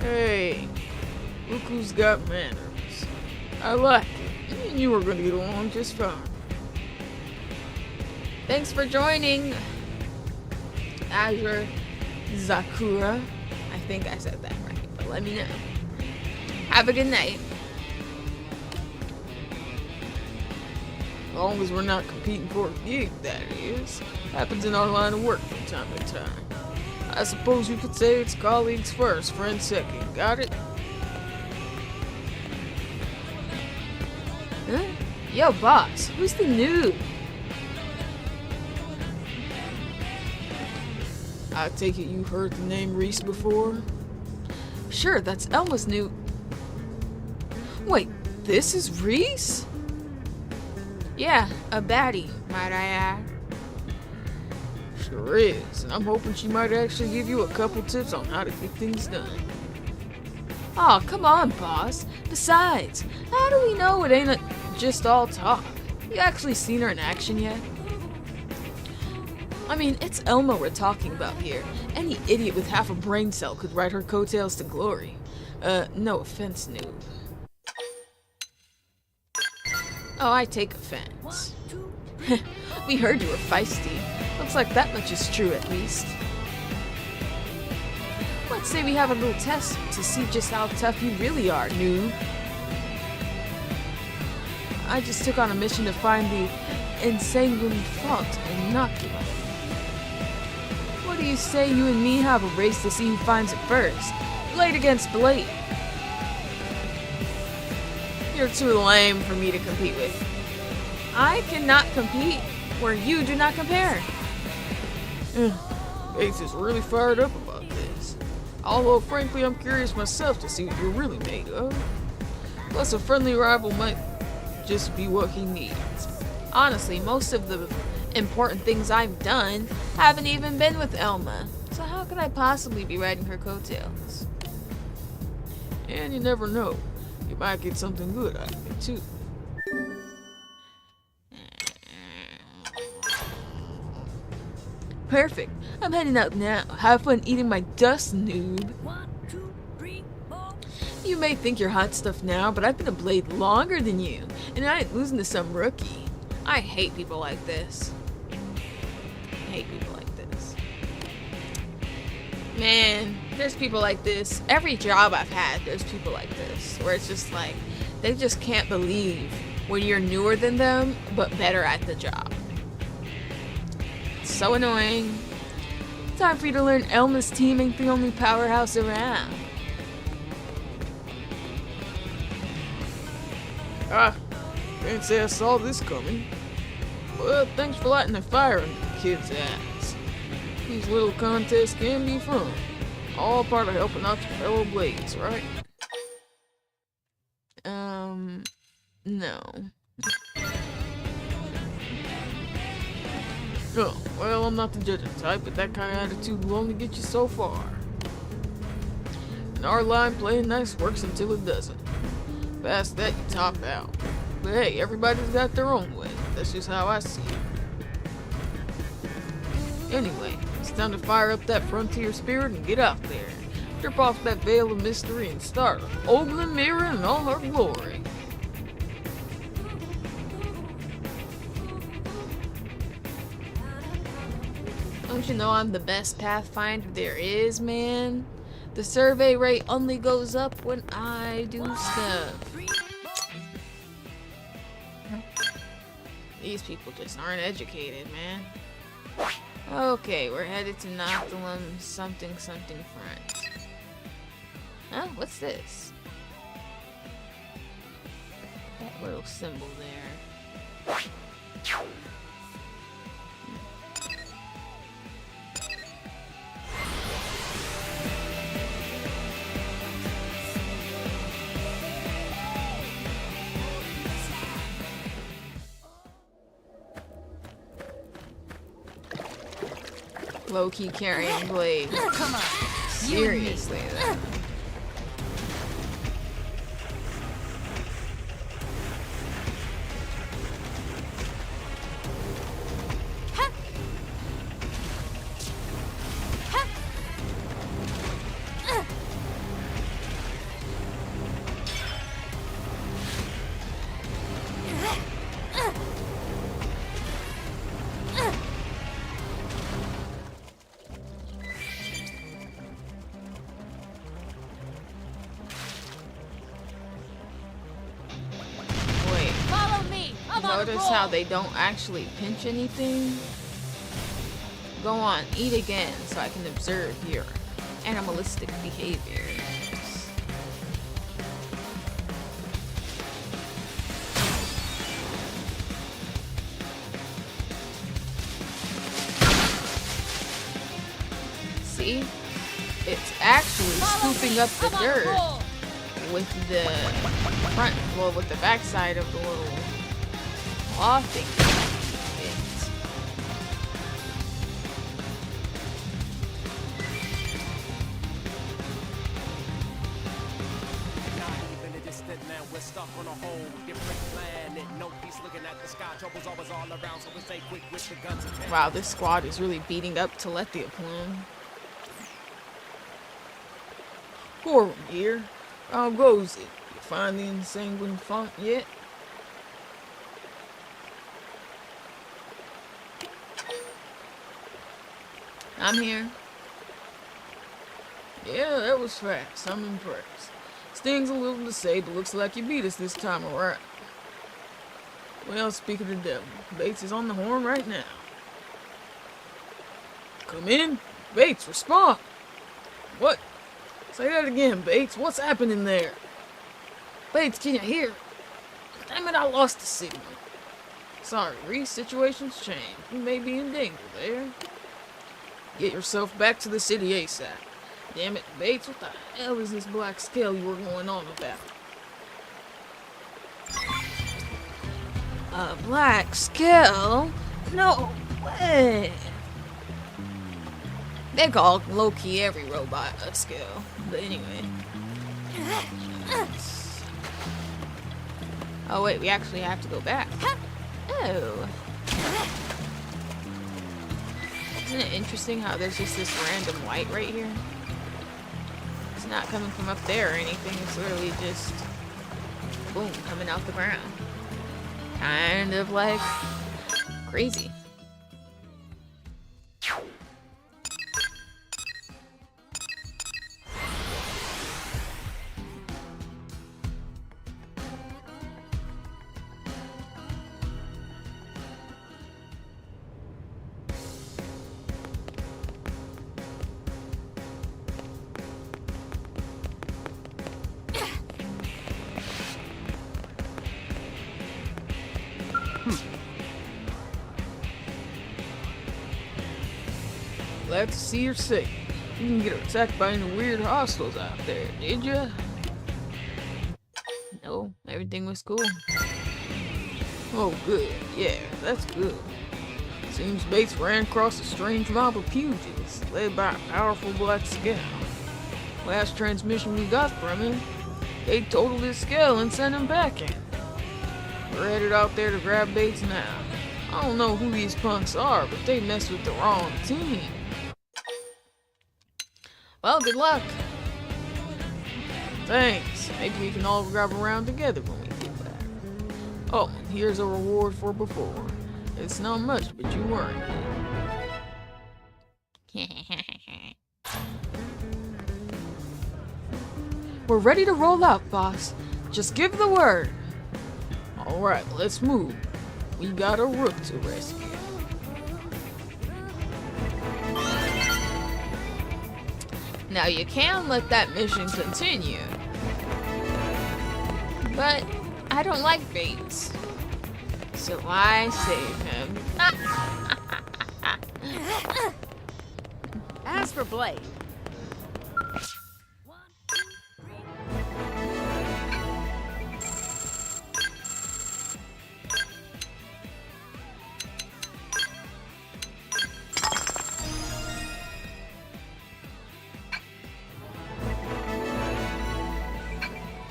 Hey, look who's got manners. I like it. Me and you are gonna get along just fine. Thanks for joining, Azure Zakura. I think I said that right, but let me know. Have a good night. As long as we're not competing for a gig, that is. Happens in our line of work from time to time. I suppose you could say it's colleagues first, friends second. Got it? Huh? Yo, boss, who's the noob? I take it you've heard the name Riis before? Sure, that's Elma's new... Wait, this is Riis? Yeah, a baddie, might I add. Sure is, and I'm hoping she might actually give you a couple tips on how to get things done. Aw, come on, boss. Besides, how do we know it ain't just all talk? You actually seen her in action yet? I mean, it's Elma we're talking about here. Any idiot with half a brain cell could ride her coattails to glory. No offense, noob. Oh, I take offense. We heard you were feisty. Looks like that much is true, at least. Let's say we have a little test to see just how tough you really are, noob. I just took on a mission to find the ensanguined font inoculum. What do you say you and me have a race to see who finds it first? Blade against blade. You're too lame for me to compete with. I cannot compete where you do not compare. Ace is really fired up about this. Although, frankly, I'm curious myself to see what you're really made of. Plus, a friendly rival might just be what he needs. Honestly, most of the important things I've done haven't even been with Elma. So how could I possibly be riding her coattails? And you never know. You might get something good out of it, too. Perfect. I'm heading out now. Have fun eating my dust, noob. 1, 2, 3, 4. You may think you're hot stuff now, but I've been a blade longer than you, and I ain't losing to some rookie. I hate people like this. I hate people like this. Man, there's people like this. Every job I've had, there's people like this, where it's just like, they just can't believe when you're newer than them, but better at the job. It's so annoying. Time for you to learn Elma's team ain't the only powerhouse around. Ah, can't say I saw this coming. Well, thanks for lighting the fire under the kid's ass. These little contests can be fun. All part of helping out your fellow blades, right? No. Oh, well, I'm not the judging type, but that kind of attitude will only get you so far. In our line, playing nice works until it doesn't. Past that, you top out. But hey, everybody's got their own way. That's just how I see it. Anyway, it's time to fire up that frontier spirit and get out there. Strip off that veil of mystery and start opening mirror in all her glory. Don't you know I'm the best Pathfinder there is, man? The survey rate only goes up when I do stuff. These people just aren't educated, man. Okay, we're headed to Noctilum something front. Huh? What's this? That little symbol there. Low-key carrying blade. Come on. Seriously, though. Notice how they don't actually pinch anything? Go on, eat again so I can observe your animalistic behaviors. See? It's actually scooping up the dirt with the front, well, with the backside of the little claw thing. Wow, this squad is really beating up Telethia Plume. Corum here. How goes it? You find the ensanguined font yet? I'm here. Yeah, that was fast. I'm impressed. Stings a little to say, but looks like you beat us this time around. Well, speaking of the devil, Bates is on the horn right now. Come in. Bates, respond. What? Say that again, Bates. What's happening there? Bates, can you hear? Damn it, I lost the signal. Sorry, Riis, situation's changed. You may be in danger there. Get yourself back to the city ASAP. Damn it, Bates, what the hell is this black scale you were going on about? A black skill? No way. They call low-key every robot a skill. But anyway. Oh wait, we actually have to go back. Oh. Isn't it interesting how there's just this random light right here? It's not coming from up there or anything. It's literally just boom, coming out the ground. Kind of like crazy. glad to see you're safe. You didn't get attacked by any weird hostiles out there, did ya? No, everything was cool. Oh, good. Yeah, that's good. Seems Bates ran across a strange mob of pugilists, led by a powerful black scout. Last transmission we got from him, they totaled his scale and sent him packing. We're headed out there to grab Bates now. I don't know who these punks are, but they messed with the wrong team. Well, good luck. Thanks. Maybe we can all grab around together when we get back. Oh, and here's a reward for before. It's not much, but you weren't. We're ready to roll out, boss. Just give the word. Alright, let's move. We got a rook to rescue. Now you can let that mission continue. But I don't like Bates. So I save him. As for Blade,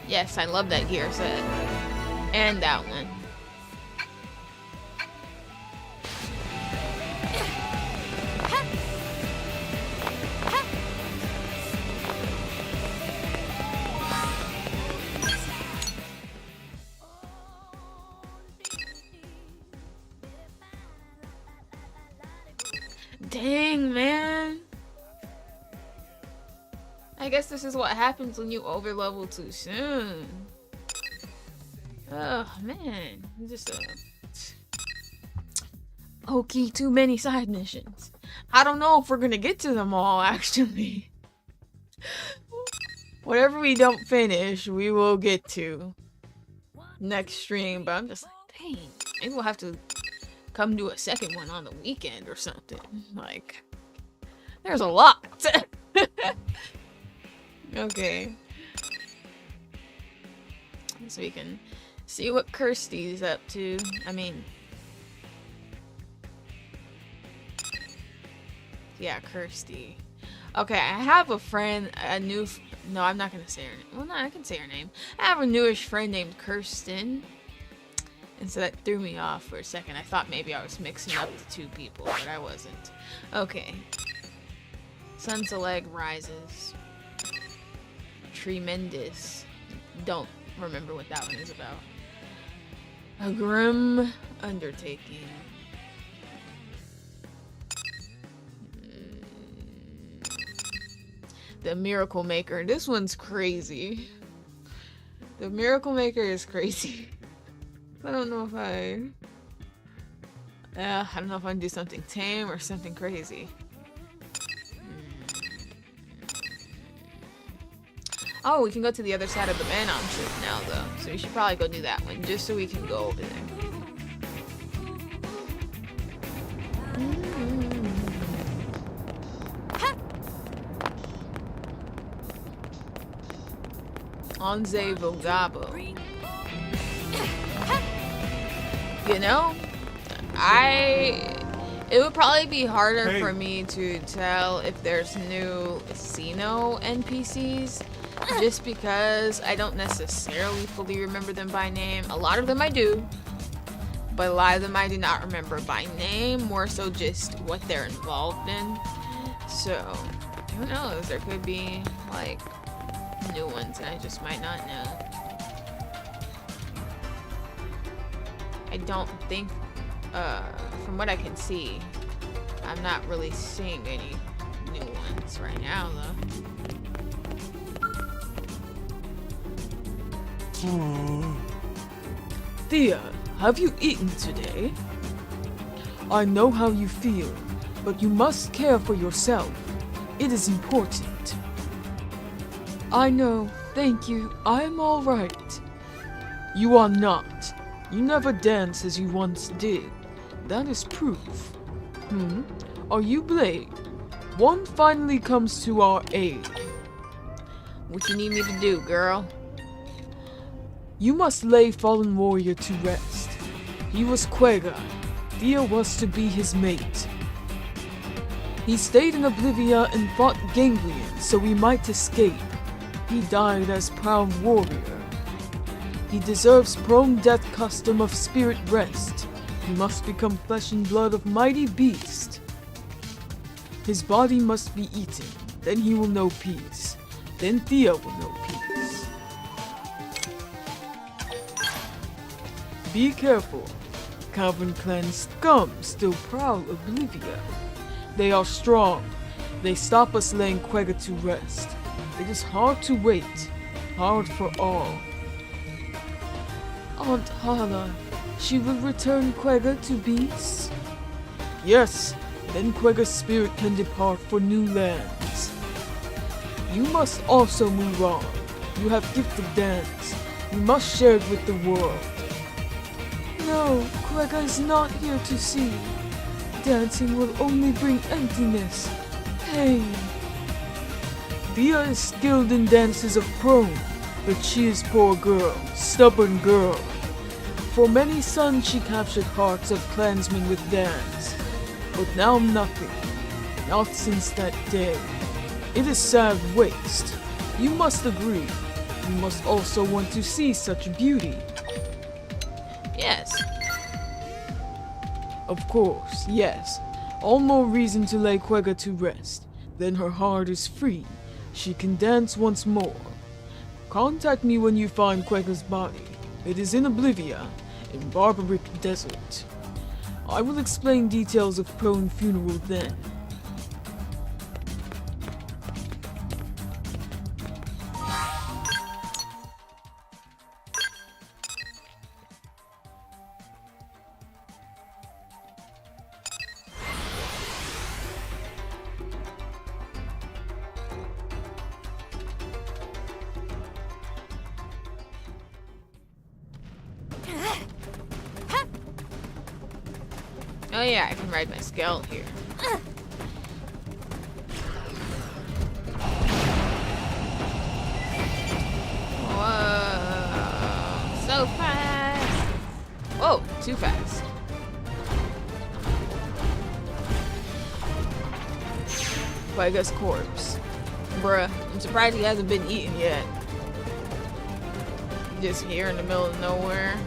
Yes, I love that gear set. And that one. Dang, man. I guess this is what happens when you overlevel too soon. Oh, man. Just okay, too many side missions. I don't know if we're gonna get to them all, actually. Whatever we don't finish, we will get to next stream, but I'm just like, dang, maybe we'll have to come do a second one on the weekend or something. Like, there's a lot. Okay. So we can see what Kirsty's up to. I mean, yeah, Kirsty. Okay, I have a friend, no, I'm not gonna say her name. Well, no, I can say her name. I have a newish friend named Kirsten. And so that threw me off for a second. I thought maybe I was mixing up the two people, but I wasn't. Okay. Sunseleg rises. Tremendous. Don't remember what that one is about. A grim undertaking. The Miracle Maker. This one's crazy. The Miracle Maker is crazy. I don't know if I don't know if I can do something tame or something crazy. Oh, we can go to the other side of the Manon ship now, though. So we should probably go do that one, just so we can go over there. Onze Vogabo. You know, it would probably be harder for me to tell if there's new Xeno NPCs, just because I don't necessarily fully remember them by name. A lot of them I do, but a lot of them I do not remember by name, more so just what they're involved in. So, who knows, there could be, like, new ones and I just might not know. I don't think, from what I can see, I'm not really seeing any new ones right now, though. Thea, have you eaten today? I know how you feel, but you must care for yourself. It is important. I know, thank you, I'm alright. You are not. You never dance as you once did. That is proof. Are you Blade? one finally comes to our aid. What you need me to do, girl? You must lay fallen warrior to rest. He was Quagga. Thea was to be his mate. He stayed in Oblivia and fought Ganglion so he might escape. He died as proud warrior. He deserves prone death custom of spirit rest. He must become flesh and blood of mighty beast. His body must be eaten, then he will know peace. Then Thea will know peace. Be careful. Calvin clan scum still prowl Oblivia. They are strong. They stop us laying Quagga to rest. It is hard to wait. Hard for all. Aunt Hala, she will return Quagga to beasts? Yes, then Quagga's spirit can depart for new lands. You must also move on. You have gift of dance. You must share it with the world. No, Quagga is not here to see. Dancing will only bring emptiness, pain. Thea is skilled in dances of prone, but she is poor girl, stubborn girl. For many suns she captured hearts of clansmen with dance, but now nothing, not since that day. It is sad waste. You must agree. You must also want to see such beauty. Yes. Of course, yes. All more reason to lay Quagga to rest. Then her heart is free. She can dance once more. Contact me when you find Quagga's body. It is in Oblivia, in Barbaric Desert. I will explain details of prone funeral then. Oh yeah, I can ride my skeleton here. Whoa, so fast. Whoa, too fast. Quagga's corpse. Bruh, I'm surprised he hasn't been eaten yet. Just here in the middle of nowhere.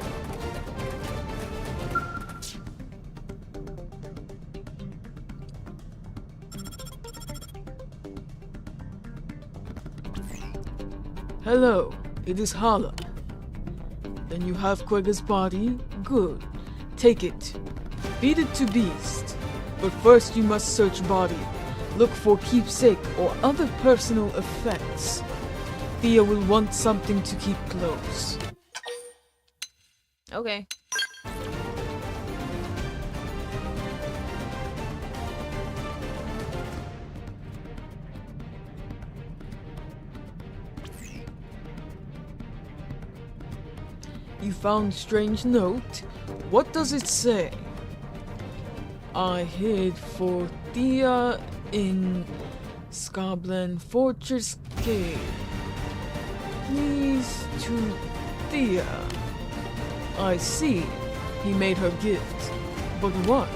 Hello, it is Hala. Then you have Quagga's body? Good. Take it. Feed it to beast. But first you must search body. Look for keepsake or other personal effects. Thea will want something to keep close. Okay. You found strange note? What does it say? I hid for Thea in Skobland Fortress Cave. Please to Thea. I see. He made her gift. But what?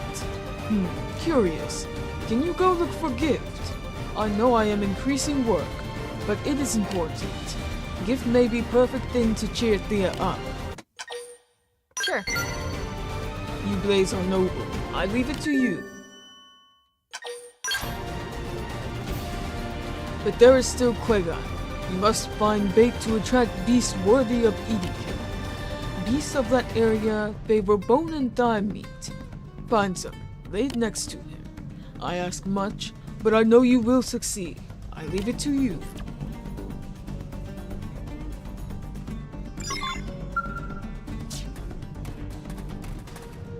Curious. Can you go look for gift? I know I am increasing work, but it is important. Gift may be perfect thing to cheer Thea up. Sure. You Blaze are noble. I leave it to you. But there is still Quagga. You must find bait to attract beasts worthy of eating him. Beasts of that area favor bone and thigh meat. Find some, lay it next to him. I ask much, but I know you will succeed. I leave it to you.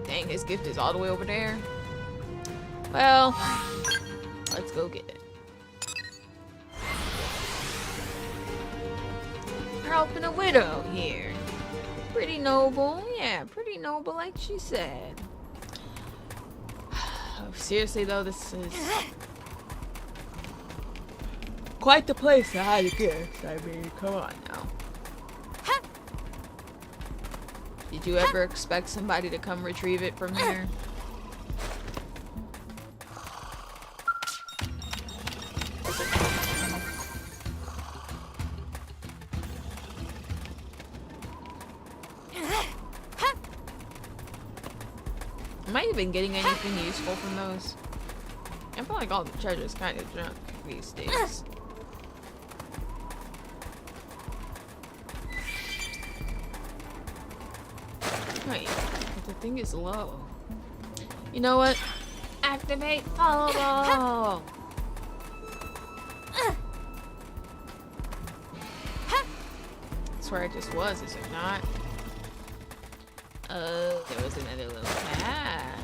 Dang, his gift is all the way over there. Well, let's go get it. We're helping a widow here. Pretty noble, yeah, pretty noble like she said. Seriously though, this is... Quite the place to hide a gift. I mean, come on now. Did you ever expect somebody to come retrieve it from here? Am I even getting anything useful from those? I feel like all the treasure's kind of junk these days. Wait, but the thing is low. You know what? Activate follow. That's where I just was, is it not? There was another little pad.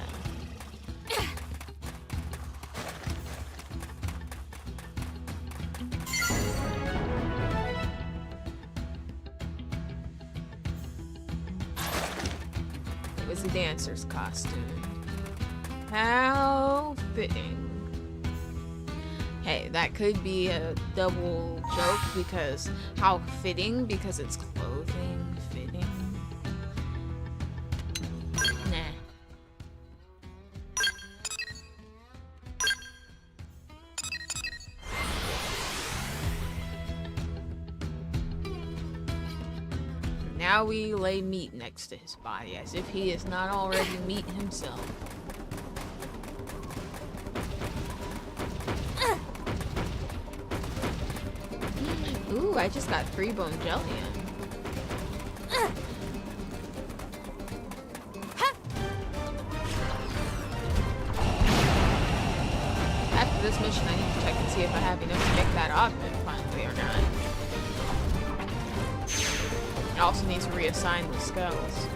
It was a dancer's costume. How fitting. Hey, that could be a double joke because how fitting because it's clothing fitting. Now we lay meat next to his body, as if he is not already meat himself. Ooh, I just got 3 bone jelly in. After this mission, I need to check and see if I have enough to make that augment finally or not. I also need to reassign the skulls.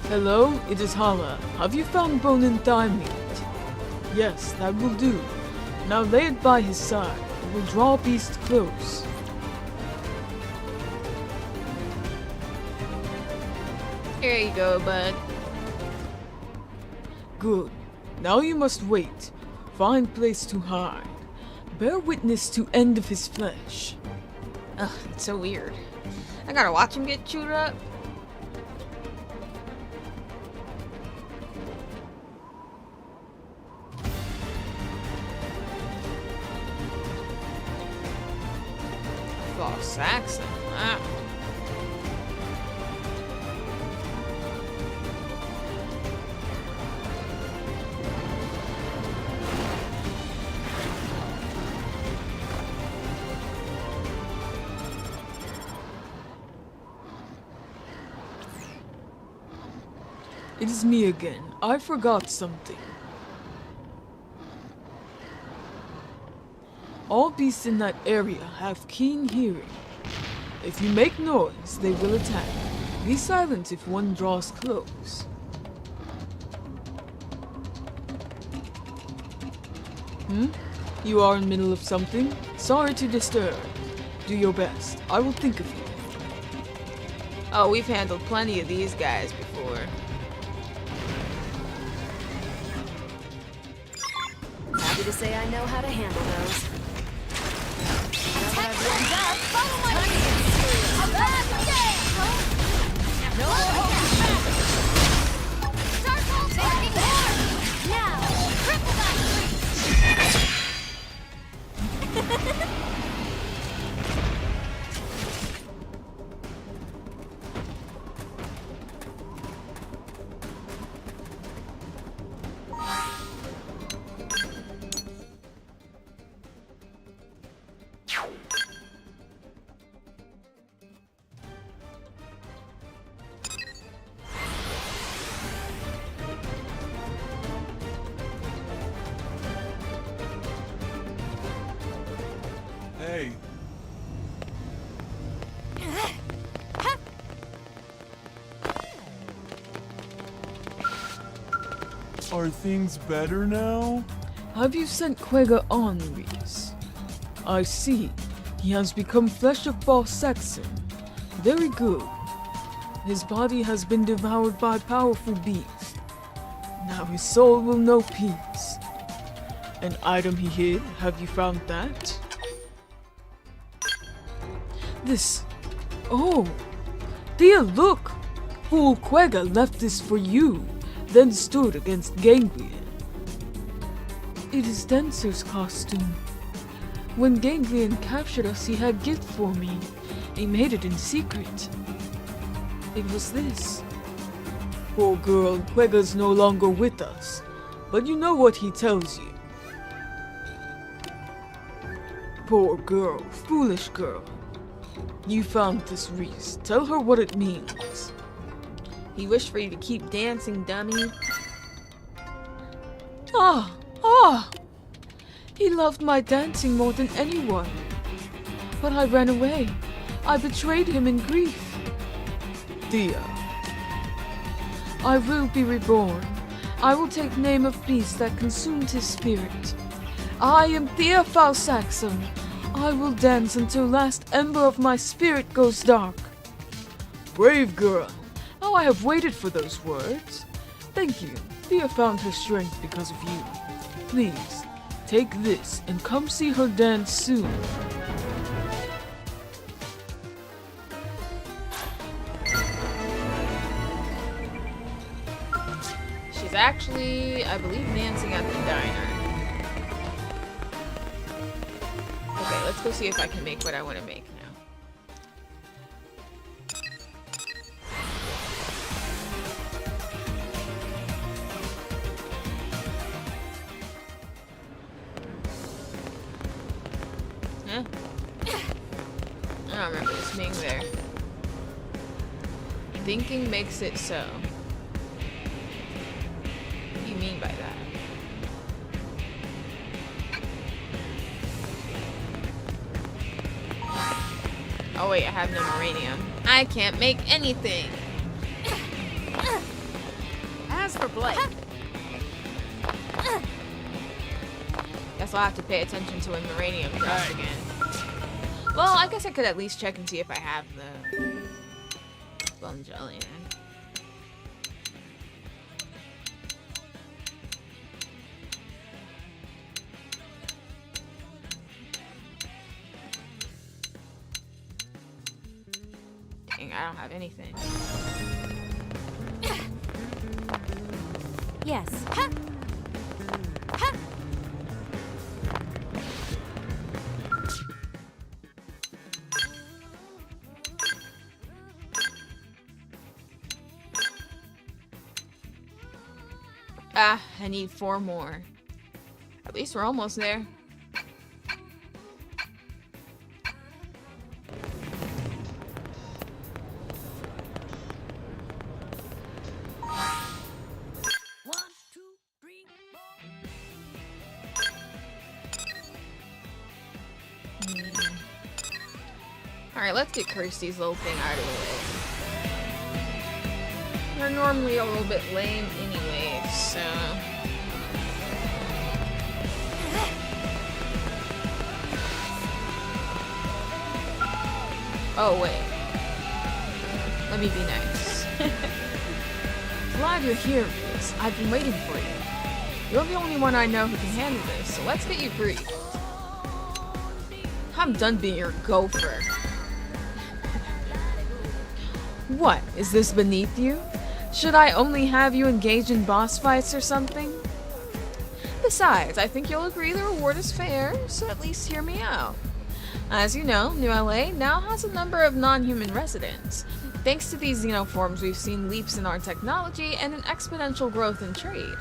Hello, it is Hala. Have you found bone and thigh meat? Yes, that will do. Now lay it by his side. It will draw beast close. Here you go, bud. Good. Now you must wait. Find place to hide. Bear witness to end of his flesh. Ugh, it's so weird. I gotta watch him get chewed up. False Saxon. Ah. It is me again. I forgot something. All beasts in that area have keen hearing. If you make noise, they will attack. Be silent if one draws close. You are in the middle of something? Sorry to disturb. Do your best. I will think of you. Oh, we've handled plenty of these guys before. Happy to say I know how to handle those. Follow my lead! A bad day! No holding back! Circle taking hard! Now, triple that Hey. Are things better now? Have you sent Quagga on, Riis? I see. He has become flesh of Ball Saxon. Very good. His body has been devoured by powerful beasts. Now his soul will know peace. An item he hid, have you found that? This... Oh! Dear, look! Fool Quagga left this for you, then stood against Ganglion. It is Dancer's costume. When Ganglion captured us, he had a gift for me. He made it in secret. It was this. Poor girl, Quagga's no longer with us. But you know what he tells you. Poor girl, foolish girl. You found this, Riis. Tell her what it means. He wished for you to keep dancing, dummy. Ah! He loved my dancing more than anyone. But I ran away. I betrayed him in grief. Thea. I will be reborn. I will take name of beast that consumed his spirit. I am Thea Falsaxum. I will dance until last ember of my spirit goes dark. Brave girl. How I have waited for those words. Thank you. Thea found her strength because of you. Please, take this and come see her dance soon. She's actually, I believe, dancing at the diner. Okay, let's go see if I can make what I want to make now. Huh? I don't remember this being there. Thinking makes it so. What do you mean by that? Oh wait, I have no uranium. I can't make anything. As for Blake. Guess I'll have to pay attention to when uranium drops again. Well, I guess I could at least check and see if I have the Bunjelian. Dang, I don't have anything. Yes. Ah, I need 4 more. At least we're almost there. Alright, let's get Kirsty's little thing out of the way. They're normally a little bit lame anyway, so... Oh, wait. Let me be nice. Glad you're here, Riis. I've been waiting for you. You're the only one I know who can handle this, so let's get you briefed. I'm done being your gopher. What? Is this beneath you? Should I only have you engage in boss fights or something? Besides, I think you'll agree the reward is fair, so at least hear me out. As you know, New LA now has a number of non-human residents. Thanks to these xenoforms, we've seen leaps in our technology and an exponential growth in trade.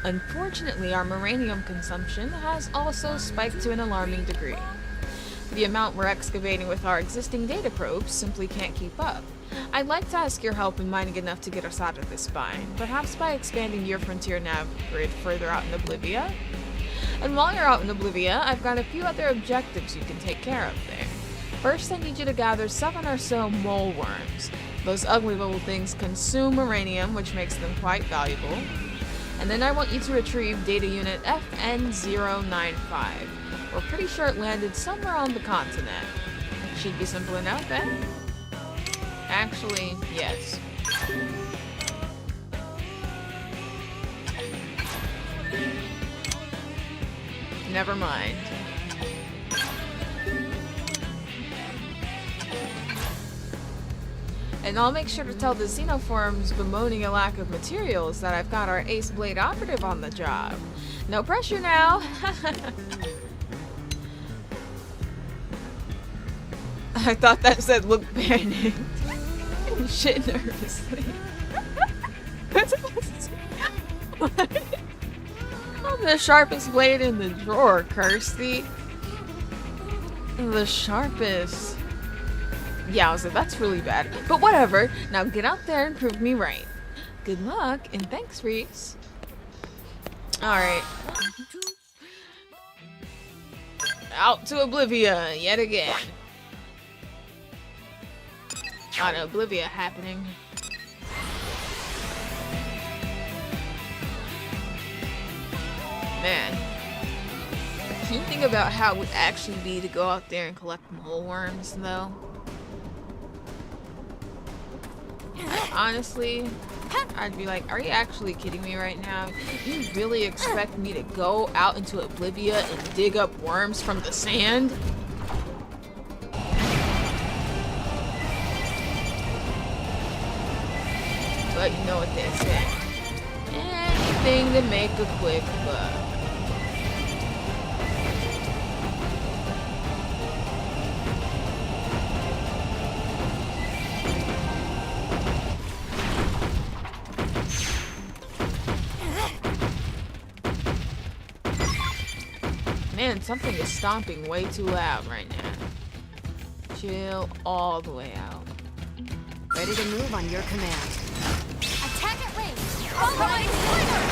Unfortunately, our uranium consumption has also spiked to an alarming degree. The amount we're excavating with our existing data probes simply can't keep up. I'd like to ask your help in mining enough to get us out of this bind, perhaps by expanding your frontier nav grid further out in Oblivia. And while you're out in Oblivia, I've got a few other objectives you can take care of there. First, I need you to gather 7 or so mole worms. Those ugly little things consume uranium, which makes them quite valuable. And then I want you to retrieve data unit FN095. We're pretty sure it landed somewhere on the continent. Should be simple enough, eh? Actually, yes. Never mind. And I'll make sure to tell the Xenoforms bemoaning a lack of materials that I've got our Ace Blade operative on the job. No pressure now. I thought that said look panicked. Shit nervously. What? I'm the sharpest blade in the drawer, Kirsty. The sharpest. Yowza, that's really bad. But whatever. Now get out there and prove me right. Good luck, and thanks, Riis. Alright. Out to Oblivia, yet again. Lot of Oblivia happening. Man. Can you think about how it would actually be to go out there and collect mole worms, though? Honestly, I'd be like, are you actually kidding me right now? You really expect me to go out into Oblivia and dig up worms from the sand? But you know what they say. Anything to make a quick buck. Man, something is stomping way too loud right now. Chill all the way out. Ready to move on your command. Attack at range. All right, slinger.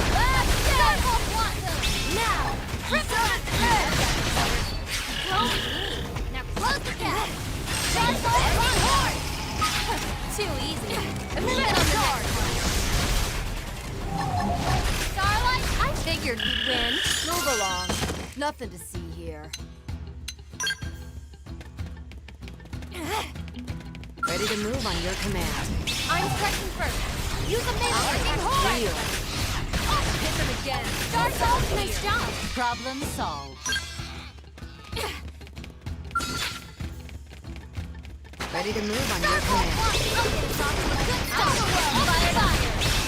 Let's go. Now, now close the gap. Too easy. Moving on guard. Starlight, I figured you'd win. Move along. Nothing to see here. Ready to move on your command. I'm striking first. Use a melee attack. Clear. Hit them again. Start off. Nice job. Problem solved. Ready to move on your command.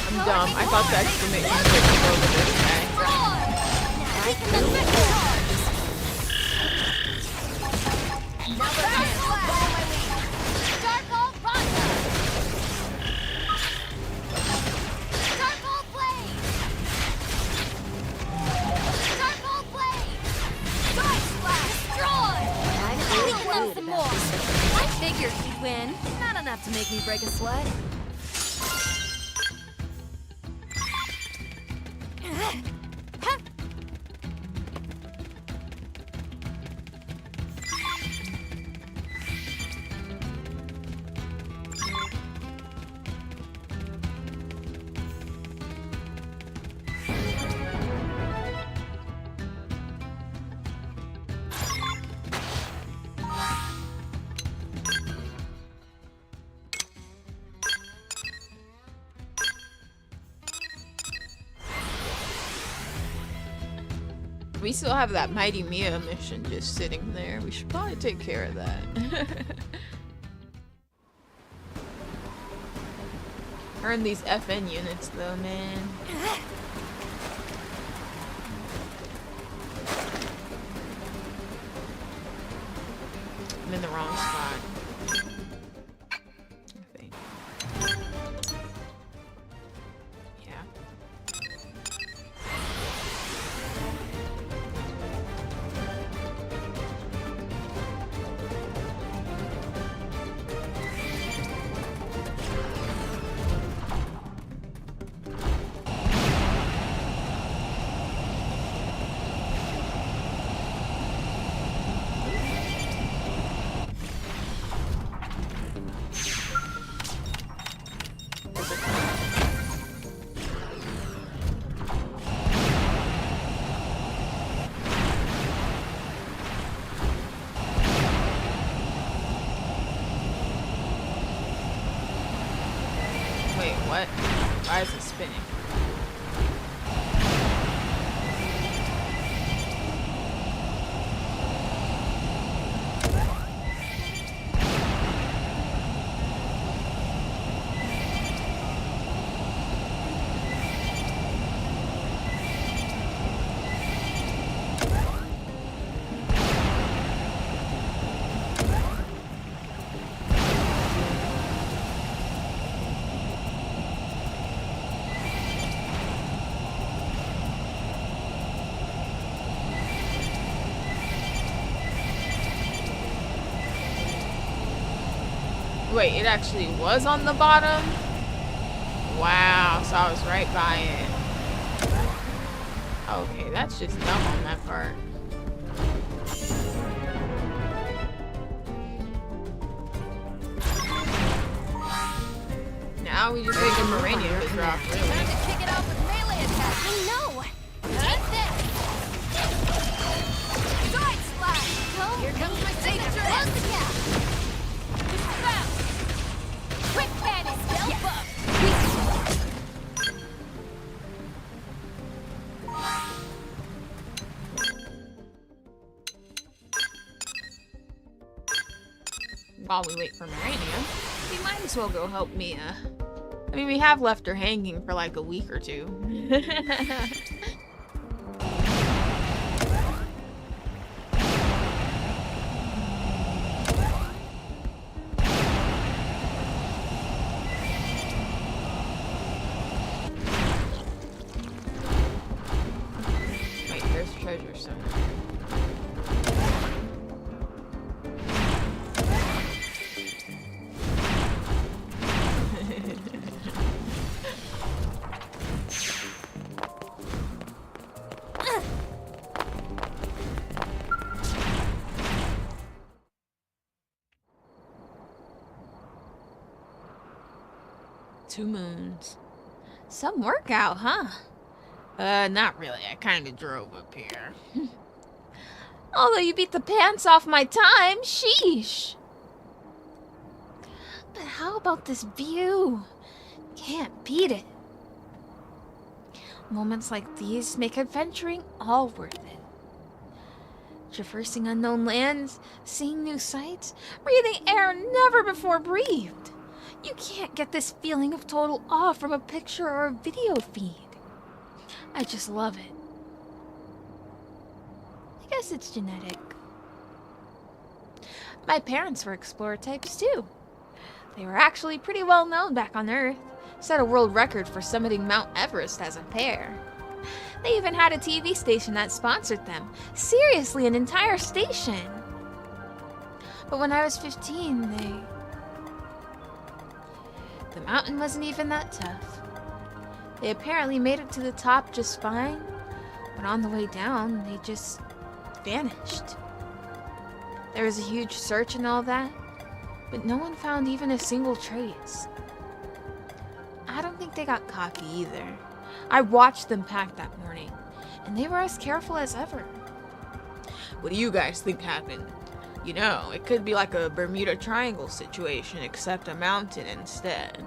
I'm dumb. I thought the exclamation was over this guy. I figured you'd win. Not enough to make me break a sweat. We still have that Mighty Mia mission just sitting there. We should probably take care of that. Earn these FN units though, man. I'm in the wrong spot. I think. Yeah. Why is it spinning? Wait, it actually was on the bottom? Wow, so I was right by it. Okay, that's just dumb on that part. Now we just make a Morania to drop, really. Time to kick it off with melee attack. I know. Take this. Side slash. Here comes my signature. Close the gap. Bounce. Quick panic. Stealth buff. While we wait for Morania, we might as well go help Mia. I mean, we have left her hanging for like a week or two. Wait, there's treasure somewhere. Two moons. Some workout, huh? Not really. I kind of drove up here. Although you beat the pants off my time, sheesh. But how about this view? Can't beat it. Moments like these make adventuring all worth it. Traversing unknown lands, seeing new sights, breathing air never before breathed. You can't get this feeling of total awe from a picture or a video feed. I just love it. I guess it's genetic. My parents were explorer types too. They were actually pretty well known back on Earth. Set a world record for summiting Mount Everest as a pair. They even had a TV station that sponsored them. Seriously, an entire station. But when I was 15, the mountain wasn't even that tough. They apparently made it to the top just fine, but on the way down, they just vanished. There was a huge search and all that, but no one found even a single trace. I don't think they got cocky either. I watched them pack that morning, and they were as careful as ever. What do you guys think happened? You know, it could be like a Bermuda Triangle situation, except a mountain instead.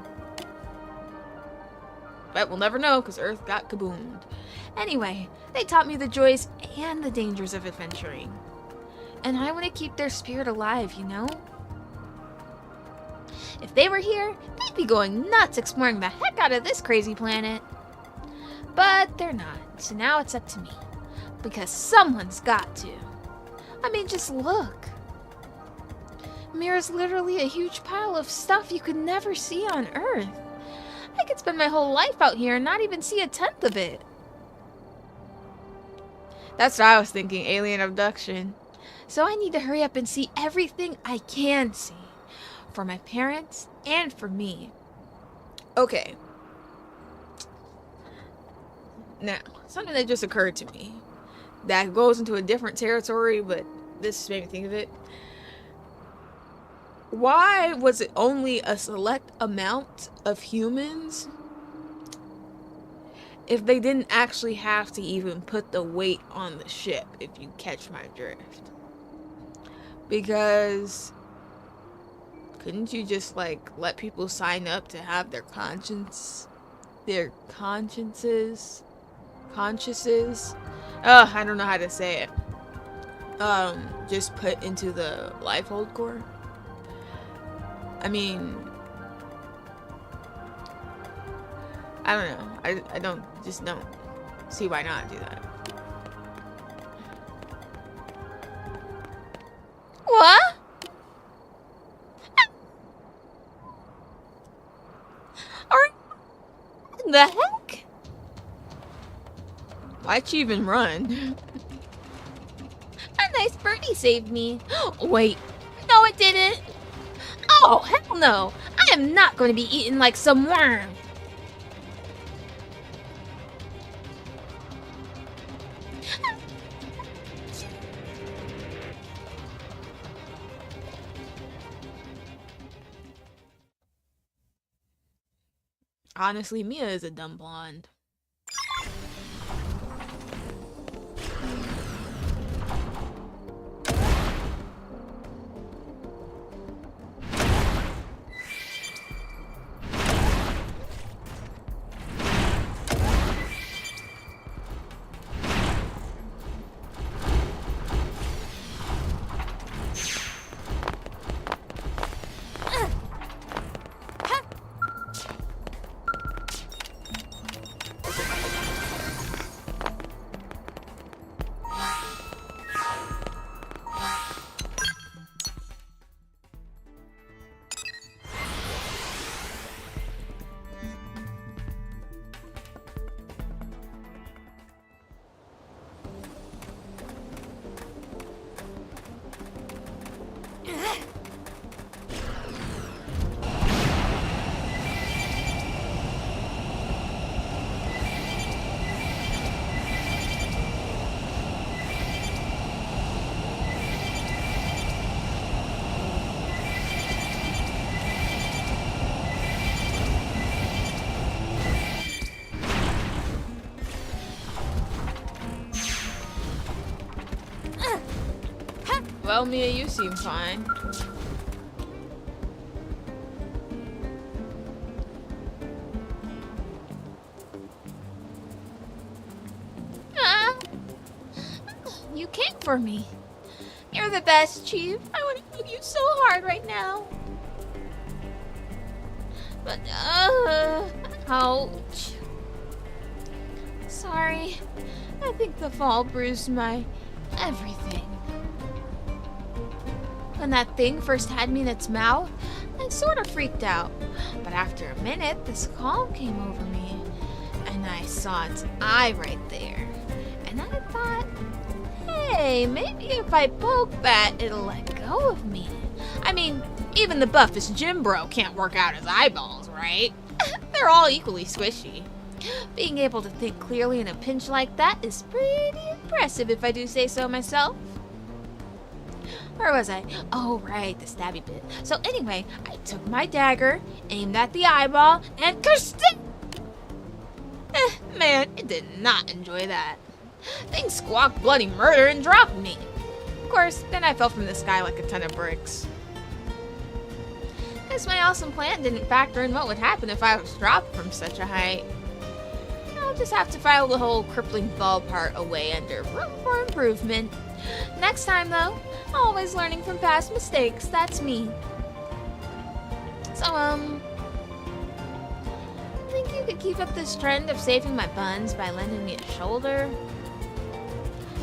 But we'll never know, because Earth got kaboomed. Anyway, they taught me the joys and the dangers of adventuring. And I want to keep their spirit alive, you know? If they were here, they'd be going nuts exploring the heck out of this crazy planet. But they're not, so now it's up to me. Because someone's got to. I mean, just look. Mirror's literally a huge pile of stuff you could never see on Earth. I could spend my whole life out here and not even see a tenth of it. That's what I was thinking, alien abduction. So I need to hurry up and see everything I can see. For my parents and for me. Okay. Now, something that just occurred to me. That goes into a different territory, but this made me think of it. Why was it only a select amount of humans if they didn't actually have to even put the weight on the ship, if you catch my drift? Because couldn't you just like let people sign up to have their conscience their consciences, I don't know how to say it, just put into the Lifehold core. I mean, I don't know. I don't see why not do that. What? The heck? Why'd you even run? A nice birdie saved me. Wait, no it didn't. Oh, hell no. I am not going to be eaten like some worm. Honestly, Mia is a dumb blonde. Well, Mia, you seem fine. You came for me. You're the best, Chief. I want to hug you so hard right now. But, ouch. Sorry. I think the fall bruised my everything. When that thing first had me in its mouth, I sort of freaked out. But after a minute, this calm came over me, and I saw its eye right there. And I thought, hey, maybe if I poke that, it'll let go of me. I mean, even the buffest gym bro can't work out his eyeballs, right? They're all equally squishy. Being able to think clearly in a pinch like that is pretty impressive if I do say so myself. Where was I? Oh, right, the stabby bit. So anyway, I took my dagger, aimed at the eyeball, and cursed it! Man, it did not enjoy that. Thing squawked bloody murder and dropped me. Of course, then I fell from the sky like a ton of bricks. Guess my awesome plan didn't factor in what would happen if I was dropped from such a height. I'll just have to file the whole crippling fall part away under room for improvement. Next time, though, always learning from past mistakes. That's me. So, think you could keep up this trend of saving my buns by lending me a shoulder?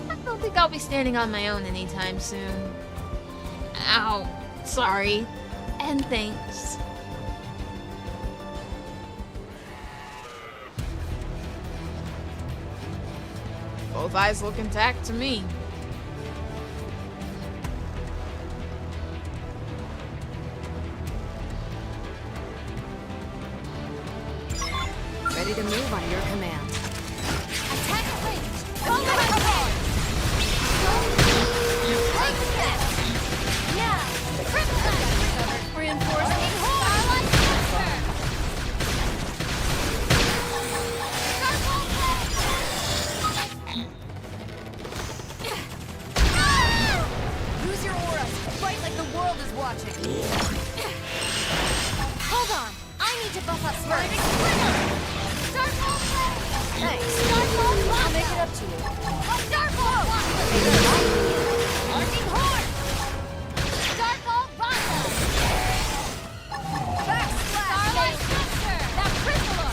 I don't think I'll be standing on my own anytime soon. Ow. Sorry. And thanks. Both eyes look intact to me. Ready to move on your command. Attack range. Go ahead. Take this. Yeah. Kryptonite. Reinforcing Starlight Cluster. Use your aura. Fight like the world is watching. Hold on. I need to buff up first. Thanks. I'll make it up to you. Starfall! Arcing Horn! Starfall Vodka! Backsplash! Starlight Cluster! Now Crystalor!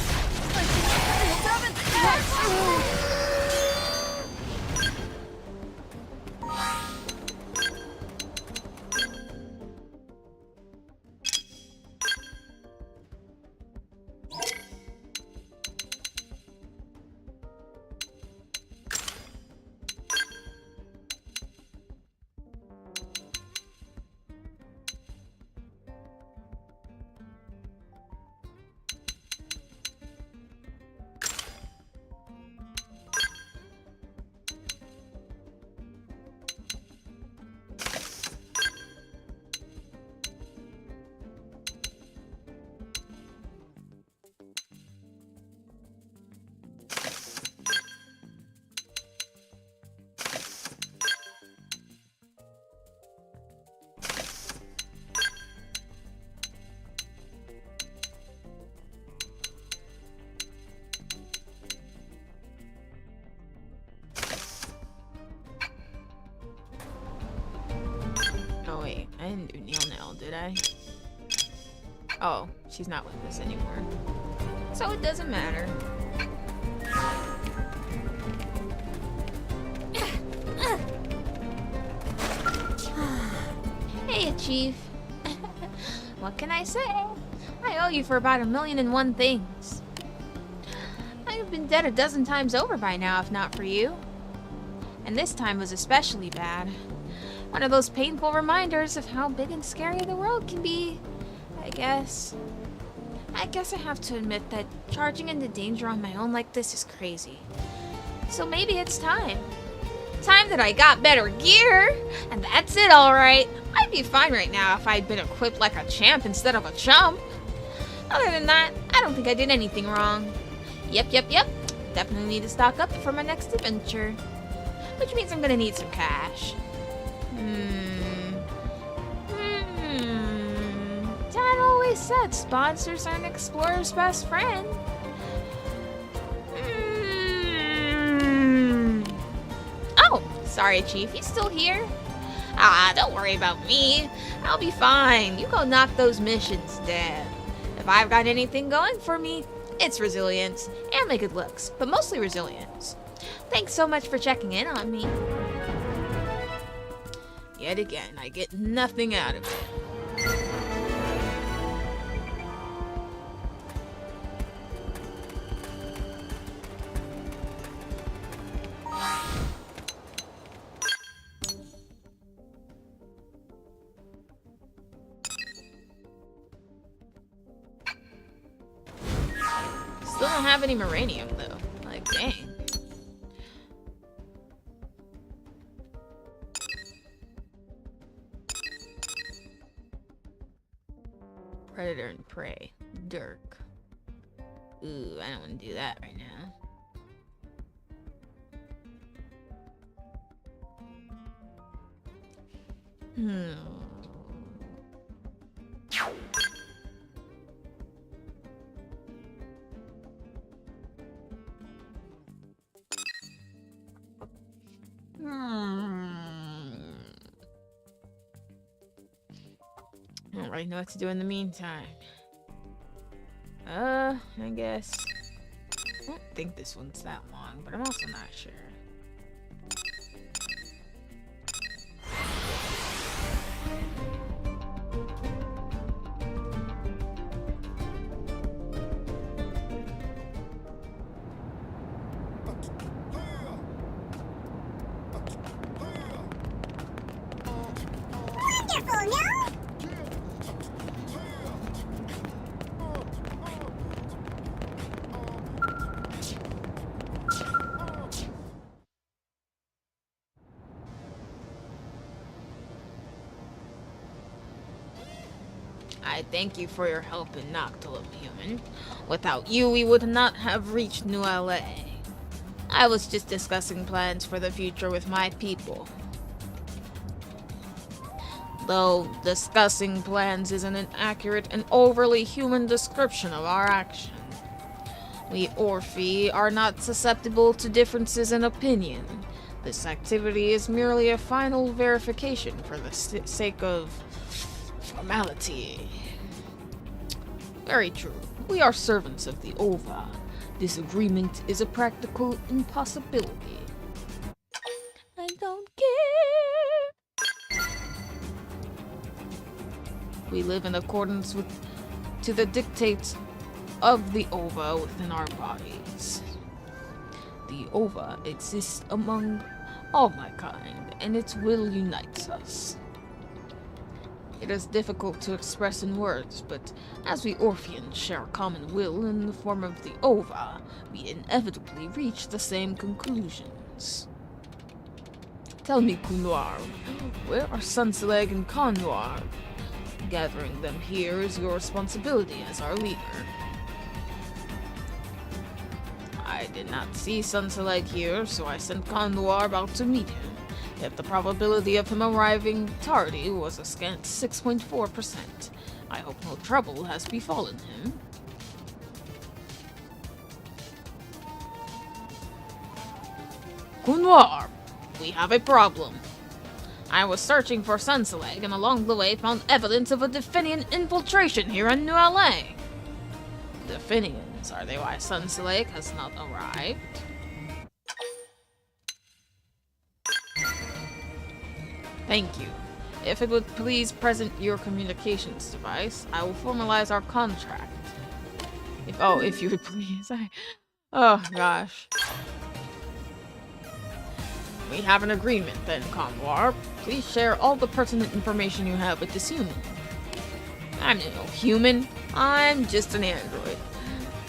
Oh wait, I didn't do Nil, did I? Oh, she's not with us anymore. So it doesn't matter. Hey, Chief. What can I say? I owe you for about 1,000,001 things. I've been dead a dozen times over by now, if not for you. And this time was especially bad. One of those painful reminders of how big and scary the world can be, I guess. I guess I have to admit that charging into danger on my own like this is crazy. So maybe it's time. Time that I got better gear! And that's it, alright. I'd be fine right now if I'd been equipped like a champ instead of a chump. Other than that, I don't think I did anything wrong. Yep. Definitely need to stock up for my next adventure. Which means I'm gonna need some cash. Dad always said sponsors are an explorer's best friend. Oh, sorry, Chief. You still here? Ah, don't worry about me. I'll be fine. You go knock those missions dead. If I've got anything going for me, it's resilience and my good looks, but mostly resilience. Thanks so much for checking in on me. Yet again, I get nothing out of it. Still don't have any Moranium though. Like, dang. Predator and prey. Dirk. Ooh, I don't want to do that right now. I don't really know what to do in the meantime. I guess. I don't think this one's that long, but I'm also not sure. Wonderful, no? I thank you for your help in Noctilum, human. Without you, we would not have reached New LA. I was just discussing plans for the future with my people. Though discussing plans isn't an accurate and overly human description of our action. We Orphi are not susceptible to differences in opinion. This activity is merely a final verification for the sake of formality. Very true. We are servants of the Ova. Disagreement is a practical impossibility. I don't care. We live in accordance to the dictates of the Ova within our bodies. The Ova exists among all my kind, and its will unites us. It is difficult to express in words, but as we Orpheans share a common will in the form of the Ova, we inevitably reach the same conclusions. Tell me, Couloir, where are Sunseleg and Connoir? Gathering them here is your responsibility as our leader. I did not see Sunseleg here, so I sent Connoir out to meet him. Yet the probability of him arriving tardy was a scant 6.4%. I hope no trouble has befallen him. Couloir, we have a problem. I was searching for Sunseleg and along the way found evidence of a Definian infiltration here in NLA. Definians, are they why Sunseleg has not arrived? Thank you. If it would please present your communications device, I will formalize our contract. If you would please. Oh gosh. We have an agreement then, Connoir. Please share all the pertinent information you have with this human. I'm no human. I'm just an android.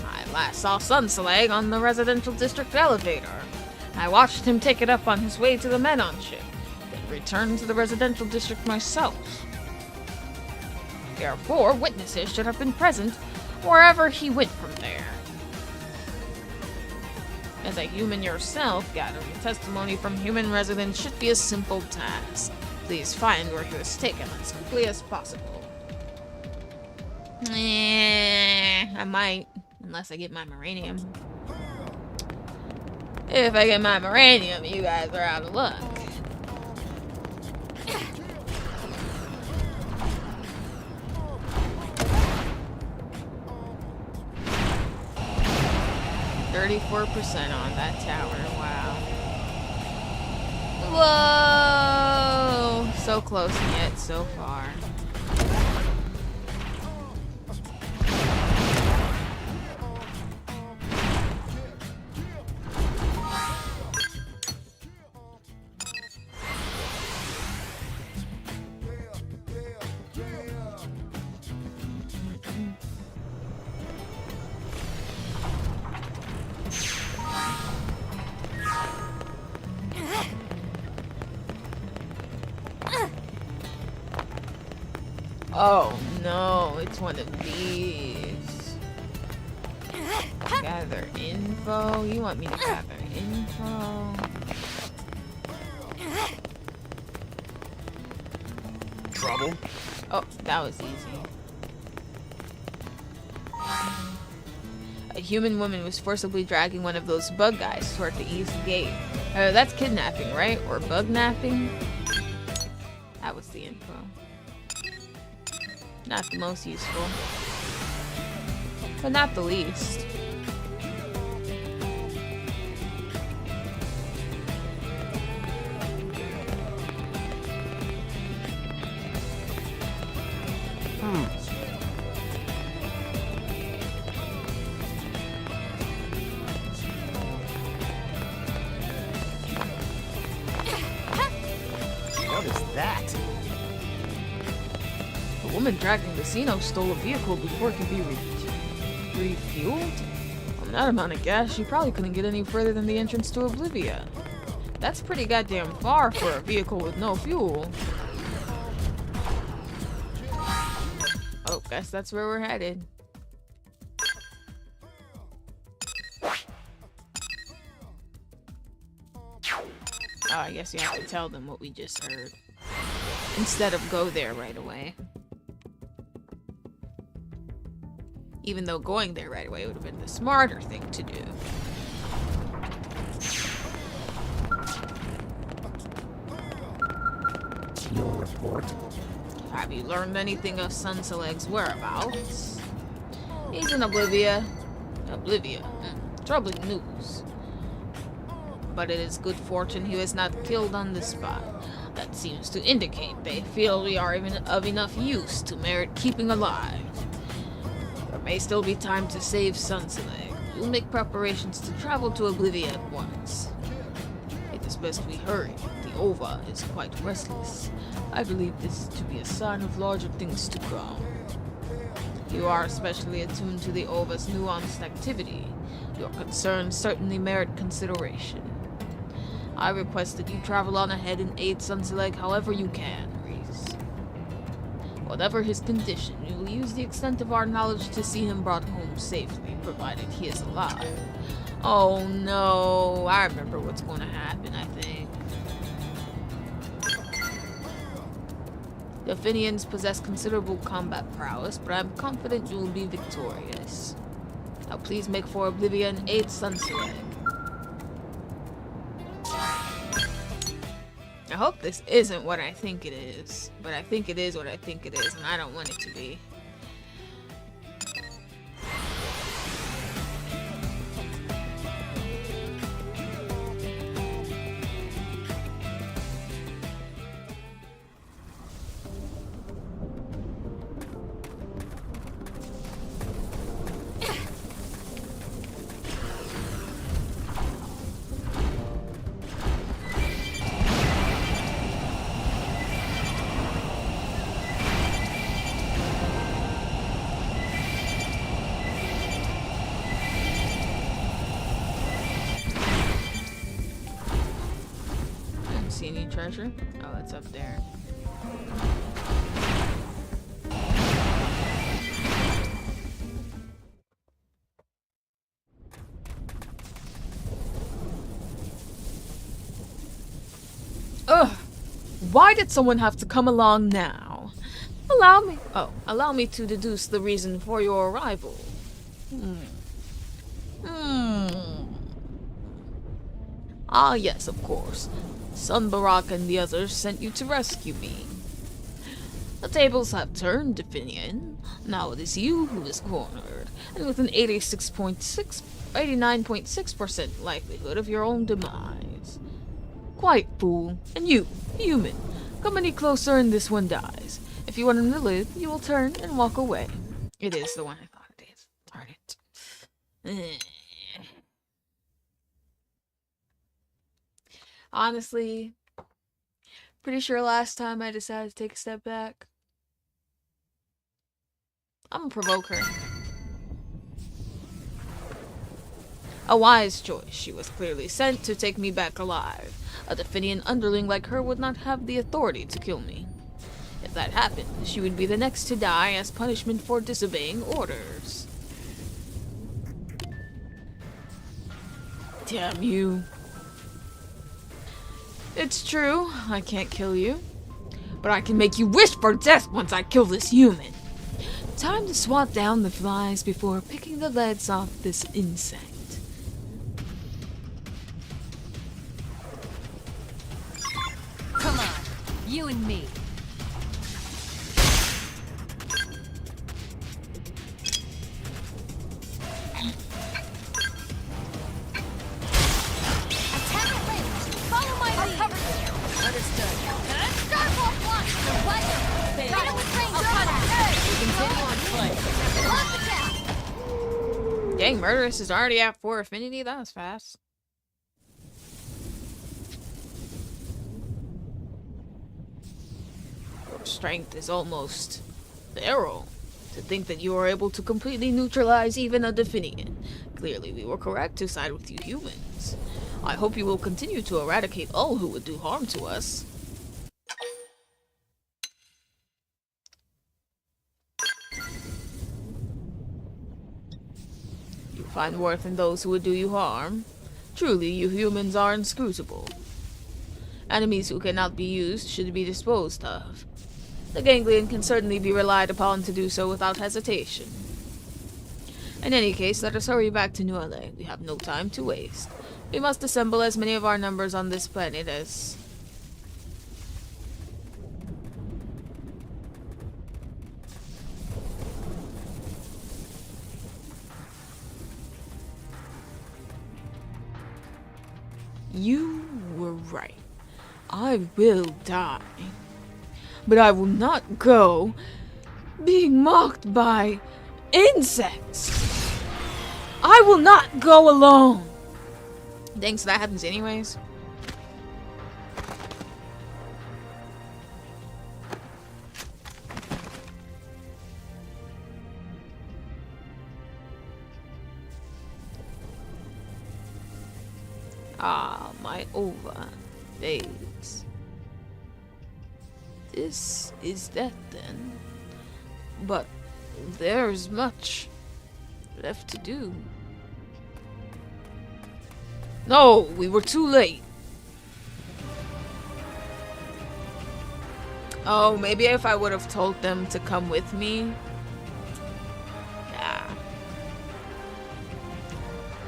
I last saw Sunseleg on the residential district elevator. I watched him take it up on his way to the Menon ship, then return to the residential district myself. Therefore, witnesses should have been present wherever he went from there. As a human yourself, gathering testimony from human residents should be a simple task. Please find where he was taken as quickly as possible. I might, unless I get my Moranium. If I get my Moranium, you guys are out of luck. $34% on that tower, wow. Whoa! So close and yet so far. Oh no, it's one of these. Gather info? You want me to gather info? Trouble? Oh, that was easy. A human woman was forcibly dragging one of those bug guys toward the east gate. That's kidnapping, right? Or bug napping? That was the info. Not the most useful, but not the least. What is that? The woman dragging the Xeno stole a vehicle before it could be refueled? On that amount of gas, she probably couldn't get any further than the entrance to Oblivia. That's pretty goddamn far for a vehicle with no fuel. Oh, guess that's where we're headed. Oh, I guess you have to tell them what we just heard. Instead of go there right away. Even though going there right away would have been the smarter thing to do. Have you learned anything of Sunseleg's whereabouts? He's in Oblivia. Troubling news. But it is good fortune he was not killed on the spot. That seems to indicate they feel we are even of enough use to merit keeping alive. There may still be time to save Sunseleg. We'll make preparations to travel to Oblivia at once. It is best we hurry. The Ova is quite restless. I believe this to be a sign of larger things to come. You are especially attuned to the Ova's nuanced activity. Your concerns certainly merit consideration. I request that you travel on ahead and aid Sunseleg however you can, Riis. Whatever his condition, we will use the extent of our knowledge to see him brought home safely, provided he is alive. Oh no, I remember what's going to happen, I think. The Athenians possess considerable combat prowess, but I am confident you will be victorious. Now please make for Oblivia and aid Sunseleg. I hope this isn't what I think it is, but I think it is what I think it is, and I don't want it to be. See any treasure? Oh, it's up there. Ugh! Why did someone have to come along now? Allow me to deduce the reason for your arrival. Ah, yes, of course. Sun Barak and the others sent you to rescue me. The tables have turned, Definian. Now it is you who is cornered, and with an 89.6% likelihood of your own demise. Quiet, fool. And you, human, come any closer and this one dies. If you want him to live, you will turn and walk away. It is the one I thought it is. Darn it. Honestly, pretty sure last time I decided to take a step back. I'm gonna provoke her. A wise choice. She was clearly sent to take me back alive. A Definian underling like her would not have the authority to kill me. If that happened, she would be the next to die as punishment for disobeying orders. Damn you. It's true, I can't kill you. But I can make you wish for death once I kill this human. Time to swat down the flies before picking the legs off this insect. Come on, you and me. Dang, Murderous is already at 4 affinity. That was fast. Your strength is almost feral. To think that you are able to completely neutralize even a Definian. Clearly, we were correct to side with you humans. I hope you will continue to eradicate all who would do harm to us. You find worth in those who would do you harm. Truly, you humans are inscrutable. Enemies who cannot be used should be disposed of. The Ganglion can certainly be relied upon to do so without hesitation. In any case, let us hurry back to NLA. We have no time to waste. We must assemble as many of our numbers on this planet as... You were right. I will die. But I will not go being mocked by insects. I will not go alone. Thanks, that happens anyways. Ah, my ova fades. This is death then. But there's much left to do. No, we were too late. Oh, maybe if I would have told them to come with me. Yeah.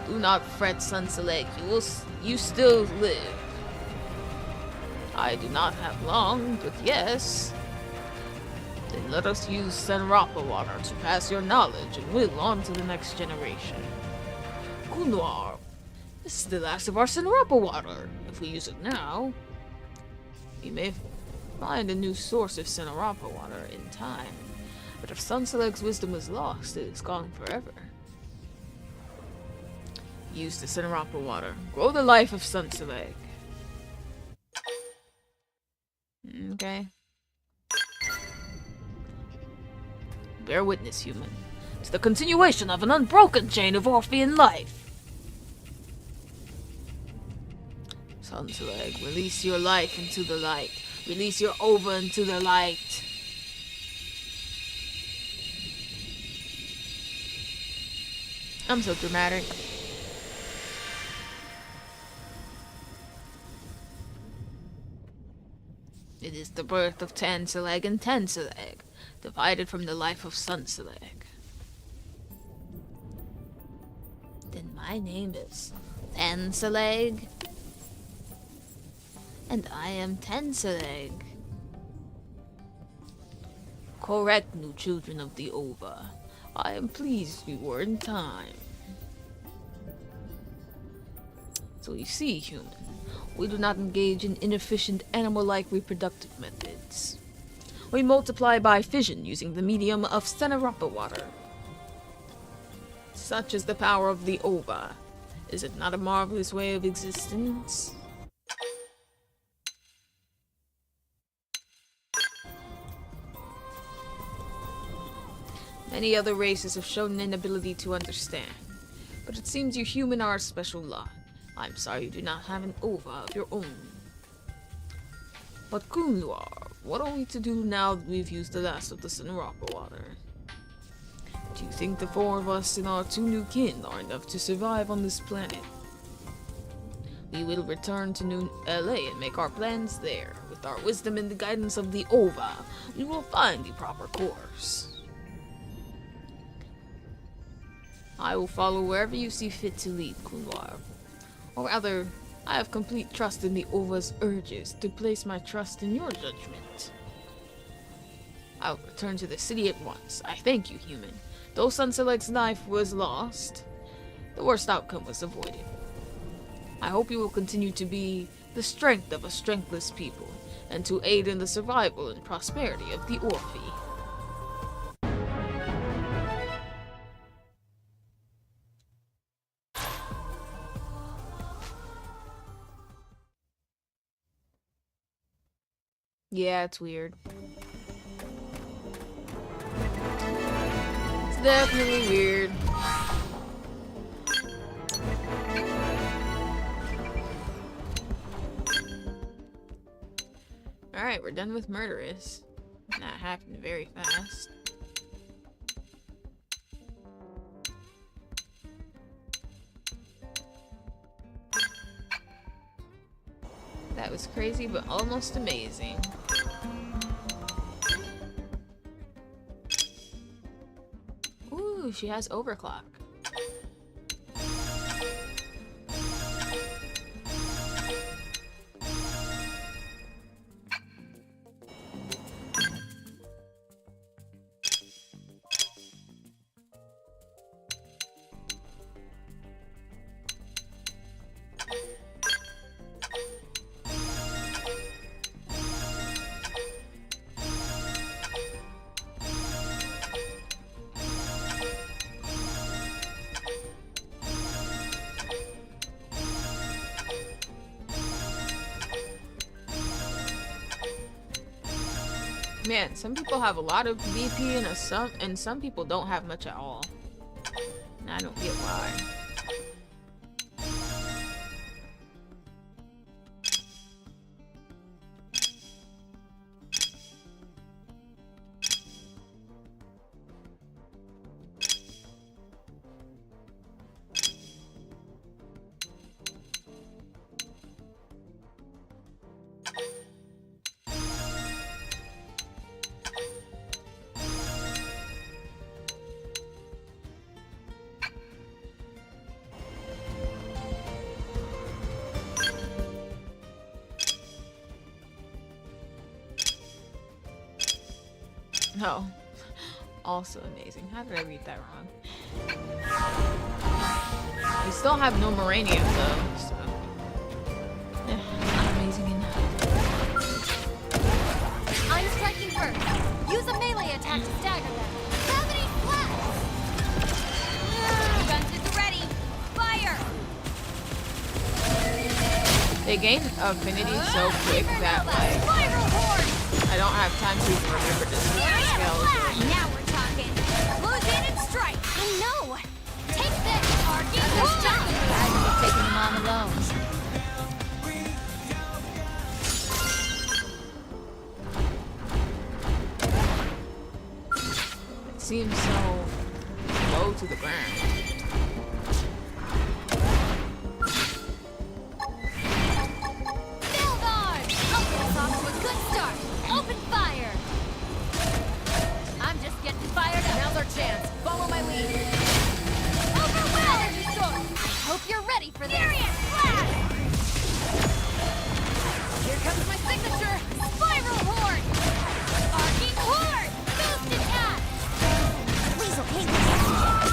Do not fret, Sunselect. You still live. I do not have long, but yes. Then let us use Senrapa water to pass your knowledge and will on to the next generation. Couloir. This is the last of our Senrapa water. If we use it now, we may find a new source of Senrapa water in time. But if Sunseleg's wisdom is lost, it is gone forever. Use the Senrapa water. Grow the life of Sunseleg. Okay. Bear witness, human, to the continuation of an unbroken chain of Orphean life. Sunseleg, release your life into the light. Release your ova into the light. I'm so dramatic. It is the birth of Tanseleg and Tanseleg, divided from the life of Sunseleg. Then my name is Tanseleg. And I am Tanseleg. Correct, new children of the ova. I am pleased you were in time. So you see, human, we do not engage in inefficient animal-like reproductive methods. We multiply by fission using the medium of Senrapa water. Such is the power of the ova. Is it not a marvelous way of existence? Many other races have shown an inability to understand, but it seems you human are a special lot. I'm sorry you do not have an ova of your own. But Couloir, what are we to do now that we've used the last of the Senrapa water? Do you think the four of us and our two new kin are enough to survive on this planet? We will return to NLA and make our plans there. With our wisdom and the guidance of the ova, we will find the proper course. I will follow wherever you see fit to lead, Couloir. Or rather, I have complete trust in the ova's urges to place my trust in your judgment. I will return to the city at once. I thank you, human. Though Sunseleg's life was lost, the worst outcome was avoided. I hope you will continue to be the strength of a strengthless people, and to aid in the survival and prosperity of the Orphe. Yeah, it's weird. It's definitely weird. Alright, we're done with Murderous. That happened very fast. That was crazy, but almost amazing. Ooh, she has overclock. Man, some people have a lot of VP and some people don't have much at all. And I don't get why. Oh, also amazing. How did I read that wrong? We still have no Moranium though, so not amazing enough. I'm striking first. Use a melee attack to stagger them. Gravity slash! Guns is ready. Fire! They gain affinity so quick that like Spiral horde! I don't have time to even remember to switch the skills. Now we're talking. Close in and strike. I know. Take this, Argy. There's just the value of taking them on alone. It seems so low to the ground. Build on! I'll get us off to a good start. Open fire! I'm just getting fired up. Now's our chance. Follow my lead. Overwhelm! I hope you're ready for this. Furious flash! Here comes my signature. Spiral horde! Arcing horde! Boost attack! Weasel, hey,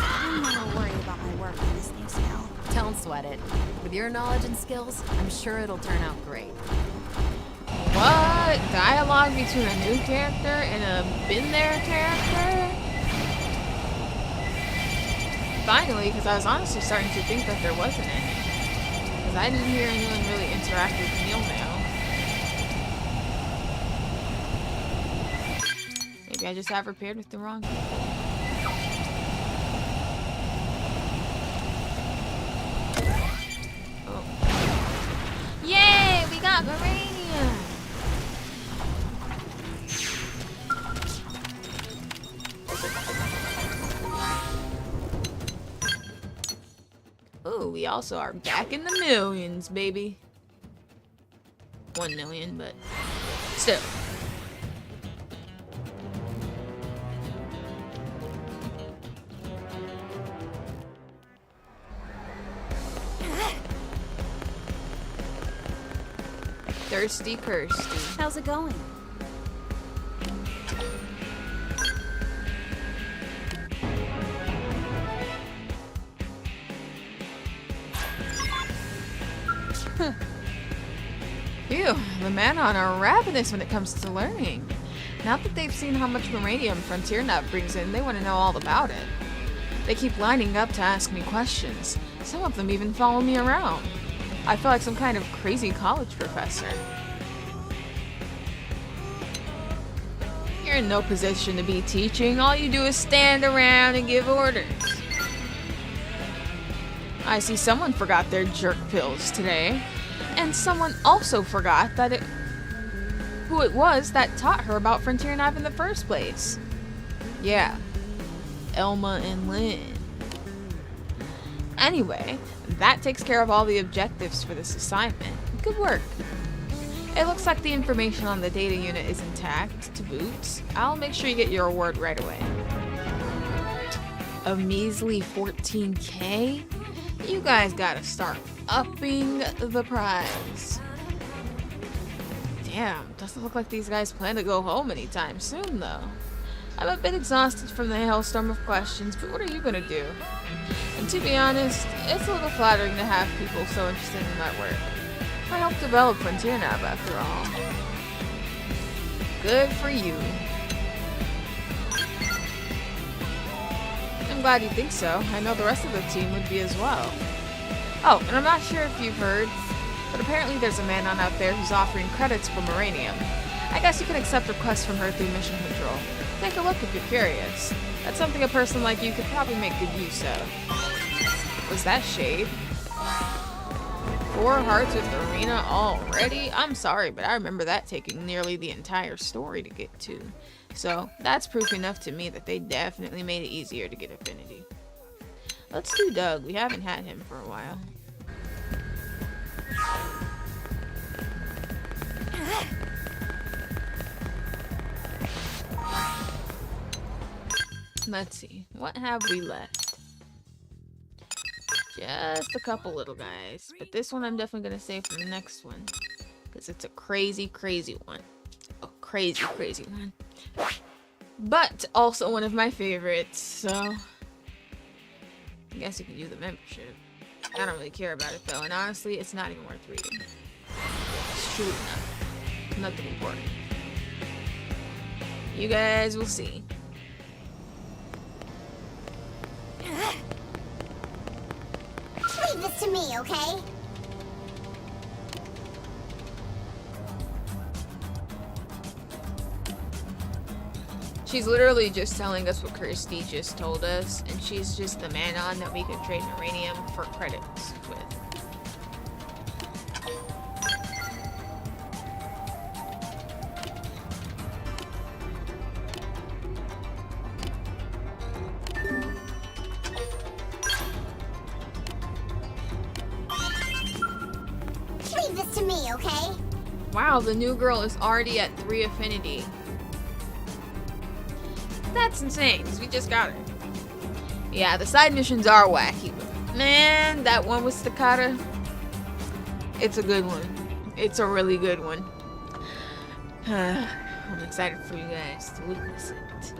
I'm never worried about my work on this new spell. Don't sweat it. With your knowledge and skills, I'm sure it'll turn out great. What? Dialogue between a new character and a been-there character? Finally, because I was honestly starting to think that there wasn't any. Because I didn't hear anyone really interact with Neil now. Maybe I just have her paired with the wrong people. Oh. Yay! We got Moranium! Oh, we also are back in the millions, baby. 1 million, but still. Thirsty Kirsty. How's it going? Phew, the Manon are ravenous when it comes to learning. Now that they've seen how much Moranium Frontier Nav brings in, they want to know all about it. They keep lining up to ask me questions. Some of them even follow me around. I feel like some kind of crazy college professor. You're in no position to be teaching. All you do is stand around and give orders. I see someone forgot their jerk pills today. And someone also forgot that who it was that taught her about Frontier Nav in the first place. Yeah, Elma and Lynn. Anyway, that takes care of all the objectives for this assignment. Good work. It looks like the information on the data unit is intact, to boot. I'll make sure you get your award right away. A measly 14K? You guys gotta start upping the prize. Damn, doesn't look like these guys plan to go home anytime soon, though. I'm a bit exhausted from the hailstorm of questions, but what are you gonna do? And to be honest, it's a little flattering to have people so interested in my work. I helped develop Frontier Nav, after all. Good for you. I'm glad you think so. I know the rest of the team would be as well. Oh, and I'm not sure if you've heard, but apparently there's a Manon out there who's offering credits for Moranium. I guess you can accept requests from her through mission control. Take a look if you're curious. That's something a person like you could probably make good use of. Was that shade? 4 hearts with Arena already? I'm sorry, but I remember that taking nearly the entire story to get to. So that's proof enough to me that they definitely made it easier to get affinity. Let's do Doug. We haven't had him for a while. Let's see. What have we left? Just a couple little guys. But this one I'm definitely going to save for the next one. Because it's a crazy, crazy one. A crazy, crazy one. But also one of my favorites. So I guess you can do the membership. I don't really care about it though. And honestly, it's not even worth reading. It's truly not. Nothing important. You guys will see. Leave this to me, okay? She's literally just telling us what Kirsty just told us, and she's just the man-on that we could trade uranium for credits with. Leave this to me, okay? Wow, the new girl is already at 3 affinity. That's insane, because we just got her. Yeah, the side missions are wacky, but man, that one with Staccato, it's a good one. It's a really good one. I'm excited for you guys to witness it.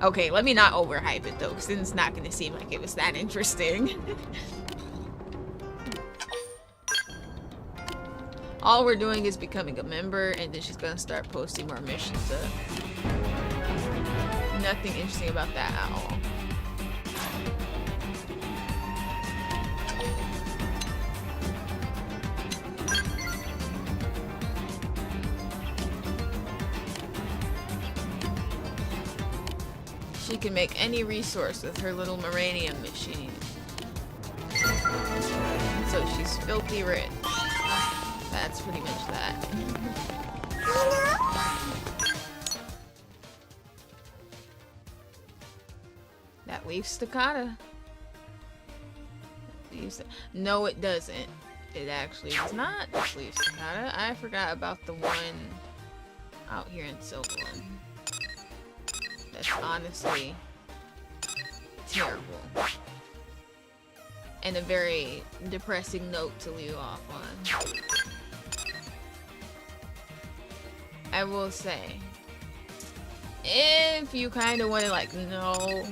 Okay, let me not overhype it though, because then it's not going to seem like it was that interesting. All we're doing is becoming a member, and then she's gonna start posting more missions up. Nothing interesting about that at all. She can make any resource with her little Moranium machine. So she's filthy rich. That's pretty much that. That leaves Staccato. No, it doesn't. It actually does not leave Staccato. I forgot about the one out here in Silverland. That's honestly terrible. And a very depressing note to leave off on. I will say, if you kind of want to like know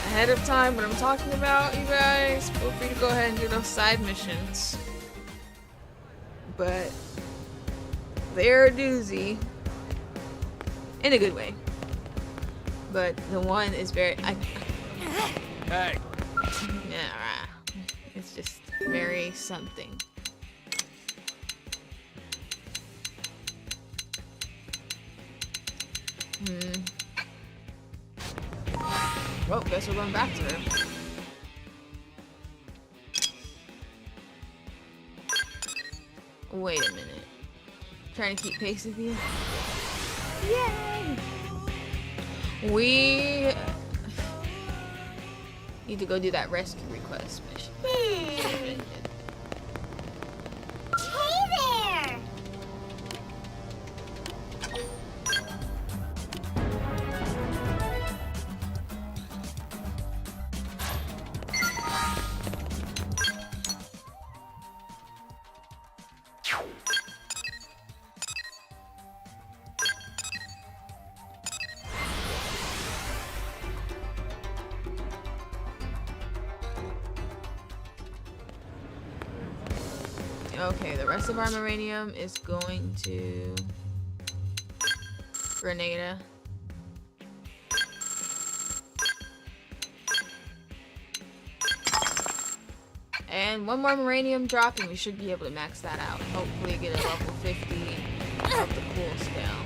ahead of time what I'm talking about, you guys, feel free to go ahead and do those side missions. But they're a doozy in a good way. But the one is very. Hey. Yeah, it's just very something. Well, guess we're going back to her. Wait a minute. Trying to keep pace with you? Yay! We need to go do that rescue request mission. Hey there! Okay, the rest of our Moranium is going to Grenada. And one more Moranium drop and we should be able to max that out. Hopefully get a level 50 of the cool spell.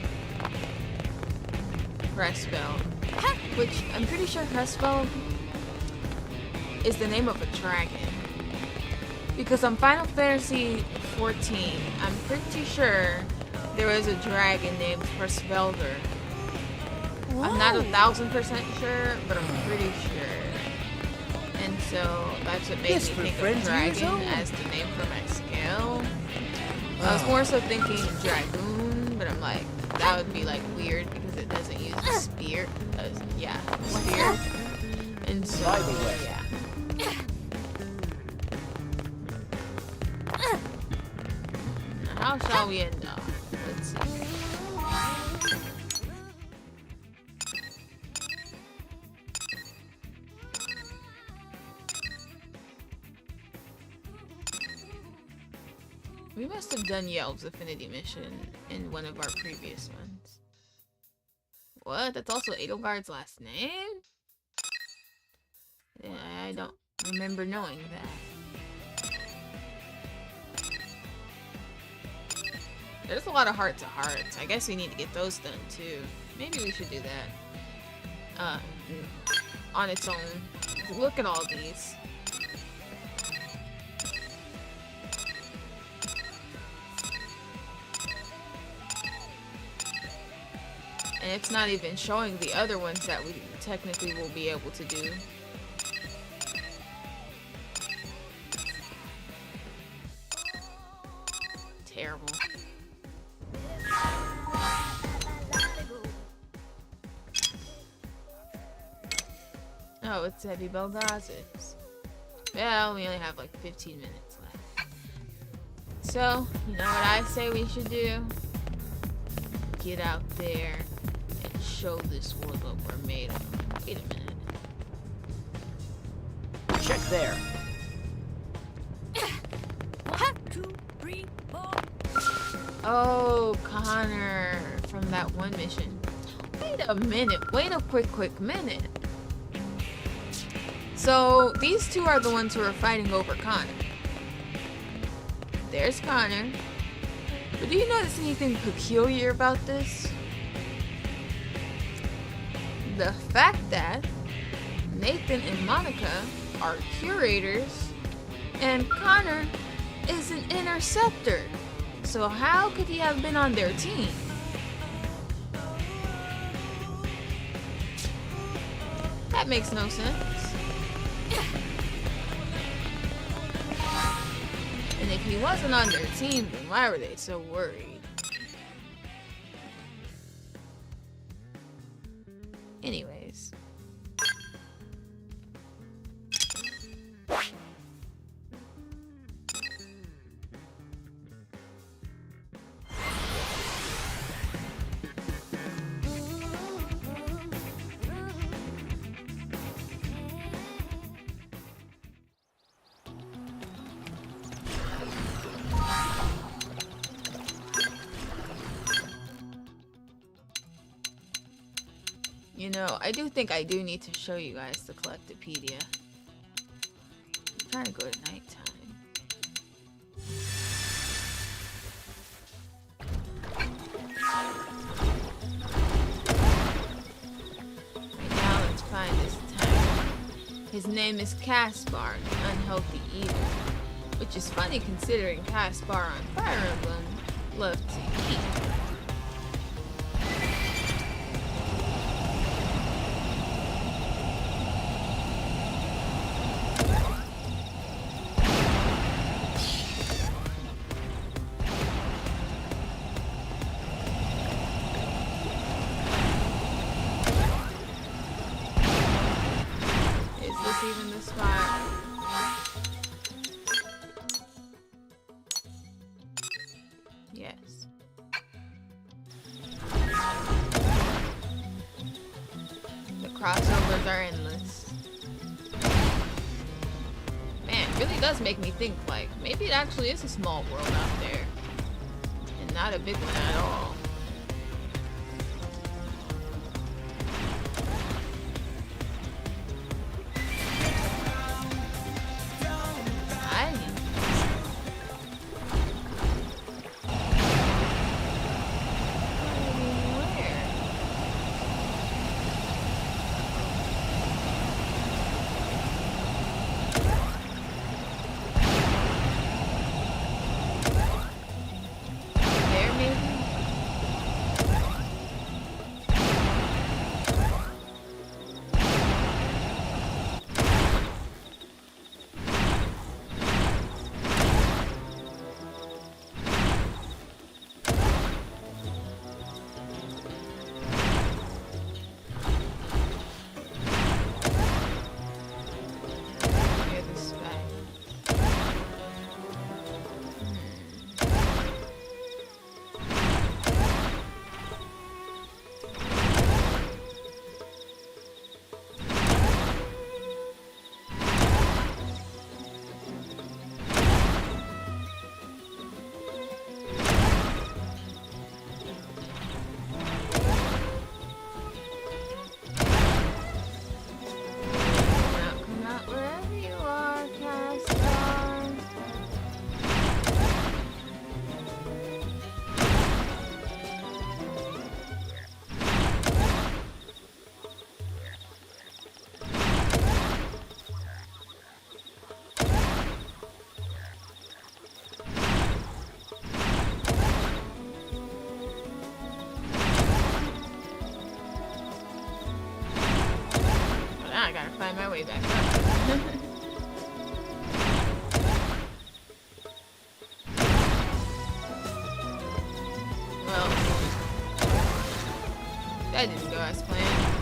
Press spell. Which, I'm pretty sure Press spell is the name of a dragon. Because on Final Fantasy 14, I'm pretty sure there was a dragon named Presvelder. I'm not 1000% sure, but I'm pretty sure. And so that's what made me think of dragon as the name for my skill. I was more so thinking dragoon, but I'm like, that would be like weird because it doesn't use a spear. Yeah, spear. And so, yeah. How shall we end up? Let's see. We must have done Yelp's affinity mission in one of our previous ones. What? That's also Edelgard's last name? Yeah, I don't remember knowing that. There's a lot of heart to hearts. I guess we need to get those done too. Maybe we should do that. On its own. Look at all these. And it's not even showing the other ones that we technically will be able to do. Terrible. Oh, it's Heavy Belgazes. Well, we only have like 15 minutes left. So, you know what I say we should do? Get out there and show this world what we're made of. Wait a minute. Check there. 1, 2, 3, 4. Oh, Connor from that one mission. Wait a minute. Wait a quick minute. So, these two are the ones who are fighting over Connor. There's Connor. But do you notice anything peculiar about this? The fact that Nathan and Monica are curators and Connor is an interceptor. So how could he have been on their team? That makes no sense. And if he wasn't on their team, then why were they so worried? Anyways. You know, I do think I do need to show you guys the Collectopedia. I'm trying to go to nighttime. Right now, let's find this time. His name is Caspar, the Unhealthy Eater. Which is funny considering Caspar on Fire Emblem loved to eat. Even the spot. Yes. The crossovers are endless. Man, it really does make me think, like, maybe it actually is a small world out there. And not a big one at all. I way back up. Well, that didn't go as planned.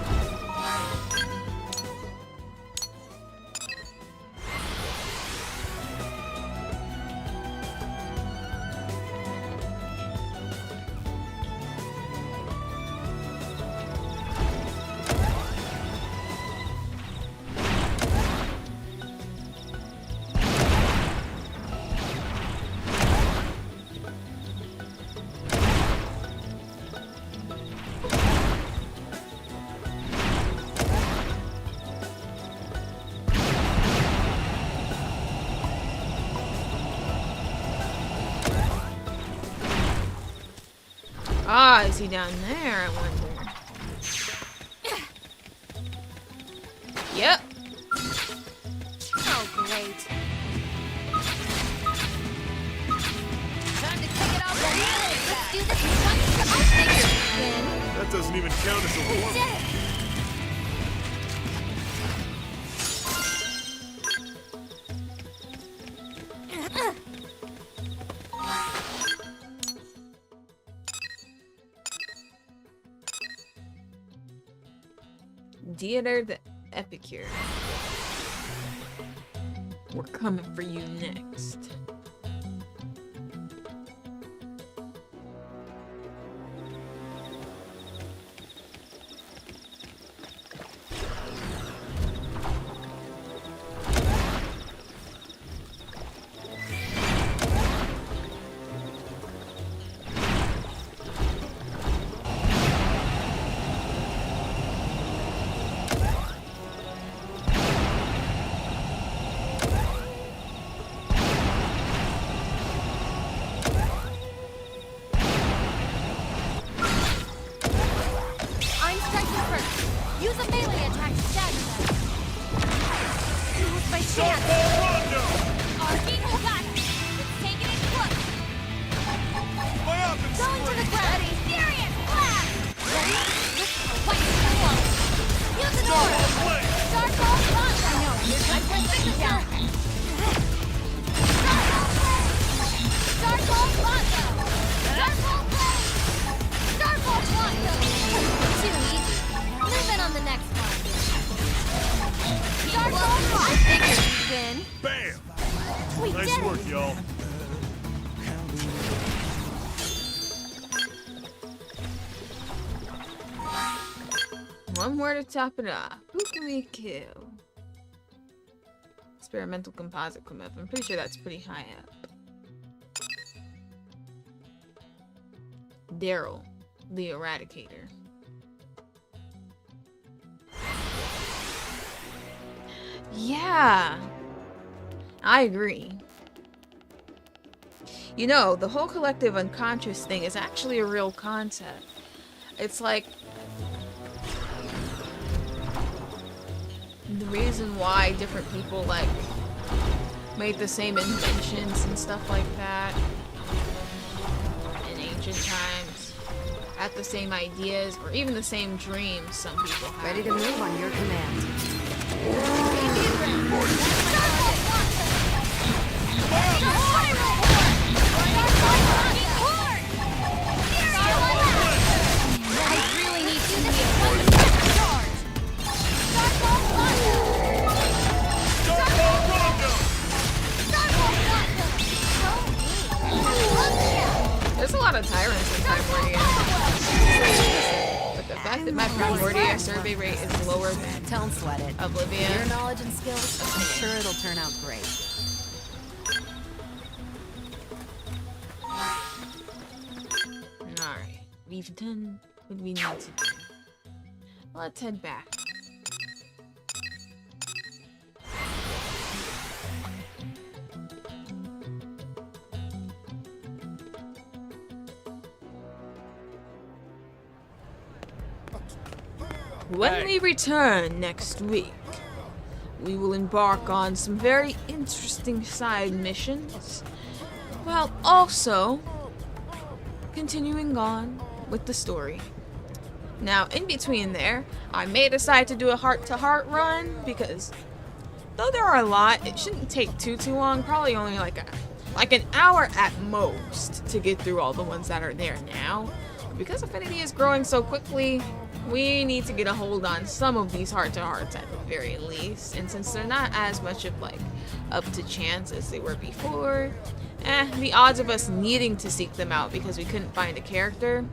Ah, is he down there, I wonder? Yep. Oh, great. Time to kick it off the wheel. Let's do this one. I figured you'd win. That doesn't even count as a war. Did it. Theater the Epicure. We're coming for you next. I'm striking first. Use a melee attack to stagger them. Use my chance. Our people got it. It's taking it close. Going to the ground. Ready? Serious blast. Ready? Look for the white wall. Use an aura. Start ball front. I know. Here's my precision down. Start ball front. Start ball play. Start ball front. Too easy. Move in on the next one. Start ball front. I figured you'd win. Bam! We Nice did work, it. y'all. One more to top it off. Who can we kill? Experimental composite come up. I'm pretty sure that's pretty high up. Daryl, the Eradicator. Yeah, I agree. You know, the whole collective unconscious thing is actually a real concept. It's like the reason why different people like made the same inventions and stuff like that in ancient times, had the same ideas or even the same dreams some people had. Ready to move on your command. I really need to be a charge. Start ball There's a lot of tyrants in Primordia. But the fact that my Primordia survey rate is lower than Don't sweat it. Oblivion. Your knowledge and skills, I'm sure it'll turn out great. Alright, we've done what we need to do. Let's head back. When we return next week, we will embark on some very interesting side missions, while also continuing on with the story. Now, in between there, I may decide to do a heart-to-heart run, because though there are a lot, it shouldn't take too long. Probably only like an hour at most to get through all the ones that are there now. Because Affinity is growing so quickly, we need to get a hold on some of these heart-to-hearts at the very least. And since they're not as much of like up to chance as they were before, the odds of us needing to seek them out because we couldn't find a character,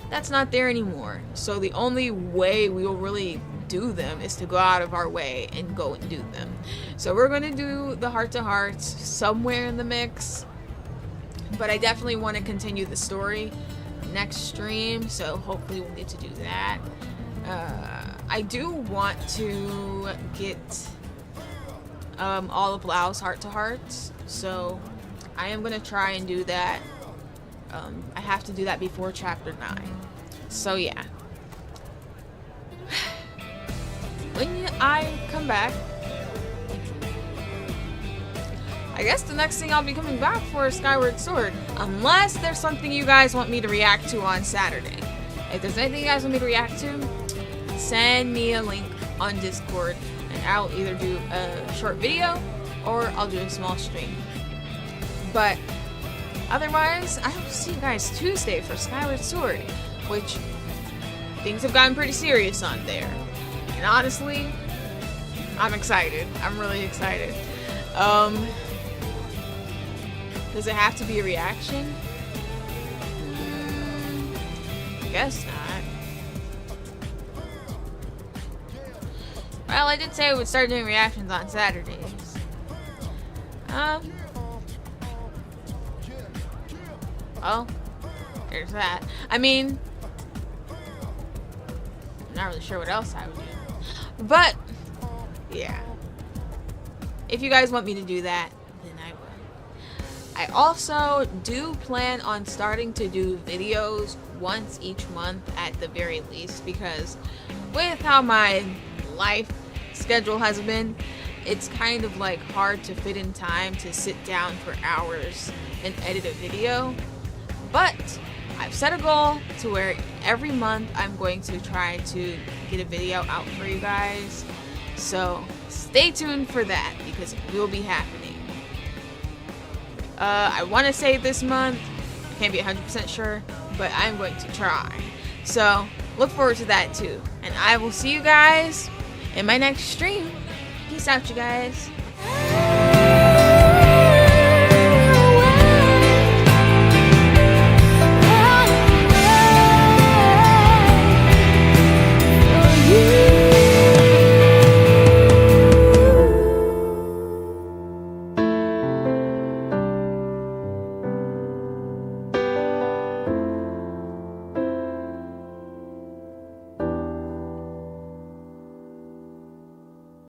that's not there anymore. So the only way we will really do them is to go out of our way and go and do them. So we're going to do the heart-to-hearts somewhere in the mix, but I definitely want to continue the story next stream, so hopefully we'll get to do that. I do want to get all of Lau's heart-to-hearts, so I am going to try and do that. I have to do that before chapter 9. So yeah. When I come back, I guess the next thing I'll be coming back for is Skyward Sword. Unless there's something you guys want me to react to on Saturday. If there's anything you guys want me to react to, send me a link on Discord and I'll either do a short video or I'll do a small stream. But otherwise, I will see you guys Tuesday for Skyward Sword, which things have gotten pretty serious on there. And honestly, I'm excited. I'm really excited. Does it have to be a reaction? I guess not. Well, I did say I would start doing reactions on Saturdays. Well, there's that. I mean, I'm not really sure what else I would do. But, yeah. If you guys want me to do that, then I will. I also do plan on starting to do videos once each month at the very least, because with how my life schedule has been, it's kind of like hard to fit in time to sit down for hours and edit a video. But I've set a goal to where every month I'm going to try to get a video out for you guys. So stay tuned for that because it will be happening. I want to say this month. I can't be 100% sure, but I'm going to try. So look forward to that too. And I will see you guys in my next stream. Peace out, you guys.